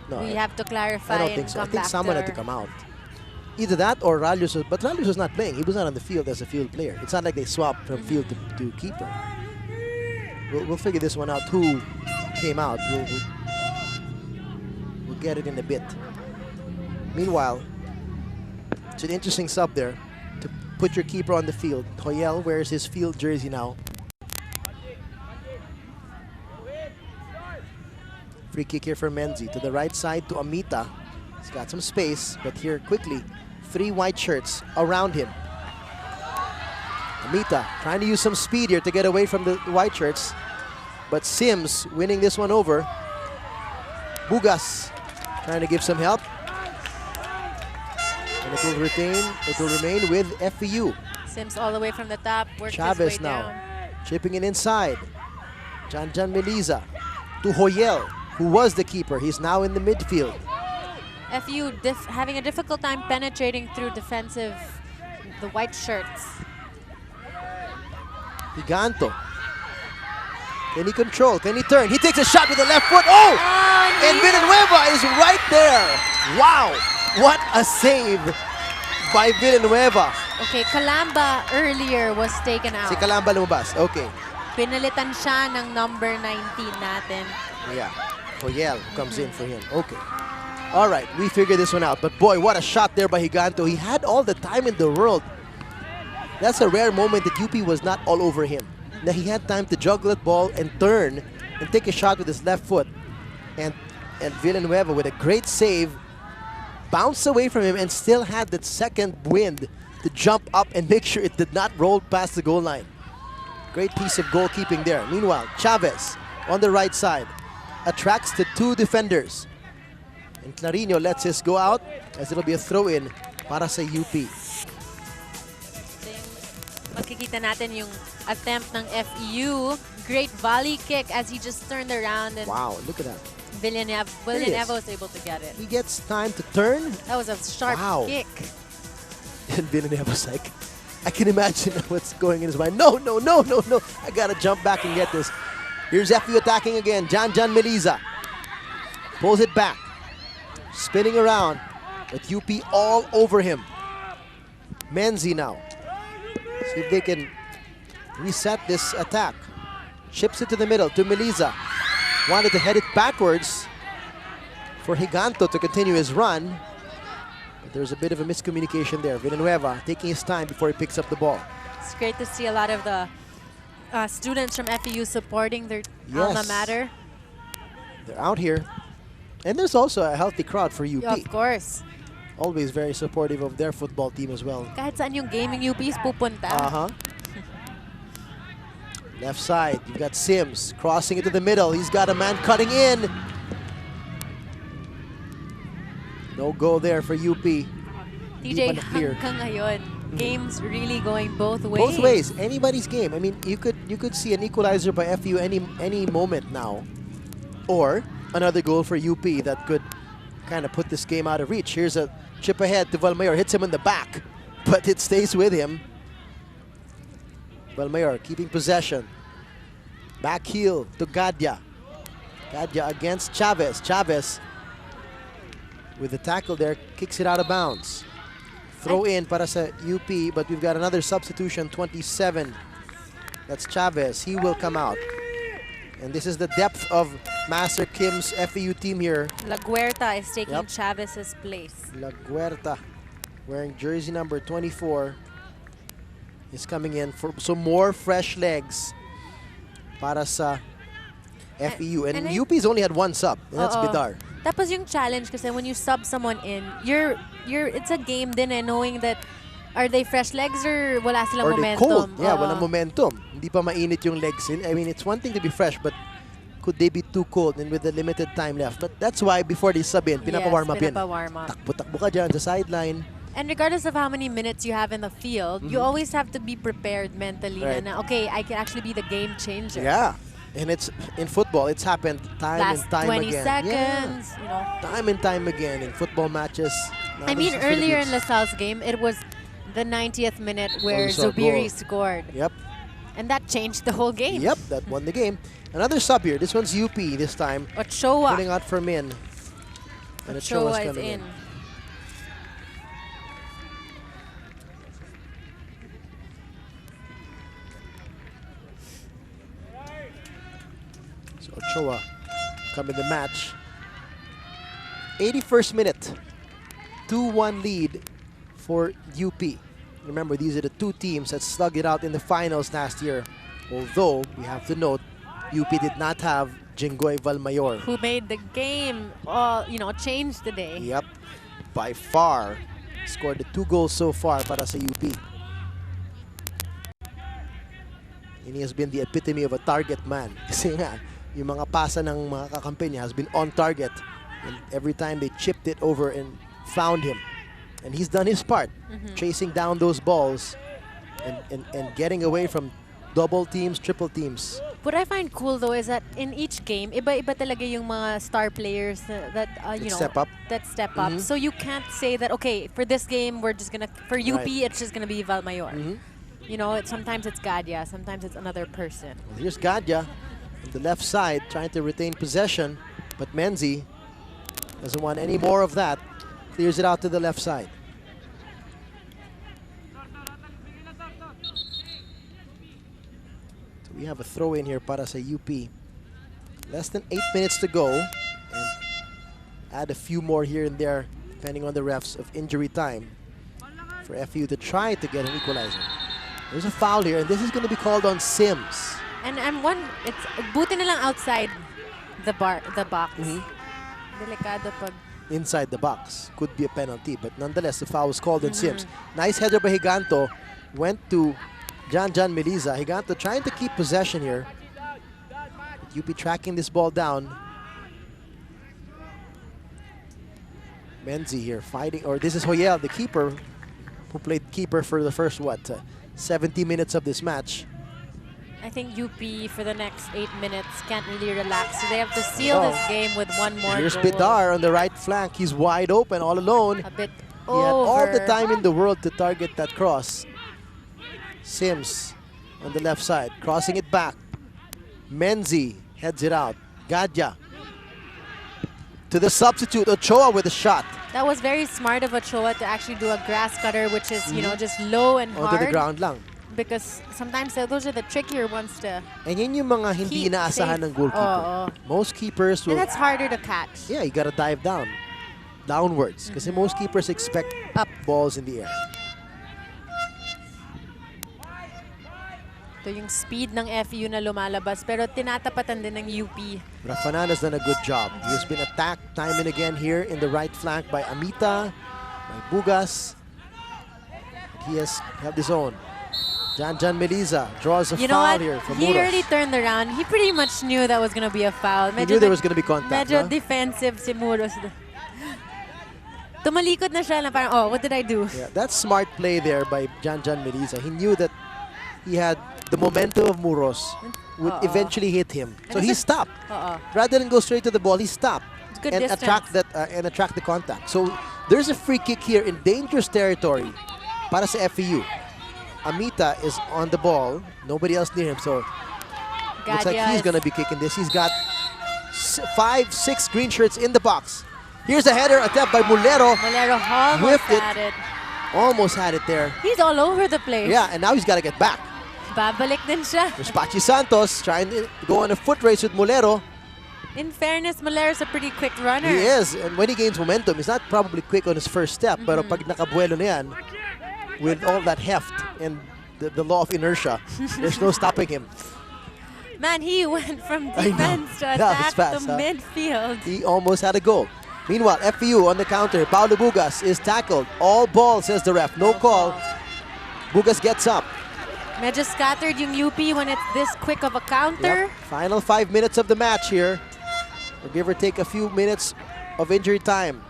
Speaker 1: No,
Speaker 2: We
Speaker 1: I
Speaker 2: have to clarify
Speaker 1: don't
Speaker 2: and
Speaker 1: think so. I
Speaker 2: come
Speaker 1: think
Speaker 2: back
Speaker 1: someone had to come out. Either that or Ralios. But Ralios was not playing. He was not on the field as a field player. It's not like they swapped from field to keeper. We'll figure this one out. Who came out? We'll get it in a bit. Meanwhile, it's an interesting sub there to put your keeper on the field. Hoyel wears his field jersey now. Free kick here for Menzi. To the right side to Amita. He's got some space, but here quickly, 3 white shirts around him. Amita trying to use some speed here to get away from the white shirts. But Sims winning this one over. Bugas trying to give some help. And it will remain with FEU.
Speaker 2: Sims all the way from the top, works
Speaker 1: Chavez
Speaker 2: his way
Speaker 1: now.
Speaker 2: down.
Speaker 1: Chipping it inside. Janjan Meliza to Hoyel, who was the keeper. He's now in the midfield.
Speaker 2: FU having a difficult time penetrating through the white shirts.
Speaker 1: Giganto. Can he control? Can he turn? He takes a shot with the left foot. Oh! And Villanueva is right there. Wow! What a save by Villanueva.
Speaker 2: Okay, Calamba earlier was taken out.
Speaker 1: Si Calamba lumabas. Okay.
Speaker 2: Pinalitan siya ng number 19 natin.
Speaker 1: Yeah. Hoyel comes in for him. Okay. All right, we figured this one out. But boy, what a shot there by Giganto. He had all the time in the world. That's a rare moment that UP was not all over him. That he had time to juggle that ball and turn and take a shot with his left foot. And Villanueva with a great save bounced away from him and still had that second wind to jump up and make sure it did not roll past the goal line. Great piece of goalkeeping there. Meanwhile, Chavez on the right side attracts the 2 defenders. And Clarino lets his go out as it'll be a throw-in para sa UP.
Speaker 2: Makikita natin yung attempt ng FEU. Great volley kick as he just turned around and
Speaker 1: Wow, look at that.
Speaker 2: Villanueva was able to get it.
Speaker 1: He gets time to turn.
Speaker 2: That was a sharp
Speaker 1: Wow.
Speaker 2: kick.
Speaker 1: And Villanueva's like, I can imagine what's going in his mind. No, no, no, no, no. I got to jump back and get this. Here's FEU attacking again. Jan Meliza pulls it back. Spinning around. With UP all over him. Menzi now. See if they can reset this attack. Chips it to the middle to Meliza. Wanted to head it backwards for Giganto to continue his run. But there's a bit of a miscommunication there. Villanueva taking his time before he picks up the ball.
Speaker 2: It's great to see a lot of the students from FEU supporting their alma mater.
Speaker 1: They're out here. And there's also a healthy crowd for UP.
Speaker 2: Yeah, of course.
Speaker 1: Always very supportive of their football team as well.
Speaker 2: Kahit saan yung gaming UP is pupunta.
Speaker 1: Left side, you've got Sims crossing it to the middle. He's got a man cutting in. No goal there for UP.
Speaker 2: TJ, hanggang ngayon, games really going both ways.
Speaker 1: Both ways, anybody's game. I mean, you could see an equalizer by FEU any moment now, or another goal for UP that could kind of put this game out of reach. Here's a chip ahead to Valmayor, hits him in the back, but it stays with him. Valmayor keeping possession. Back heel to Gadya. Gadya against Chavez. Chavez with the tackle there, kicks it out of bounds. Throw in para sa UP, but we've got another substitution, 27. That's Chavez. He will come out. And this is the depth of Master Kim's FEU team here.
Speaker 2: La Guerta is taking Chavez's place.
Speaker 1: La Guerta, wearing jersey number 24, is coming in for some more fresh legs para sa FEU. And UP's only had one sub, and that's Bidar.
Speaker 2: Tapos yung challenge kasi when you sub someone in, it's a game din knowing that are they fresh legs or wala silang momentum?
Speaker 1: Cold. Yeah, walang momentum. Hindi pa mainit yung legs in. I mean, it's one thing to be fresh, but could they be too cold and with the limited time left? But that's why before they sub in, pinapawarm up in. Takbo-takbo ka dyan sa sideline.
Speaker 2: And regardless of how many minutes you have in the field, you always have to be prepared mentally.
Speaker 1: Right.
Speaker 2: Na, okay, I can actually be the game changer.
Speaker 1: Yeah. And it's in football, it's happened time and time
Speaker 2: 20
Speaker 1: again.
Speaker 2: seconds, you know.
Speaker 1: Time and time again in football matches.
Speaker 2: I mean, earlier in LaSalle's game, it was the 90th minute where Zubiri scored.
Speaker 1: Yep.
Speaker 2: And that changed the whole game.
Speaker 1: Yep, that won the game. Another sub here. This one's UP this time.
Speaker 2: Ochoa.
Speaker 1: Putting out for Min. And
Speaker 2: Ochoa
Speaker 1: is
Speaker 2: is in.
Speaker 1: So Ochoa come in the match. 81st minute. 2-1 lead for UP. Remember, these are the two teams that slugged it out in the finals last year. Although, we have to note, UP did not have Jinggoy Valmayor.
Speaker 2: Who made the game, change the day.
Speaker 1: Yep. By far, scored the 2 goals so far para sa UP. And he has been the epitome of a target man. Kasi nga, yung mga pasa ng mga kakampi niya has been on target. And every time they chipped it over and found him. And he's done his part, chasing down those balls and getting away from double teams, triple teams.
Speaker 2: What I find cool though is that in each game, iba-iba talaga yung mga star players that
Speaker 1: step up.
Speaker 2: That step up. So you can't say that okay, for this game we're just gonna UP it's just gonna be Valmayor. You know, sometimes it's Gadya, sometimes it's another person.
Speaker 1: Well, here's Gadya on the left side trying to retain possession, but Menzi doesn't want any more of that. Clears it out to the left side. So we have a throw in here para sa UP. Less than 8 minutes to go. And add a few more here and there, depending on the refs, of injury time for FEU to try to get an equalizer. There's a foul here, and this is going to be called on Sims.
Speaker 2: And it's buti na lang outside the box. Delikado pag
Speaker 1: inside the box. Could be a penalty, but nonetheless, the foul was called on Sims. Nice header by Giganto. Went to Jan Meliza. Giganto trying to keep possession here. UP tracking this ball down. Menzi here fighting, or this is Hoyel, the keeper, who played keeper for the first, 70 minutes of this match.
Speaker 2: I think UP for the next 8 minutes can't really relax. So they have to seal this game with one more
Speaker 1: Here's
Speaker 2: goal.
Speaker 1: Bidar on the right flank. He's wide open, all alone.
Speaker 2: A bit
Speaker 1: He had all the
Speaker 2: over.
Speaker 1: time in the world to target that cross. Sims on the left side, crossing it back. Menzi heads it out. Gadya to the substitute, Ochoa with a shot.
Speaker 2: That was very smart of Ochoa to actually do a grass cutter, which is, you know, just low and hard.
Speaker 1: Onto the ground lang.
Speaker 2: Because sometimes those are the trickier ones to
Speaker 1: And yun yung mga hindi
Speaker 2: keep
Speaker 1: inaasahan
Speaker 2: safe.
Speaker 1: ng goalkeeper.
Speaker 2: Oo.
Speaker 1: Most keepers will,
Speaker 2: And that's harder to catch.
Speaker 1: yeah, you gotta dive down, downwards. Kasi most keepers expect up balls in the air.
Speaker 2: Ito yung speed ng FEU na lumalabas, pero tinatapatan din ng UP.
Speaker 1: Rafanan has done a good job. He has been attacked time and again here in the right flank by Amita, by Bugas. He has held his own. Jan Meliza draws a
Speaker 2: You know
Speaker 1: foul
Speaker 2: what?
Speaker 1: here for
Speaker 2: He
Speaker 1: Muros.
Speaker 2: already turned around. He pretty much knew that was going to be a foul.
Speaker 1: He knew there was going to be contact,
Speaker 2: Medyo
Speaker 1: no?
Speaker 2: defensive si Muros. Tumalikod na siya na parang, oh, what did I do?
Speaker 1: Yeah, that's smart play there by Jan Meliza. He knew that he had the momentum of Muros would eventually hit him. So he stopped. Rather than go straight to the ball, he stopped
Speaker 2: Good
Speaker 1: and
Speaker 2: distance.
Speaker 1: attract the contact. So there's a free kick here in dangerous territory para sa FEU. Amita is on the ball. Nobody else near him. So looks like he's going to be kicking this. He's got 5, 6 green shirts in the box. Here's a header attempt by Mulero.
Speaker 2: Mulero almost
Speaker 1: Whiffed it.
Speaker 2: had it.
Speaker 1: Almost had it there.
Speaker 2: He's all over the place.
Speaker 1: Yeah, and now he's got to get back.
Speaker 2: Babalik din siya.
Speaker 1: There's Pachi Santos trying to go on a foot race with Mulero.
Speaker 2: In fairness, Mulero's a pretty quick runner.
Speaker 1: He is, and when he gains momentum, he's not probably quick on his first step, pero pag nakabuelo na yan, with all that heft and the law of inertia, there's no stopping him.
Speaker 2: Man, he went from
Speaker 1: I know.
Speaker 2: defense to
Speaker 1: That was
Speaker 2: attack
Speaker 1: fast,
Speaker 2: to
Speaker 1: huh?
Speaker 2: midfield.
Speaker 1: He almost had a goal. Meanwhile, FEU on the counter. Paulo Bugas is tackled. All ball, says the ref. No call. Bugas gets up.
Speaker 2: Medyo scattered yung UP when it's this quick of a counter.
Speaker 1: Yep. Final 5 minutes of the match here. Or give or take a few minutes of injury time.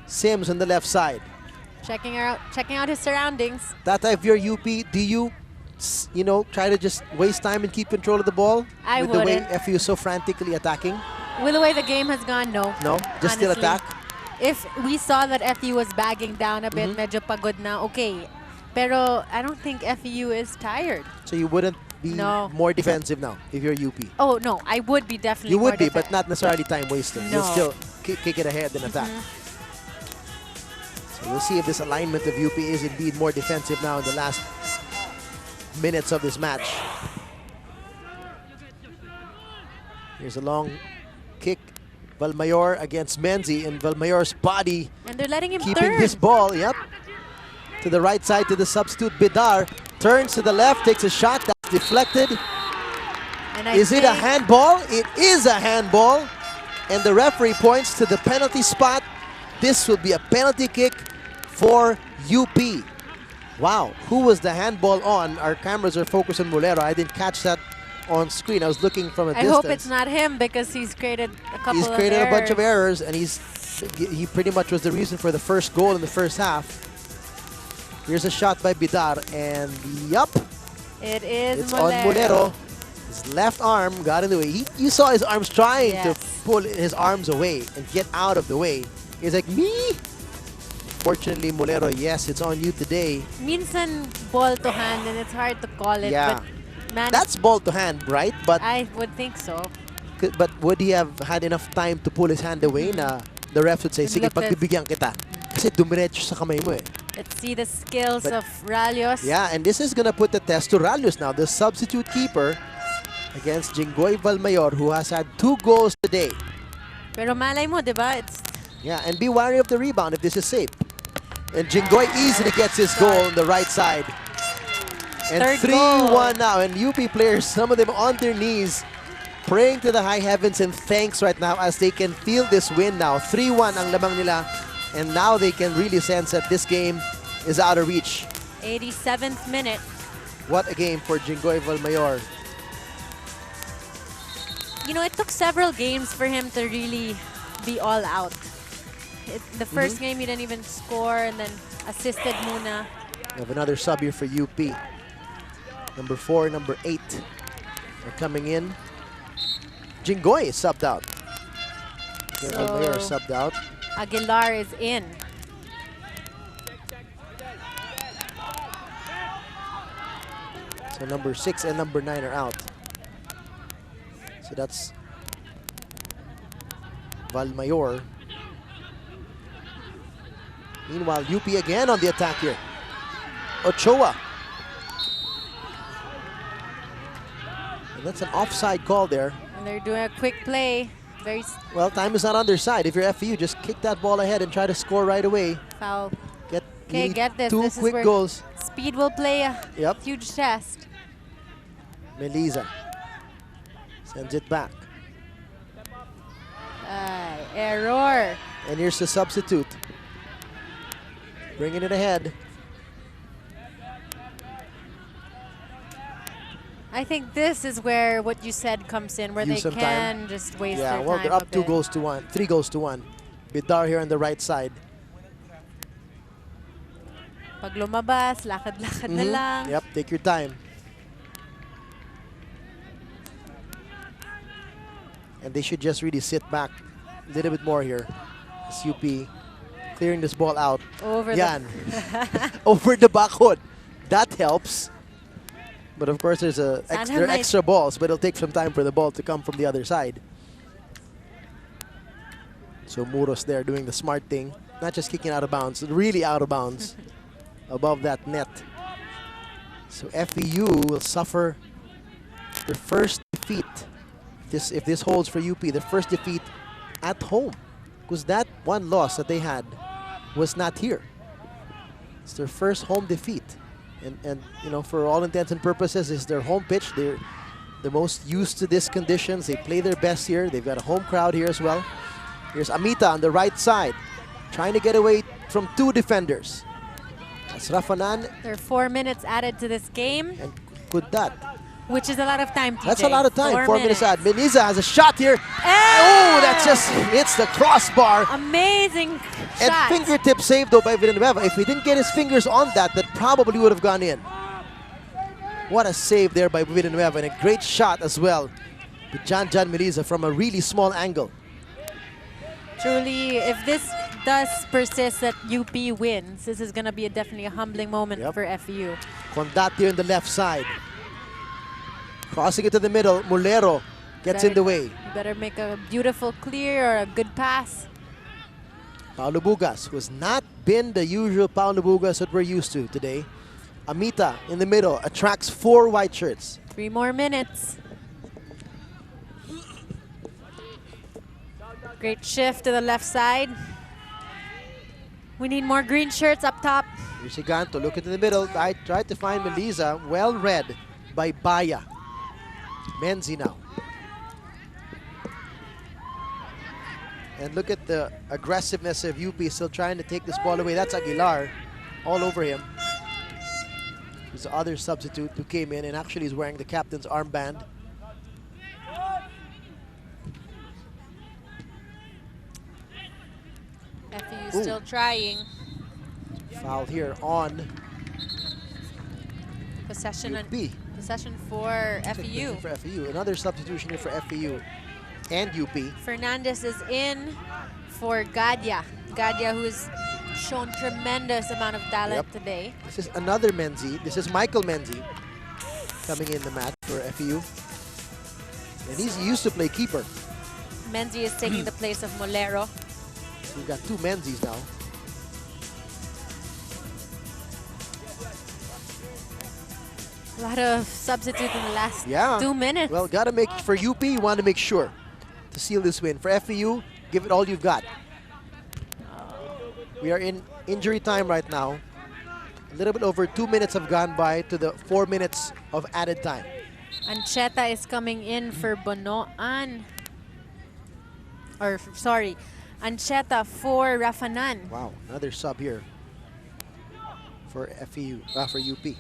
Speaker 1: Sims on the left side.
Speaker 2: Checking out his surroundings.
Speaker 1: Tata, if you're UP, do you, try to just waste time and keep control of the ball?
Speaker 2: I
Speaker 1: with the way
Speaker 2: wouldn't.
Speaker 1: FEU is so frantically attacking?
Speaker 2: With the way the game has gone, no.
Speaker 1: No? Just still
Speaker 2: Honestly.
Speaker 1: attack?
Speaker 2: If we saw that FEU was bagging down a bit, medyo pagod na, okay. Pero I don't think FEU is tired.
Speaker 1: So you wouldn't be
Speaker 2: No.
Speaker 1: more defensive now if you're UP?
Speaker 2: Oh, no. I would be definitely
Speaker 1: You would
Speaker 2: more
Speaker 1: be, but not necessarily time wasting. You'll
Speaker 2: No.
Speaker 1: still kick it ahead and attack. So we'll see if this alignment of UP is indeed more defensive now in the last minutes of this match. Here's a long kick. Valmayor against Menzi, and Valmayor's body
Speaker 2: And they're letting him
Speaker 1: keeping
Speaker 2: turn.
Speaker 1: his ball. Yep. To the right side to the substitute Bidar. Turns to the left, takes a shot that's deflected.
Speaker 2: And I
Speaker 1: Is it a
Speaker 2: think-
Speaker 1: handball? It is a handball. And the referee points to the penalty spot. This will be a penalty kick for UP. Wow, who was the handball on? Our cameras are focused on Mulero. I didn't catch that on screen. I was looking from a
Speaker 2: I
Speaker 1: distance.
Speaker 2: hope it's not him because he's created a couple
Speaker 1: He's
Speaker 2: of
Speaker 1: created a bunch of
Speaker 2: errors.
Speaker 1: errors, and he pretty much was the reason for the first goal in the first half. Here's a shot by Bidar, and yup,
Speaker 2: It is
Speaker 1: it's on Mulero. His left arm got in the way. You saw his arms trying to
Speaker 2: Yes.
Speaker 1: pull his arms away and get out of the way. He's like, me? Fortunately, Mulero, yes, it's on you today.
Speaker 2: Minsan ball to hand and it's hard to call it.
Speaker 1: Yeah.
Speaker 2: But man,
Speaker 1: That's ball to hand, right? But
Speaker 2: I would think so.
Speaker 1: would he have had enough time to pull his hand away na the ref would say, sige,
Speaker 2: Look,
Speaker 1: pagbibigyan kita. Kasi dumiretso sa kamay mo eh.
Speaker 2: Let's see the skills
Speaker 1: But-
Speaker 2: of Ralios.
Speaker 1: Yeah, and this is going to put the test to Ralios now, the substitute keeper against Jinggoy Valmayor, who has had 2 goals today.
Speaker 2: Pero malay mo, diba? It's
Speaker 1: Yeah, and be wary of the rebound if this is safe. And Jinggoy easily gets his goal on the right side. And
Speaker 2: Third
Speaker 1: 3-1 now, and UP players, some of them on their knees, praying to the high heavens and thanks right now as they can feel this win now. 3-1 ang lamang nila, and now they can really sense that this game is out of reach.
Speaker 2: 87th minute.
Speaker 1: What a game for Jinggoy Valmayor.
Speaker 2: You know, it took several games for him to really be all out. The first game, he didn't even score, and then assisted muna.
Speaker 1: We have another sub here for UP. Number 4, number 8. are coming in. Jinggoy is subbed out.
Speaker 2: So
Speaker 1: Mayor is subbed out.
Speaker 2: Aguilar is in.
Speaker 1: So number 6 and number 9 are out. So that's Valmayor. Meanwhile, UP again on the attack here. Ochoa. And that's an offside call there.
Speaker 2: And they're doing a quick play. Very
Speaker 1: Well, time is not on their side. If you're FEU, just kick that ball ahead and try to score right away.
Speaker 2: foul.
Speaker 1: Get,
Speaker 2: Okay,
Speaker 1: need
Speaker 2: get this.
Speaker 1: two
Speaker 2: This is
Speaker 1: quick
Speaker 2: where
Speaker 1: goals.
Speaker 2: speed will play a
Speaker 1: Yep.
Speaker 2: huge test.
Speaker 1: Melisa sends it back.
Speaker 2: Error.
Speaker 1: And here's the substitute. Bringing it ahead.
Speaker 2: I think this is where what you said comes in, where
Speaker 1: Use
Speaker 2: they
Speaker 1: some time.
Speaker 2: can just waste
Speaker 1: Yeah,
Speaker 2: their
Speaker 1: well,
Speaker 2: time
Speaker 1: they're up
Speaker 2: a
Speaker 1: 2
Speaker 2: bit.
Speaker 1: goals to 1, 3 goals to 1. Bidar here on the right side.
Speaker 2: Pag lumabas, lakad-lakad na lang.
Speaker 1: Yep, take your time. And they should just really sit back a little bit more here. UP clearing this ball out.
Speaker 2: Over
Speaker 1: Yan. Over the backhood. That helps. But of course, there's there are
Speaker 2: may-
Speaker 1: extra balls, but it'll take some time for the ball to come from the other side. So Muros there doing the smart thing. Not just kicking out of bounds, really out of bounds. Above that net. So FEU will suffer their first defeat. If this holds for UP, the first defeat at home. Because that one loss that they had was not here. It's their first home defeat. And you know, for all intents and purposes, it's their home pitch. They're the most used to these conditions. They play their best here. They've got a home crowd here as well. Here's Amita on the right side, trying to get away from 2 defenders. That's Rafanan,
Speaker 2: There are 4 minutes added to this game,
Speaker 1: and good that.
Speaker 2: which is a lot of time, TJ.
Speaker 1: That's a lot of time. 4 minutes
Speaker 2: minutes.
Speaker 1: add. Meniza has a shot here.
Speaker 2: Oh,
Speaker 1: Oh, that just hits the crossbar.
Speaker 2: amazing
Speaker 1: And
Speaker 2: shot.
Speaker 1: fingertip save though by Villanueva. If he didn't get his fingers on that, that probably would have gone in. What a save there by Villanueva, and a great shot as well. With John Meliza from a really small angle.
Speaker 2: Truly, if this does persist that UP wins, this is going to be definitely a humbling moment
Speaker 1: Yep.
Speaker 2: for FEU.
Speaker 1: Condat here on the left side. Crossing it to the middle, Mulero gets in the way.
Speaker 2: You better make a beautiful clear or a good pass.
Speaker 1: Paulo Bugas, who has not been the usual Paulo Bugas that we're used to today. Amita in the middle attracts 4 white shirts.
Speaker 2: 3 more minutes. Great shift to the left side. We need more green shirts up top.
Speaker 1: Here's Giganto, look into the middle. I tried to find Melisa, well read by Baya. Menzi now. And look at the aggressiveness of UP, still trying to take this ball away. That's Aguilar, all over him. He's the other substitute who came in and actually is wearing the captain's armband.
Speaker 2: FEU still trying.
Speaker 1: Foul here on
Speaker 2: Possession
Speaker 1: UP.
Speaker 2: possession for FEU.
Speaker 1: For FEU. Another substitution here for FEU and UP.
Speaker 2: Fernandez is in for Gadia. Gadia, who's shown tremendous amount of talent today.
Speaker 1: This is another Menzi. This is Michael Menzi coming in the match for FEU. And he's used to play keeper.
Speaker 2: Menzi is taking the place of Molero.
Speaker 1: We've got 2 Menzis now.
Speaker 2: A lot of substitutes in the last
Speaker 1: Yeah.
Speaker 2: 2 minutes.
Speaker 1: Well, gotta make for UP. You want to make sure to seal this win. For FEU, give it all you've got. We are in injury time right now. A little bit over 2 minutes have gone by to the 4 minutes of added time.
Speaker 2: Ancheta is coming in for Bonoan. Or, sorry, Ancheta for Rafanan.
Speaker 1: Wow, another sub here for FEU, for UP.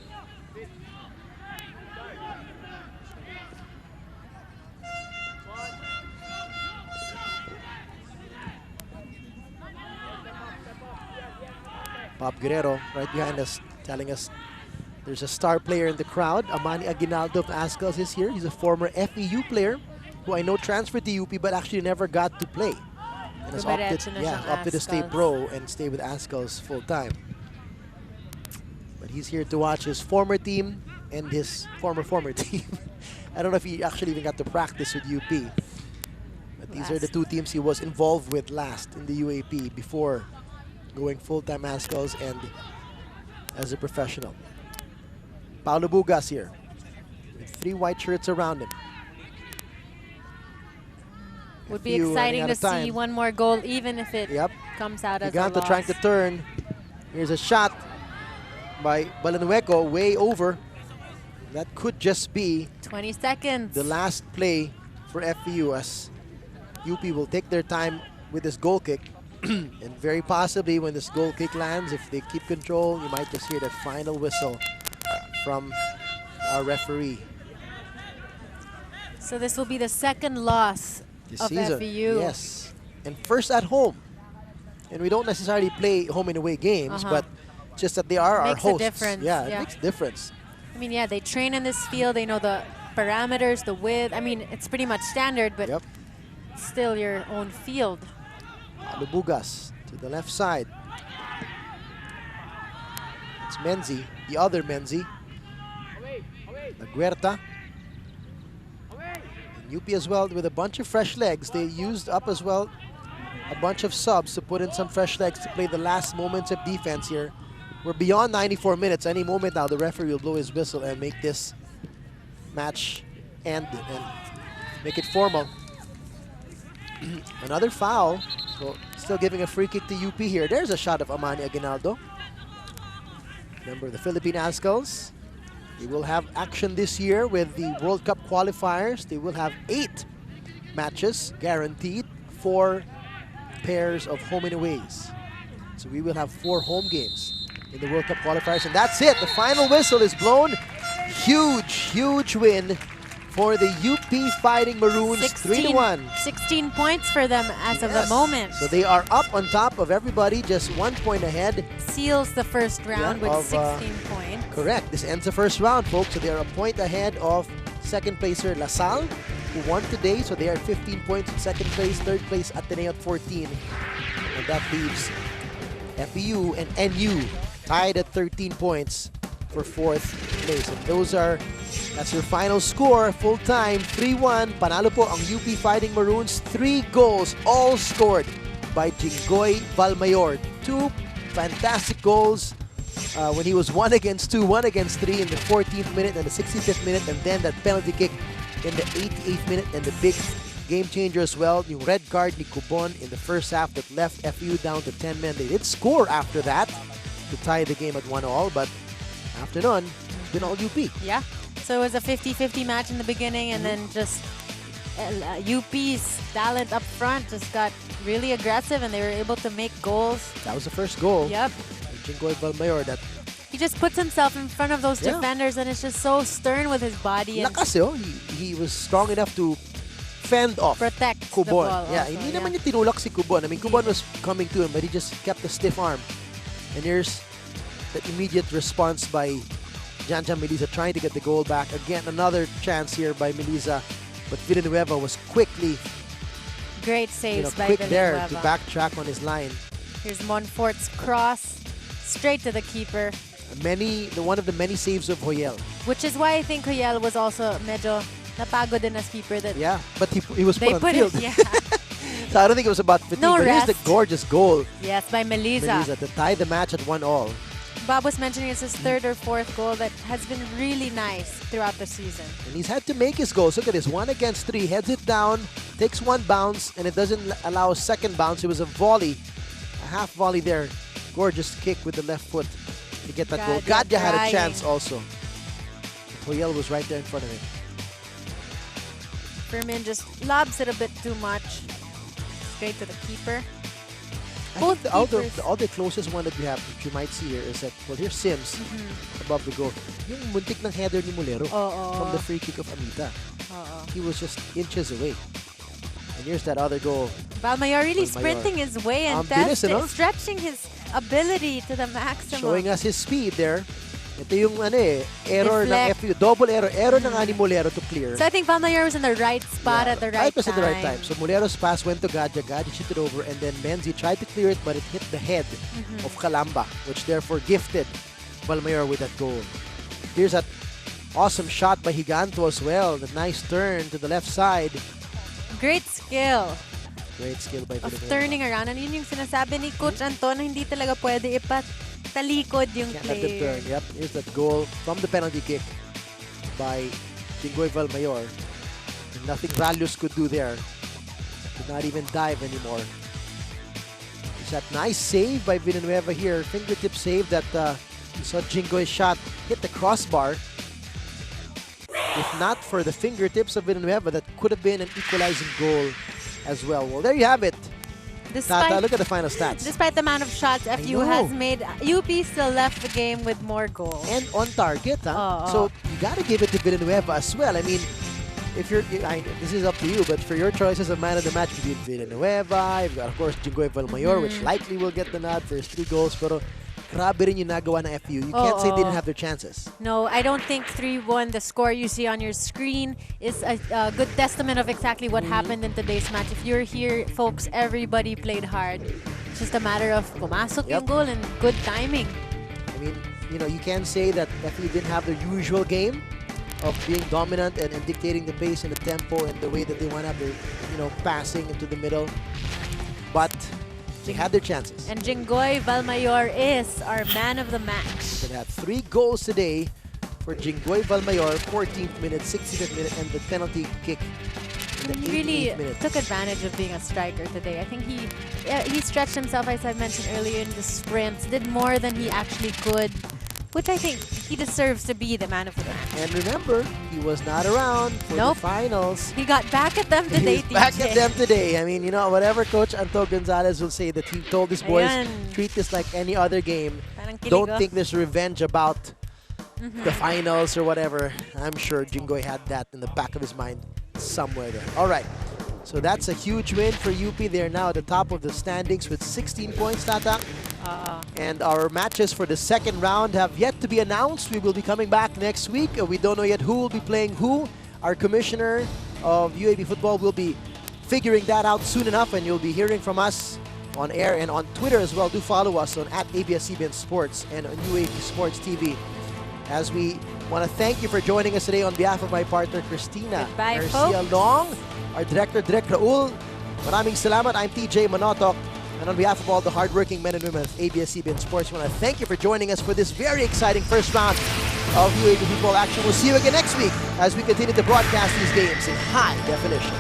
Speaker 1: Bob Guerrero right behind us, telling us There's a star player in the crowd. Amani Aguinaldo of Ascals is here. He's a former FEU player who I know transferred to UP but actually never got to play. And has opted to stay pro and stay with Ascals full time. But he's here to watch his former team and his former team. I don't know if he actually even got to practice with UP. But these are the two teams he was involved with last in the UAAP before going full-time Ascals and as a professional. Paulo Bugas here with 3 white shirts around him.
Speaker 2: Would be exciting to see one more goal, even if it comes out as a loss.
Speaker 1: Trying to turn. Here's a shot by Balanueco, way over. That could just be
Speaker 2: 20 seconds.
Speaker 1: The last play for FEU as UP will take their time with this goal kick. And very possibly when this goal kick lands, if they keep control, you might just hear that final whistle from our referee.
Speaker 2: So this will be the second loss
Speaker 1: this
Speaker 2: of
Speaker 1: season.
Speaker 2: FEU.
Speaker 1: Yes, and first at home. And we don't necessarily play home and away games, but just that they are our hosts.
Speaker 2: Makes a difference.
Speaker 1: Yeah, it makes a difference.
Speaker 2: I mean, yeah, they train in this field. They know the parameters, the width. I mean, it's pretty much standard, but still your own field.
Speaker 1: Lubugas to the left side. It's Menzi, the other Menzi. Laguerta. And UP as well with a bunch of fresh legs. They used up as well a bunch of subs to put in some fresh legs to play the last moments of defense here. We're beyond 94 minutes. Any moment now, the referee will blow his whistle and make this match end and make it formal. Another foul. So still giving a free kick to UP here. There's a shot of Amani Aguinaldo. Member of the Philippine Ascals. They will have action this year with the World Cup qualifiers. They will have 8 matches guaranteed, 4 pairs of home and aways. So we will have 4 home games in the World Cup qualifiers. And that's it. The final whistle is blown. Huge win for the UP Fighting Maroons, 3-1.
Speaker 2: 16 points for them as of the moment.
Speaker 1: So they are up on top of everybody, just 1 point ahead.
Speaker 2: Seals the first round with 16 points.
Speaker 1: Correct. This ends the first round, folks. So they are a point ahead of second placer La Salle, who won today. So they are 15 points in second place. Third place Ateneo at 14. And that leaves FEU and NU tied at 13 points for fourth place. And that's your final score, full time, 3-1. Panalo po ang UP Fighting Maroons. 3 goals, all scored by Jinggoy Valmayor. 2 fantastic goals when he was 1 against 2, 1 against 3 in the 14th minute and the 65th minute, and then that penalty kick in the 88th minute, and the big game changer as well, yung red card ni Cubon in the first half that left FEU down to 10 men. They did score after that to tie the game at 1-1, but after none, it's been all UP.
Speaker 2: Yeah. So it was a 50-50 match in the beginning, and then just UP's talent up front just got really aggressive, and they were able to make goals.
Speaker 1: That was the first goal.
Speaker 2: Yep.
Speaker 1: Jinggoy Valmayor. That
Speaker 2: he just puts himself in front of those defenders, and it's just so stern with his body.
Speaker 1: Lakas, he was strong enough to fend off,
Speaker 2: protect
Speaker 1: Cubon.
Speaker 2: the ball.
Speaker 1: Yeah,
Speaker 2: also,
Speaker 1: hindi naman niya tinulak si Cubon. I mean, Cubon was coming to him, but he just kept a stiff arm. And here's the immediate response by Janjan Melisa trying to get the goal back. Again, another chance here by Melisa, but Villanueva was quickly
Speaker 2: great saves by
Speaker 1: quick
Speaker 2: Villanueva.
Speaker 1: there to backtrack on his line.
Speaker 2: Here's Monfort's cross straight to the keeper.
Speaker 1: One of the many saves of Hoyel.
Speaker 2: Which is why I think Hoyel was also medyo napagod din as keeper. That
Speaker 1: yeah, but he was put on field. So I don't think it was about fatigue.
Speaker 2: No
Speaker 1: but
Speaker 2: rest.
Speaker 1: Here's the gorgeous goal.
Speaker 2: Yes, by Melisa.
Speaker 1: Melisa to tie the match at 1-1.
Speaker 2: Bob was mentioning it's his 3rd or 4th goal that has been really nice throughout the season.
Speaker 1: And he's had to make his goals. Look at this, 1 against 3, heads it down, takes 1 bounce, and it doesn't allow a second bounce. It was a volley, a half volley there. Gorgeous kick with the left foot to get that goal. Gadya had a chance also. Hoyel was right there in front of him.
Speaker 2: Fermin just lobs it a bit too much. Straight to the keeper.
Speaker 1: I think the other closest one that we have, that you might see here, is that, well, here's Sims above the goal. Yung muntik ng header ni Mulero from the free kick of Amita. He was just inches away. And here's that other goal.
Speaker 2: Valmayor really sprinting his way and stretching his ability to the maximum.
Speaker 1: Showing us his speed there. Ito yung error ng
Speaker 2: Deflect.
Speaker 1: FEU. Double error. Error ng ni Molero to clear.
Speaker 2: So I think Valmayor was in the right spot at the right
Speaker 1: was
Speaker 2: time.
Speaker 1: at the right time. So Molero's pass went to Gadja. Gadja shifted over, and then Menzi tried to clear it, but it hit the head of Calamba, which therefore gifted Valmayor with that goal. Here's that awesome shot by Higanto as well. The nice turn to the left side.
Speaker 2: Great skill
Speaker 1: Great skill by
Speaker 2: of
Speaker 1: Villanueva.
Speaker 2: turning around. And yun yung sinasabi ni Coach Anton na hindi talaga pwede ipatalikod yung
Speaker 1: Can't let them turn.
Speaker 2: player.
Speaker 1: Yep, here's that goal from the penalty kick by Jinggoy Valmayor. And nothing Valios could do there. Could not even dive anymore. It's that nice save by Villanueva here. Fingertip save that you saw Jinggoy's shot hit the crossbar. If not for the fingertips of Villanueva, that could have been an equalizing goal as well. Well, there you have it. Tata, look at the final stats.
Speaker 2: Despite the amount of shots FU
Speaker 1: know.
Speaker 2: has made, UP still left the game with more goals.
Speaker 1: And on target, huh? So you gotta give it to Villanueva as well. I mean, if you're, this is up to you, but for your choices of man of the match, between Villanueva, you've got of course Jinggoy Valmayor, which likely will get the nod for his 3 goals. Pero grabe rin yung nagawa ng FEU. You can't say they didn't have their chances.
Speaker 2: No, I don't think 3-1, the score you see on your screen, is a good testament of exactly what happened in today's match. If you're here, folks, everybody played hard. It's just a matter of pumasok yung goal and good timing.
Speaker 1: I mean, you can say that FEU didn't have their usual game of being dominant and dictating the pace and the tempo and the way that they want to have their, passing into the middle. But they had their chances.
Speaker 2: And Jinggoy Valmayor is our man of the match.
Speaker 1: They had 3 goals today for Jinggoy Valmayor, 14th minute, 65th minute, and the penalty kick in the
Speaker 2: He really
Speaker 1: 88th minute.
Speaker 2: took advantage of being a striker today. I think he stretched himself, as I mentioned earlier, in the sprints, did more than he actually could, which I think he deserves to be the man of the match.
Speaker 1: And remember, he was not around for the finals.
Speaker 2: He got back at them today,
Speaker 1: He's back at them today. I mean, whatever Coach Anto Gonzalez will say, that he told his boys, treat this like any other game. Don't think there's revenge about the finals or whatever. I'm sure Jinggoy had that in the back of his mind somewhere there. All right. So that's a huge win for UP. They're now at the top of the standings with 16 points, Tata. And our matches for the second round have yet to be announced. We will be coming back next week. We don't know yet who will be playing who. Our commissioner of UAAP football will be figuring that out soon enough, and you'll be hearing from us on air and on Twitter as well. Do follow us on @ABS-CBN Sports and on UAAP Sports TV. As we want to thank you for joining us today on behalf of my partner, Christina
Speaker 2: Goodbye,
Speaker 1: Garcia
Speaker 2: folks.
Speaker 1: Long, our director, Direk Raul. Maraming salamat. I'm TJ Manotok. And on behalf of all the hardworking men and women of ABS-CBN Sports, we want to thank you for joining us for this very exciting first round of UAAP football action. We'll see you again next week as we continue to broadcast these games in high definition.